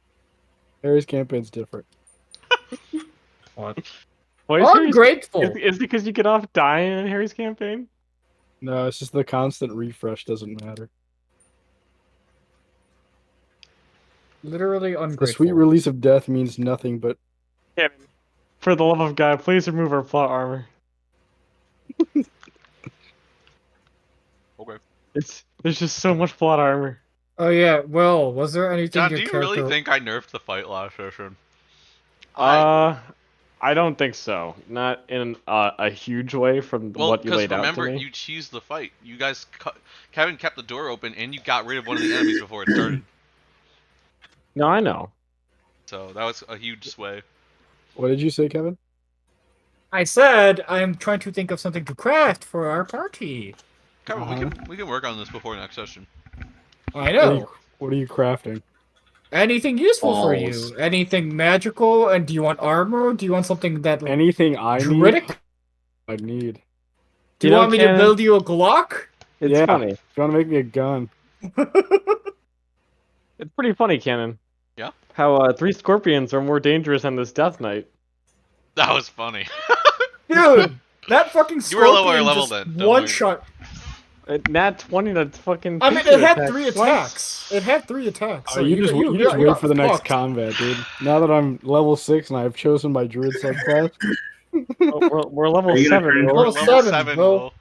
Harry's campaign's different. What? Why is Harry's- Ungrateful. Is it because you get off dying in Harry's campaign? No, it's just the constant refresh doesn't matter. Literally ungrateful. The sweet release of death means nothing but Kevin, for the love of God, please remove our plot armor. Okay. There's just so much plot armor. Oh yeah, well, was there anything John, your do you character... really think I nerfed the fight last session? I don't think so. Not in a huge way from Well, what you because laid out to remember, me. you cheesed the fight. You guys, Kevin kept the door open, and you got rid of one of the enemies before it started. No, I know. So that was a huge sway. what did you say, Kevin? I said I'm trying to think of something to craft for our party. Kevin, we can work on this before next session. I What are know. you, what are you crafting? Anything useful for Balls. you? Anything magical? And do you want armor? Do you want something that Anything I need, druidic? I need. Do you You know, want me to Ken- build you a Glock? It's Yeah. funny. If you want to make me a gun, It's pretty funny, Cannon. Yeah? How 3 scorpions are more dangerous than this Death Knight. That was funny. Dude, that fucking You were a lower scorpion level just then, don't one worry. shot. Nat 20 to fucking. I mean, creature it had attack 3 twice. attacks. It had 3 attacks. So you just you wait got for the next fucked. combat, dude. Now that I'm level 6 and I've chosen my druid subclass. Oh, we're level Are you gonna 7. turn Will. Level Level 7, 7, bro. Will.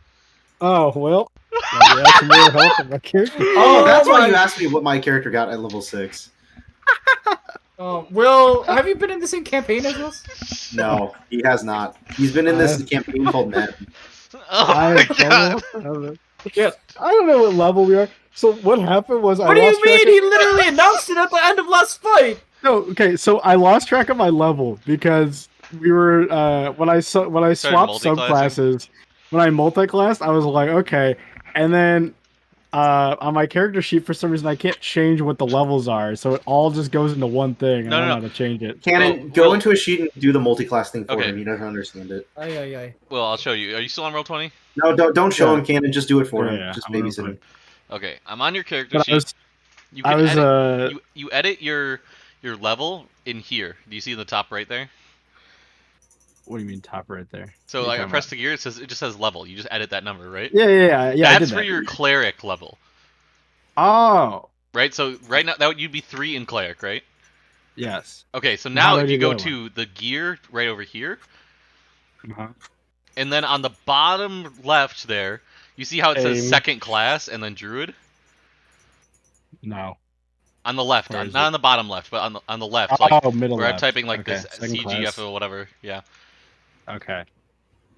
Oh well, maybe that's some more help in my character. Oh, that's why my- you asked me what my character got at level 6. Well, have you been in the same campaign as us? No, he has not. He's been in this campaign called Madden. Oh my god. I don't know. Yeah. I don't know what level we are. So what happened was What I do lost you mean? track He literally announced it at the end of last fight. No, okay, so I lost track of my level because we were when I swapped multi-classing? subclasses, when I multi-classed, I was like, okay, and then on my character sheet for some reason I can't change what the levels are, so it all just goes into one thing. And No, I don't no, know how to change it. Cannon, Well, go Will- into a sheet and do the multi-class thing for Okay. him. He doesn't understand it. Aye. Well, I'll show you. Are you still on roll 20? No, don't show Yeah. him, Cannon. Just do it for him. Yeah, Just I'm gonna babysit him. Okay, I'm on your character But sheet. You can I was edit, you edit your level in here. Do you see in the top right there? What do you mean top right there? So What are you like I talking press about? the gear, it just says level. You just edit that number, right? Yeah. I did That's for that. your cleric level, Oh, right? So right now that you'd be 3 in cleric, right? yes. Okay, so And how now do I if you do the go other one? to the gear right over here, Uh-huh. and then on the bottom left there, you see how it says Aim. second class and then druid? No. On the left, Where is not it? on the bottom left, but on the left, like Oh, middle where I'm left. typing like Okay, this second CGF class. or whatever. Yeah. Okay.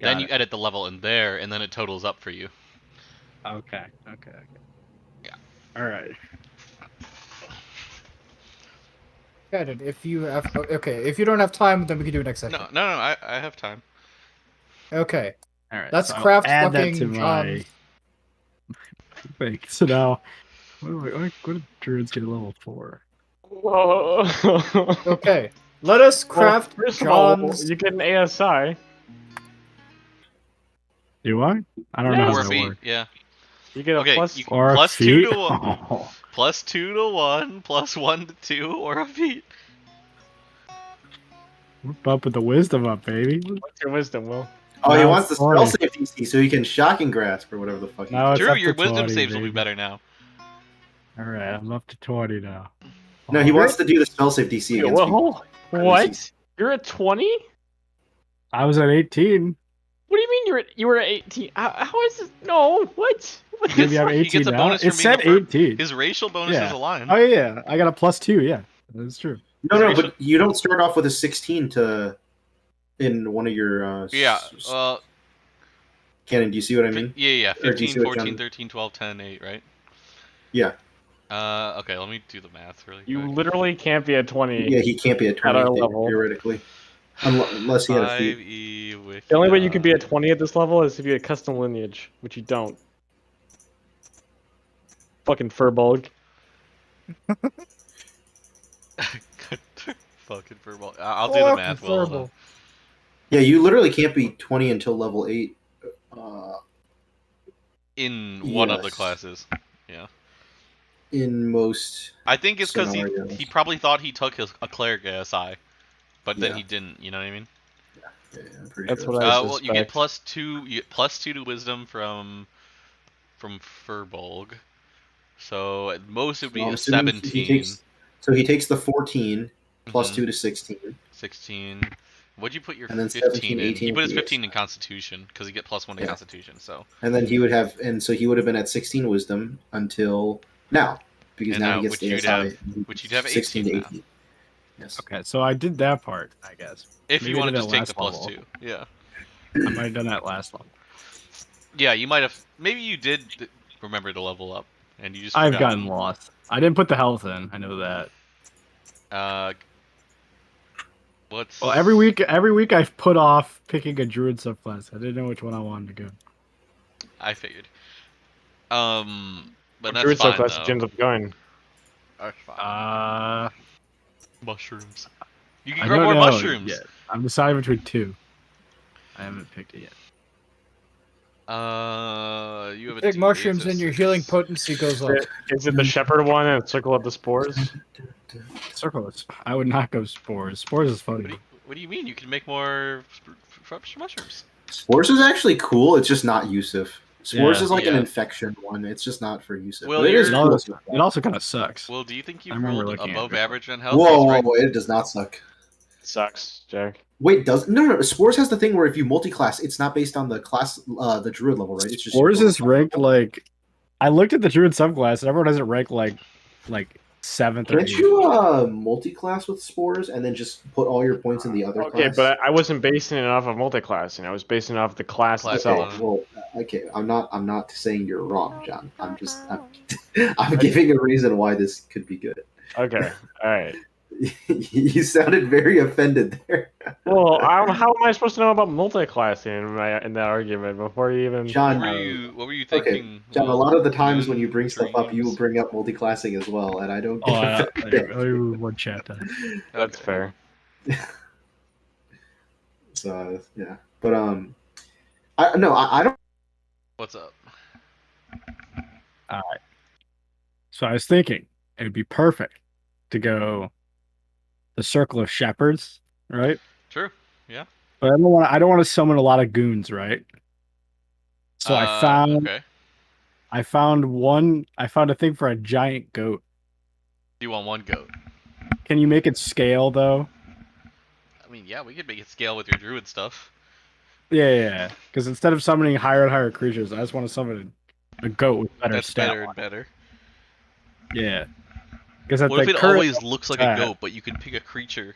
Then Got you it. edit the level in there, and then it totals up for you. Okay. Yeah. All right. Shannon, if you have okay, if you don't have time, then we can do it next session. No, I have time. Okay, All right. let's so I'll craft add that to fucking my thing. So now, what do druids get a level 4? Whoa. Okay, let us Well, craft first of all, John's. you get an ASI. Do I? I don't know Yeah. how Or a that feat, works. yeah. You get a Okay, plus. you Or a plus 2 feat? to 1, Oh. plus 2 to 1, plus 1 to 2, or a feat. We're bumping the wisdom up, baby. What's your wisdom, Will? Oh, he Now wants the it's spell 20. save DC so he can shocking grasp or whatever the fuck. Now he's it's True, up your to wisdom 20, saves will be baby. better now. All right, I'm up to 20 now. No, he wants to do the spell save DC against people. What? You're at 20? I was at 18. What do you mean you were at 18? How is this? No, what? What Maybe is I'm that? 18 He gets a now. bonus It from being said a fur. 18. His racial bonus Yeah. is aligned. Oh yeah, I got a +2. Yeah, that's true. No, but you don't start off with a 16 in one of your Yeah, canon. Do you see what I mean? yeah. Or do you 15, see what 14, John- 13, 12, 10, 8, right? Yeah. Okay, let me do the math really You quick. literally can't be at 20 Yeah, he can't be at 20 our level. theoretically. Unless he had a feat. 5e wiki. The only way you could be at 20 at this level is if you had custom lineage, which you don't. Fucking furball. Fucking furball. I'll do the math. Will, hold on. Yeah, you literally can't be 20 until level 8. In one of the Yes. classes. Yeah. In most. I think it's because scenarios. he probably thought he took a cleric ASI, but then Yeah. he didn't. You know what I mean? Yeah, I'm pretty That's sure. what I Well, you get suspect. +2. You get +2 to wisdom from Furbolg. So at most it would be I'm a assuming 17. He takes the 14 plus Mhm. 2 to 16. 16. What'd you put your And then 15 17, in? 18 He put his would be 15 in Constitution because he get +1 to Yeah. Constitution. So And then he would have, and so he would have been at 16 wisdom until now, because And now now, he gets which the you'd ASI. which you'd have 16 to 18 now. 18. Yes. Okay, so I did that part, I guess. if Maybe you I want to did just that take the last +2. Yeah. I might have done that last level. Yeah, you might have. Maybe you did remember to level up, and you just. I've forgot. gotten lost. I didn't put the health in. I know that. What's. Well, every week I've put off picking a druid subclass. I didn't know which one I wanted to go. I figured. But Druid that's fine subclass though. you end up going. That's fine. Mushrooms. You can I grow don't more know mushrooms. yet. I'm deciding between 2. I haven't picked it yet. You have a Big 2, mushrooms 8, so and your 6. healing potency goes up. Is it the shepherd one and circle of the spores? Circles. I would not go spores. Spores is funny. What do you mean? You can make more mushrooms. Spores is actually cool. It's just not Yusuf. Spores Yeah. is like an Yeah. infection one. It's just not for Yusuf. Well, But it is you're- cool. It also kind of sucks. Well, do you think I you remember rolled looking at above it. average on health? Whoa, Right. it does not suck. Sucks, Jack. Wait, no. Spores has the thing where if you multi-class, it's not based on the class, the druid level, right? It's just Spores is ranked like. I looked at the druid subclass, and everyone has it ranked like 7th or Can't 8th. you multi-class with spores and then just put all your points in the other Okay, class? but I wasn't basing it off of multi-classing. I was basing it off the class Class itself. alone. Okay. I'm not saying you're wrong, John. I'm giving a reason why this could be good. Okay, all right. You sounded very offended there, Well, how am I supposed to know about multi-classing in that argument before you even? John. What were you thinking? John, a Will? lot of the times when you bring Moon, stuff up, you will dreams? bring up multi-classing as well, and I don't Oh, get offended. one chat then. That's Okay. fair. So yeah, but I don't. What's up? So I was thinking it would be perfect to go the circle of shepherds, right? True. Yeah. But I don't want to summon a lot of goons, right? So Okay. I found a thing for a giant goat. You want one goat? Can you make it scale though? I mean, yeah, we could make it scale with your druid stuff. Yeah. Because instead of summoning higher and higher creatures, I just want to summon a goat with better That's stat better line. and better. Yeah. Because at What if the it current always looks like a stat, goat, but you can pick a creature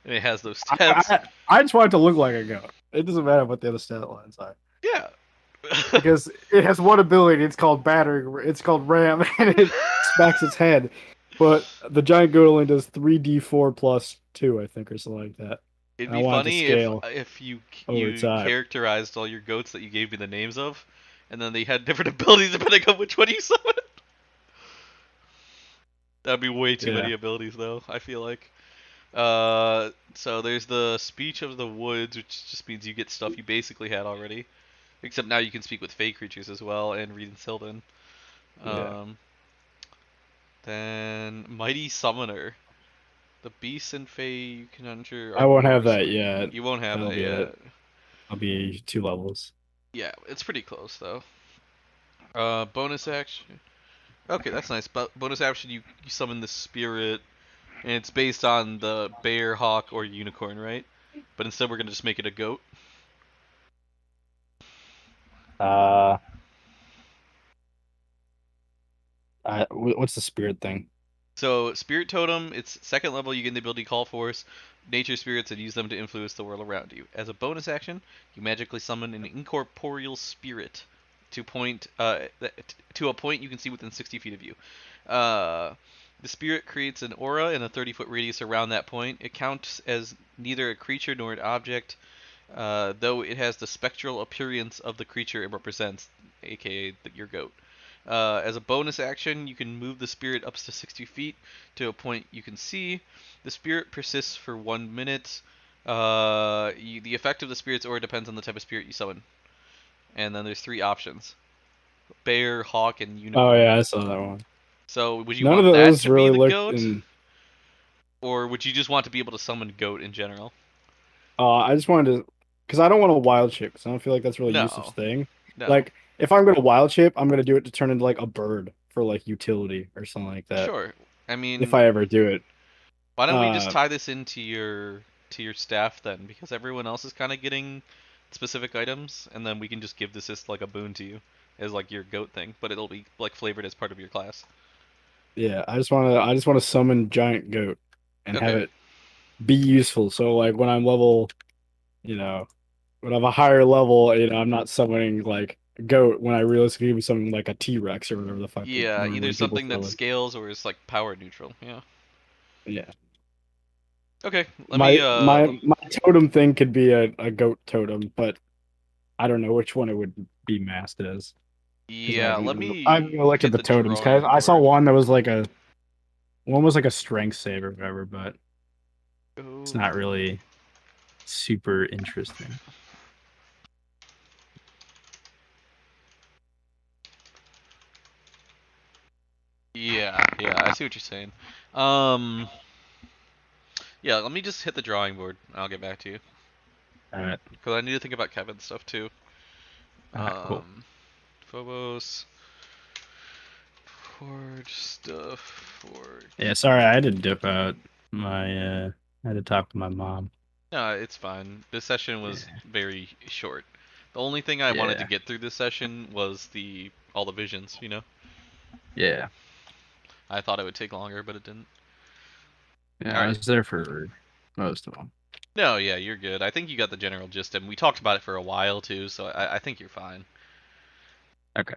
and it has those I, stats? I just want it to look like a goat. It doesn't matter what the other stat lines are. Yeah. Because it has one ability, it's called battering, it's called ram, and it smacks its head. But the giant goat only does 3d4 plus 2, I think, or something like that. It'd And I be want it to funny scale if you over you time. characterized all your goats that you gave me the names of, and then they had different abilities depending on which one you summoned. That'd be way too many abilities, though. I feel like. So there's the speech of the woods, which just means you get stuff you basically had already, except now you can speak with fey creatures as well and read in Sylvan. Yeah. Then mighty summoner. The beasts and fey you can enter are I won't have more that so- yet. You won't have That'll that be yet. it. I'll be 2 levels. Yeah, it's pretty close though. Bonus action. Okay, that's nice. But bonus action, you summon the spirit, and it's based on the bear, hawk, or unicorn, right? But instead, we're gonna just make it a goat. Uh, what's the spirit thing? So, Spirit Totem, it's second level, you gain the ability Call Force, Nature Spirits, and use them to influence the world around you. As a bonus action, you magically summon an incorporeal spirit to to a point you can see within 60 feet of you. The spirit creates an aura in a 30-foot radius around that point. It counts as neither a creature nor an object, though it has the spectral appearance of the creature it represents, aka your goat. As a bonus action, you can move the spirit up to 60 feet to a point you can see. The spirit persists for 1 minute. The effect of the spirit's aura depends on the type of spirit you summon. And then there's 3 options: bear, hawk, and unicorn. Oh yeah, I saw that one. So would you None of want that those to be really the looked goat, in. or would you just want to be able to summon goat in general? I just wanted to, because I don't want a wild shape, because I don't feel like that's really a usage No, thing. no. Like, if I'm gonna wild shape, I'm gonna do it to turn into like a bird for like utility or something like that. Sure. I mean, If I ever do it. why don't we just Uh, tie this into your staff then? Because everyone else is kind of getting specific items, and then we can just give this as like a boon to you as like your goat thing, but it'll be like flavored as part of your class. yeah, I just wanna summon giant goat and have Okay. it be useful. So like when I'm level, you know, when I'm a higher level, I'm not summoning like a goat when I realistically be something like a T-Rex or whatever the fuck Yeah, either normally people something that summon. scales or is like power neutral. Yeah. Yeah. Okay. Let me My my my totem thing could be a goat totem, but I don't know which one it would be masked as. Because Yeah, let I me haven't looked at hit the the totems. drawing 'Cause I saw board. one that was like one was like a strength save or whatever, but it's Oh. not really super interesting. Yeah, I see what you're saying. Um, yeah, let me just hit the drawing board. And I'll get back to you All right, because I need to think about Kevin's stuff too. cool. Phobos, forge stuff, forge. Yeah, sorry, I had to dip out. I had to talk to my mom. No, it's fine. This session was very short. The only thing I wanted to Yeah, get through this session was all the visions. yeah, I thought it would take longer, but it didn't. yeah. All I right. was there for most of them. No, yeah, you're good. I think you got the general gist, and we talked about it for a while too, so I think you're fine. Okay.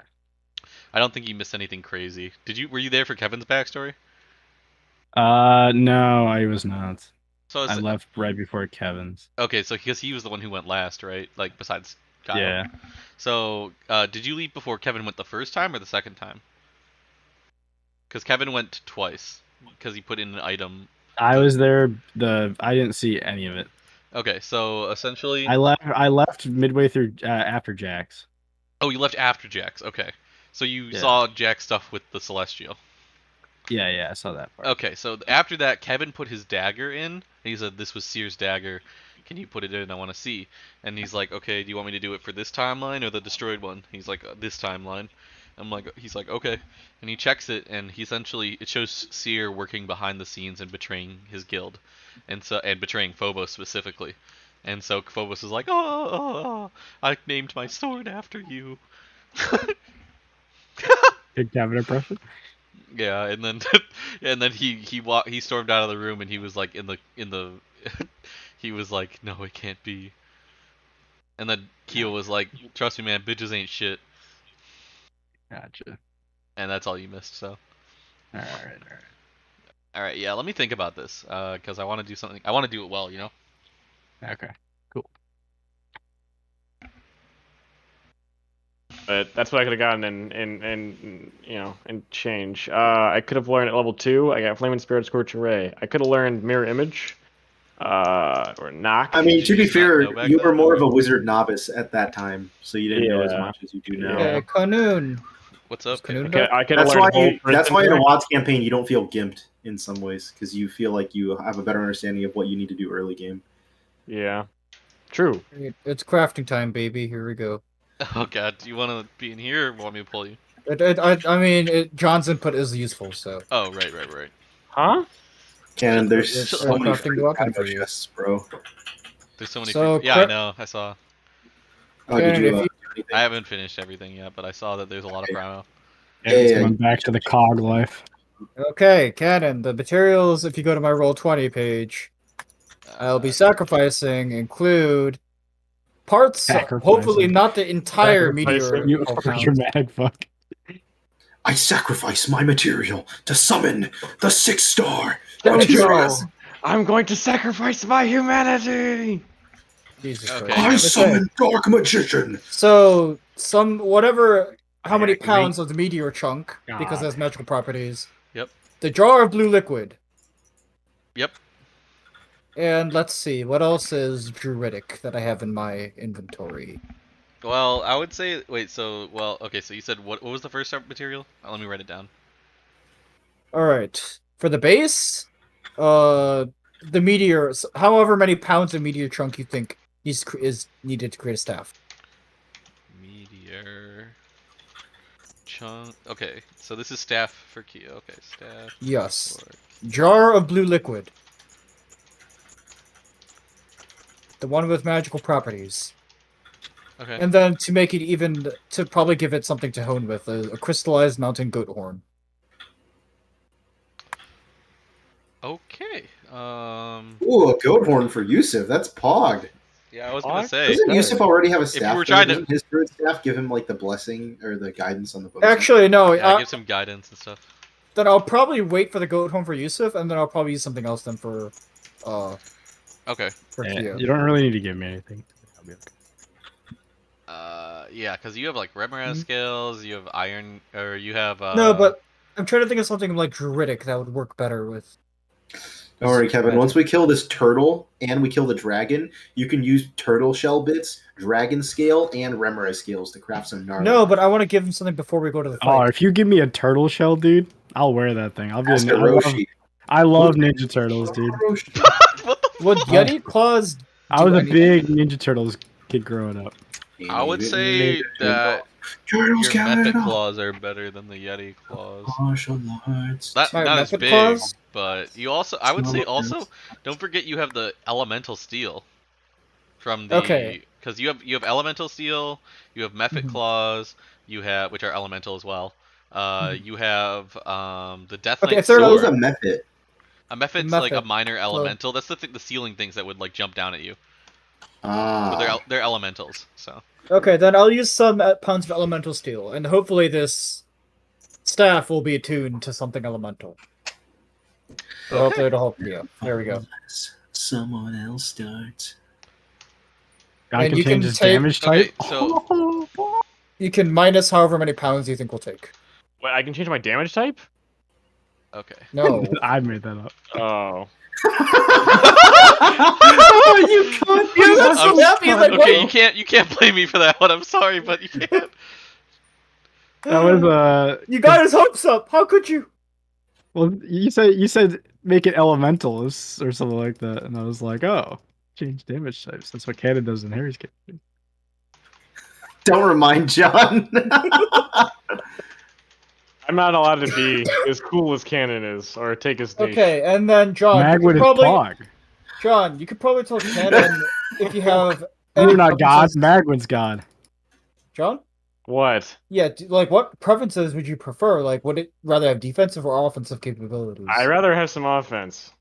I don't think you missed anything crazy. Were you there for Kevin's backstory? No, I was not. So I it's left right before Kevin's. okay, so because he was the one who went last, right? Like besides Kyle. Yeah, So did you leave before Kevin went the first time or the second time? Because Kevin went twice because he put in an item. I was there. I didn't see any of it. Okay, so essentially, I left midway through after Jax. oh, you left after Jax. Okay, so you Yeah. saw Jack's stuff with the Celestial. Yeah, I saw that part. Okay, so after that, Kevin put his dagger in. And he said, "This was Seer's dagger. Can you put it in? I want to see." And he's like, "Okay, do you want me to do it for this timeline or the destroyed one?" He's like, "This timeline." He's like, "Okay." And he checks it, and it shows Seer working behind the scenes and betraying his guild, and betraying Phobos specifically. And so Phobos is like, "Oh, I named my sword after you." Good Kevin impression. Yeah, and then he stormed out of the room, and he was like in the he was like, "No, it can't be." And then Keel was like, "Trust me, man, bitches ain't shit." Gotcha. And that's all you missed. So, All right. all right, yeah. Let me think about this, because I want to do something. I want to do it well, you know. Okay. Cool. But that's what I could have gotten in change. I could have learned at level 2. I got Flaming Spirit, Scorching Ray. I could have learned Mirror Image, or Knock. I mean, Did to you be just not fair, know back you then, were more or- of a wizard novice at that time, so you didn't know as Yeah. much as you do now. Yeah. Kanoon. What's up, Is Kanoon Kevin? back? I could have That's learned why Volt that's why in a Prism. WOTS campaign you don't feel gimped in some ways because you feel like you have a better understanding of what you need to do early game. Yeah, true. It's crafting time, baby. Here we go. Oh God, do you want to be in here, or want me to pull you? I mean, John's input is useful, so. Oh, right. Huh? And there's It's so many crafting the weapon for you. chests, bro. There's so many. So, Yeah, I know. I saw. Oh, did Karen, you? if you- Do anything? I haven't finished everything yet, but I saw that there's a lot of promo. It's Yeah. going back to the cog life. Okay, Cannon, the materials, if you go to my Roll20 page, I'll be sacrificing include parts, Sacrificing. hopefully not the entire Sacrificing. meteor. You compound. dramatic fuck. I sacrifice my material to summon the 6-star. Jojo, I'm going to sacrifice my humanity. Jesus Okay. Christ. I Okay. summon Dark Magician. So, how many Yeah, pounds of the meteor chunk, because it God. has magical properties. Yep. The jar of blue liquid. Yep. And let's see, what else is druidic that I have in my inventory? Well, I would say. Wait. Okay. So you said what? What was the first material? Let me write it down. Alright. For the base, the meteor, however many pounds of meteor chunk you think is needed to create a staff. Meteor chunk. Okay. So this is staff for Keo. Okay. Staff. Yes. For... Jar of blue liquid. The one with magical properties. Okay. And then to make it even, to probably give it something to hone with, a crystallized mountain goat horn. Okay. Ooh, a goat horn for Yusuf. That's pog. Yeah, I was gonna say. Doesn't Yusuf already have a staff? were trying to- Doesn't his druid staff give him like the blessing or the guidance on the bow? Actually, no. Yeah, give some guidance and stuff. Then I'll probably wait for the goat horn for Yusuf, and then I'll probably use something else then for Okay. Keo. You don't really need to give me anything. I'll be okay. Yeah, because you have like Remoraz scales, you have iron, or you have. No, but I'm trying to think of something like druidic that would work better with. Don't worry, Kevin. Once we kill this turtle and we kill the dragon, you can use turtle shell bits, dragon scale, and Remorai scales to craft some gnarly. No, but I want to give him something before we go to the Oh, fight. if you give me a turtle shell, dude, I'll wear that thing. I'll be. Ask I love, Roshi. I love Ninja Turtles, dude. Would Yeti claws? I was a anything? big Ninja Turtles kid growing up. I would say that Turtles your method Canada. claws are better than the Yeti claws. Martial arts. Not My as method big, claws? but you also. I would say also, don't forget you have the elemental steel from the. Okay. Because you have elemental steel, you have method Mhm. claws, you have which are elemental as well. You have the Death Okay, Knight if they're What was sword. a method? A method's like a method. minor elemental. That's the ceiling things that would like jump down at you. But Ah. they're elementals. So Okay, then I'll use some pounds of elemental steel, and hopefully this staff will be attuned to something elemental. So hopefully it'll help you. There we go. Someone else starts. I And can you change can his take- damage Okay, type. so You can minus however many pounds you think we'll take. Wait, I can change my damage type? okay. No. I made that up. Oh. Oh, you can't Yeah, that's I'm- so happy. Like, Okay, what? you can't blame me for that one. I'm sorry, but you can't. That was You got his hopes up. How could you? Well, you said make it elemental or something like that, and I was like, oh, change damage types. That's what Cannon does in Harry's game. Don't remind John. I'm not allowed to be as cool as Canon is, or take his niche. Okay, and then John, Magwood is Pog. John, you could probably tell Canon if you have. You're any not God. preferences- Magwood's God. John? What? Yeah, like what preferences would you prefer? Like, would it rather have defensive or offensive capabilities? I rather have some offense.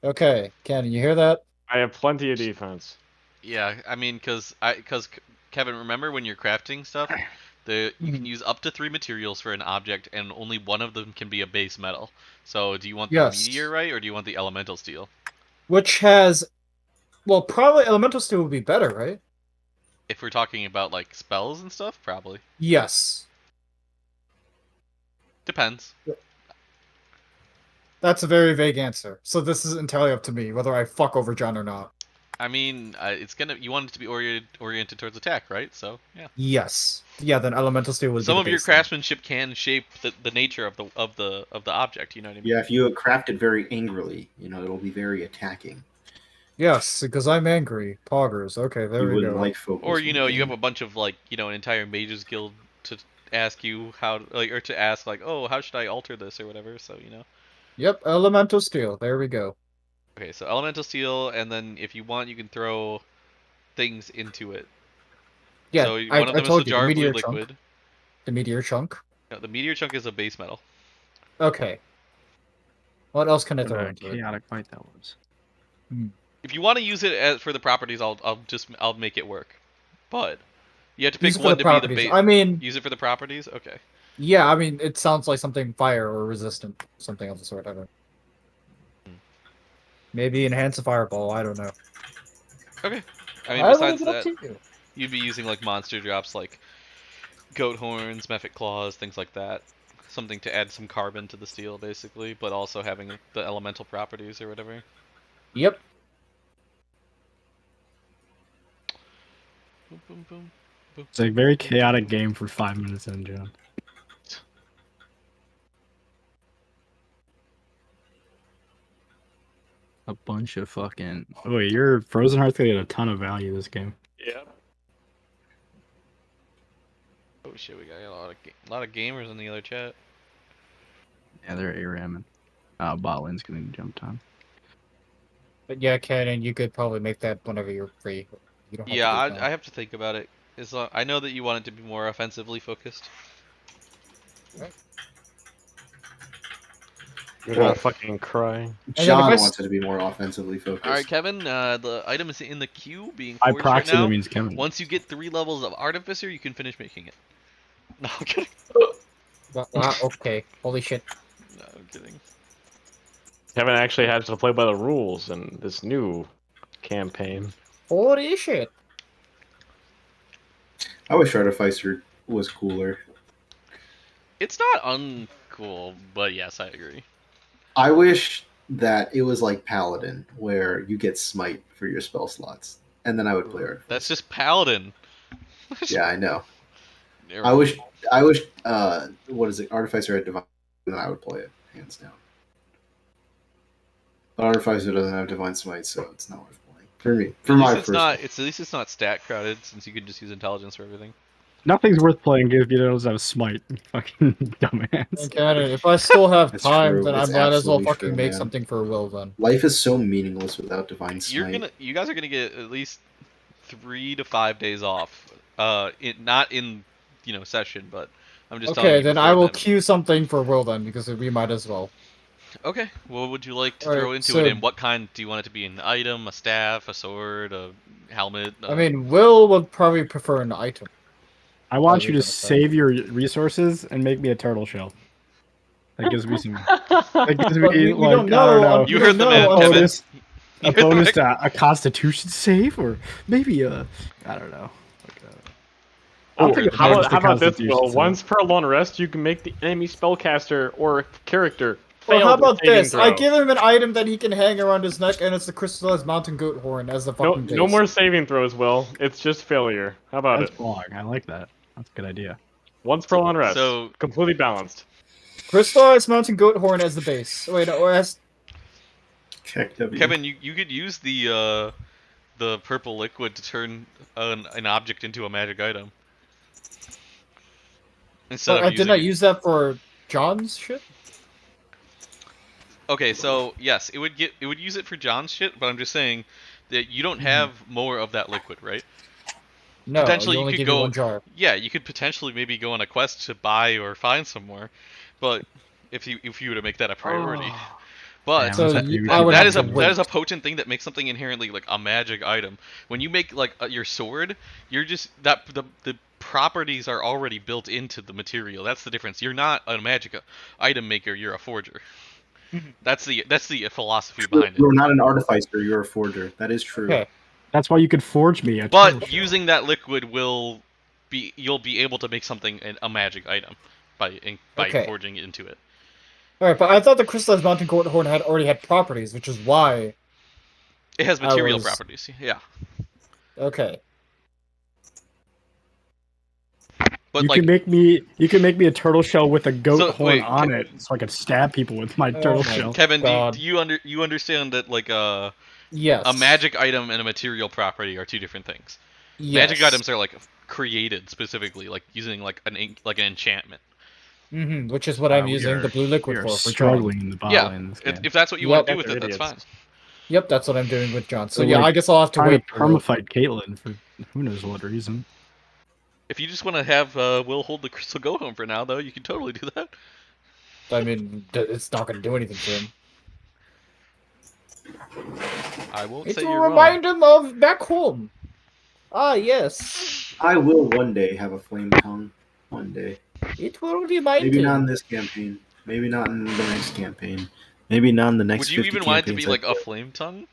Okay, Canon, you hear that? I have plenty of defense. Yeah, I mean, because Kevin, remember when you're crafting stuff, you can use up to 3 materials for an object, and only one of them can be a base metal. So, do you want the Yes. meteorite or do you want the elemental steel? Which has, well, probably elemental steel would be better, right? If we're talking about like spells and stuff, probably Yes. depends. That's a very vague answer. So this is entirely up to me whether I fuck over John or not. I mean, you want it to be oriented towards attack, right? So yeah. Yes. Yeah, then elemental steel would be Some the of your base then. craftsmanship can shape the nature of the object. You know what I mean? Yeah, if you craft it very angrily, it'll be very attacking. Yes, because I'm angry. Poggers. Okay, there You we wouldn't go. like focus. Or you have a bunch of like an entire mages guild to ask you how or to ask like, oh, how should I alter this or whatever. So Yep, elemental steel. There we go. Okay, so elemental steel, and then if you want, you can throw things into it. Yeah, So I one of them is told the you, jar the of blue meteor liquid. chunk. The meteor chunk. No, the meteor chunk is a base metal. Okay. What else can I throw into it? Chaotic fight that was. If you want to use it for the properties, I'll make it work. But you have to pick Use it for one the to be the properties. base. I mean, Use it for the properties. Okay. yeah, I mean, it sounds like something fire or resistant, something of the sort. I don't. Maybe enhance a fireball. I don't know. Okay. I mean, I will besides leave it up that, to you. you'd be using like monster drops, like goat horns, mephit claws, things like that. Something to add some carbon to the steel, basically, but also having the elemental properties or whatever. Yep. Boom, boom, boom, boom. It's a very chaotic game for 5 minutes in, John. A bunch of fucking. Oh, wait, your Frozen Heart's gonna get a ton of value this game. Yeah. Oh shit, we got a lot of gamers in the other chat. Yeah, they're ARAM and bot lane's getting jumped on. But yeah, Ken, you could probably make that whenever you're free. You don't have Yeah, to do it now. I have to think about it. I know that you want it to be more offensively focused. You're gonna fucking cry. John if I wants it to be more offensively focused. All right, Kevin. The item is in the queue, being I forged right proxy now. means Kevin. Once you get 3 levels of Artificer, you can finish making it. No, I'm kidding. Okay. Holy shit. No, I'm kidding. Kevin actually has to play by the rules in this new campaign. Holy shit. I wish Artificer was cooler. It's not uncool, but yes, I agree. I wish that it was like Paladin, where you get Smite for your spell slots, and then I would play Artificer. That's just Paladin. Yeah, I know. Never I mind. wish. What is it? Artificer had Divine, and then I would play it hands down. But Artificer doesn't have Divine Smite, so it's not worth playing for me. For At my least first. at least it's not stat crowded, since you can just use intelligence for everything. Nothing's worth playing if you don't have a smite. Fucking dumbass. Okay, if I still have It's time, true. then I It's might as well absolutely fucking true, make man. something for Will then. Life is so meaningless without Divine Smite. You guys are gonna get at least 3 to 5 days off. Not in session, but I'm just telling Okay, you then before I will then. queue something for Will then, because we might as well. Okay, what would you like to Alright, throw into so- it, and what kind do you want it to be? An item, a staff, a sword, a helmet? I mean, Will would probably prefer an item. I want you you're to gonna say. save your resources and make me a turtle shell. That gives me some. That gives But me we like don't know. I don't know. You heard the man, until- Kevin. bonus, You a heard the bonus man. to a Constitution save, or maybe a I don't know. Like a, I don't think it's how just a about this, Constitution Will? save. Once per long rest, you can make the enemy spellcaster or character Well, fail how their about saving this? I throw. give him an item that he can hang around his neck, and it's the crystallized mountain goat horn as the No, fucking base. no more saving throws, Will. It's just failure. How about That's it? wrong. I like that. That's a good idea. Once per long rest. So- completely balanced. Crystallized mountain goat horn as the base. Wait, or as Check W. Kevin, you could use the purple liquid to turn an object into a magic item instead but of I did using not it. use that for John's shit. Okay, so yes, it would use it for John's shit, but I'm just saying that you don't have more of that liquid, right? No, Potentially you you only could give you go, one jar. yeah, you could potentially maybe go on a quest to buy or find some more, but if you were to make that a priority, but Damn, So maybe we I should would that have is to a do that is wait. a potent thing that makes something inherently like a magic item. When you make like your sword, you're just that the properties are already built into the material. That's the difference. You're not a magic item maker. You're a forger. That's the philosophy behind it. You're not an artificer. You're a forger. That is true. Okay. That's why you could forge me a turtle But shell. using that liquid you'll be able to make something a magic item by Okay. forging it into it. All right, but I thought the crystallized mountain goat horn had already had properties, which is why It has I material was properties. Yeah. okay. But You like can make me a turtle shell with a goat so horn wait, on it, so I could stab people with my Oh turtle my shell. Kevin, God. do you understand that like a Yes. magic item and a material property are two different things? Yes. Magic items are like created specifically, like using like an enchantment. Which is what I'm We using the are- blue we liquid are for John. struggling in the bot Yeah, lane in this game. if that's what you Yep. want to do Guys with are it, that's idiots. fine. Yep, that's what I'm doing with John. So They're, yeah, like, I guess I'll have to Trying wait. to permafight Caitlyn for who knows what reason. If you just want to have Will hold the crystal go home for now, though, you can totally do that. I mean, it's not going to do anything for him. I won't It say will you're wrong. remind him of back home. Ah, yes. I will one day have a flame tongue. One day. It will remind Maybe not in him. this campaign. Maybe not in the next campaign. Maybe not in the next Would you 50 even want it to campaigns be I like a play. flame tongue,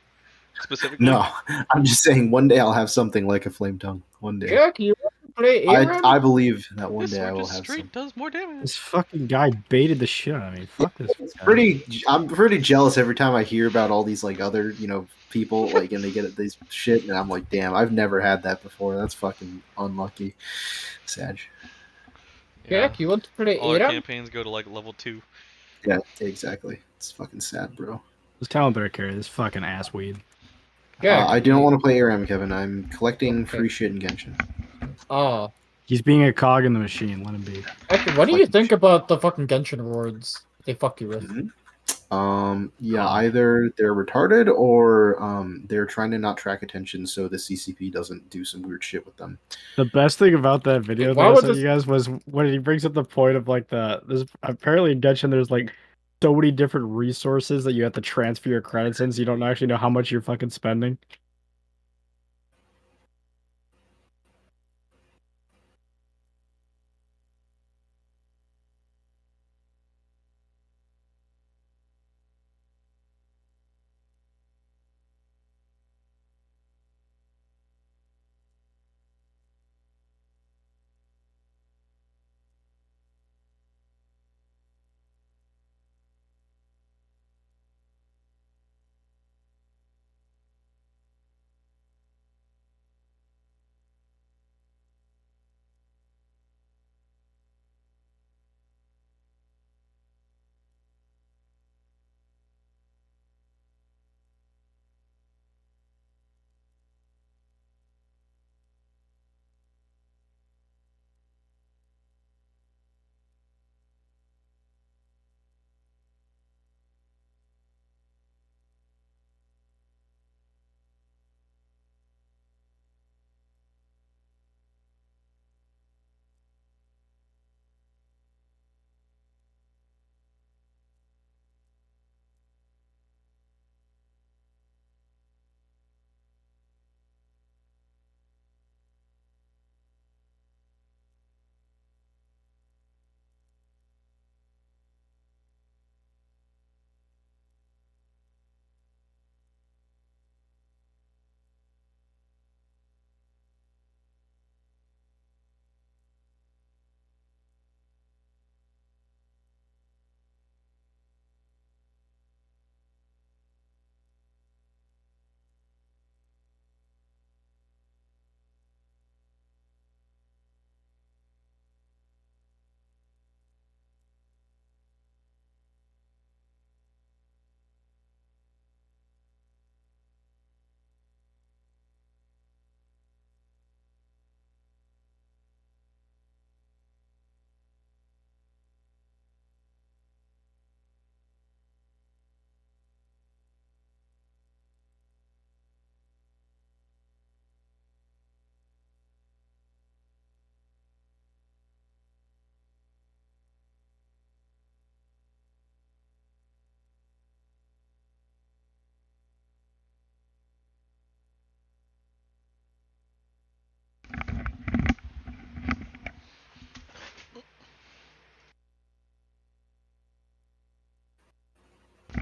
specifically? No, I'm just saying one day I'll have something like a flame tongue. One day. Jack, you want to play I Aaron? believe that one This day I sword will just have straight something. does more damage. This fucking guy baited the shit out of me. Fuck this guy. I'm pretty jealous every time I hear about all these like other people like and they get these shit and I'm like, damn, I've never had that before. That's fucking unlucky. Sad. Yeah. Jack, you want to play All our Aaron? campaigns go to like level 2. Yeah, exactly. It's fucking sad, bro. This talent better carry this fucking ass weed. Jack. I don't want to play ARAM, Kevin. I'm collecting Okay. free shit in Genshin. Ah. He's being a cog in the machine. Let him be. Actually, what do you think about the fucking Genshin rewards they fuck you with? Yeah, either they're retarded or they're trying to not track attention so the CCP doesn't do some weird shit with them. The best thing about that video Wait, that why I would sent this- you guys was when he brings up the point of like there's apparently in Genshin there's like so many different resources that you have to transfer your credits in, so you don't actually know how much you're fucking spending.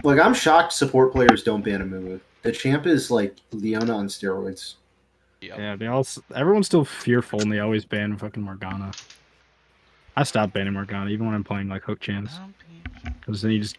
Like, I'm shocked support players don't ban Amumu. The champ is like Leona on steroids. Yep. Yeah, everyone's still fearful and they always ban fucking Morgana. I stopped banning Morgana even when I'm playing like hook champs. Because then you just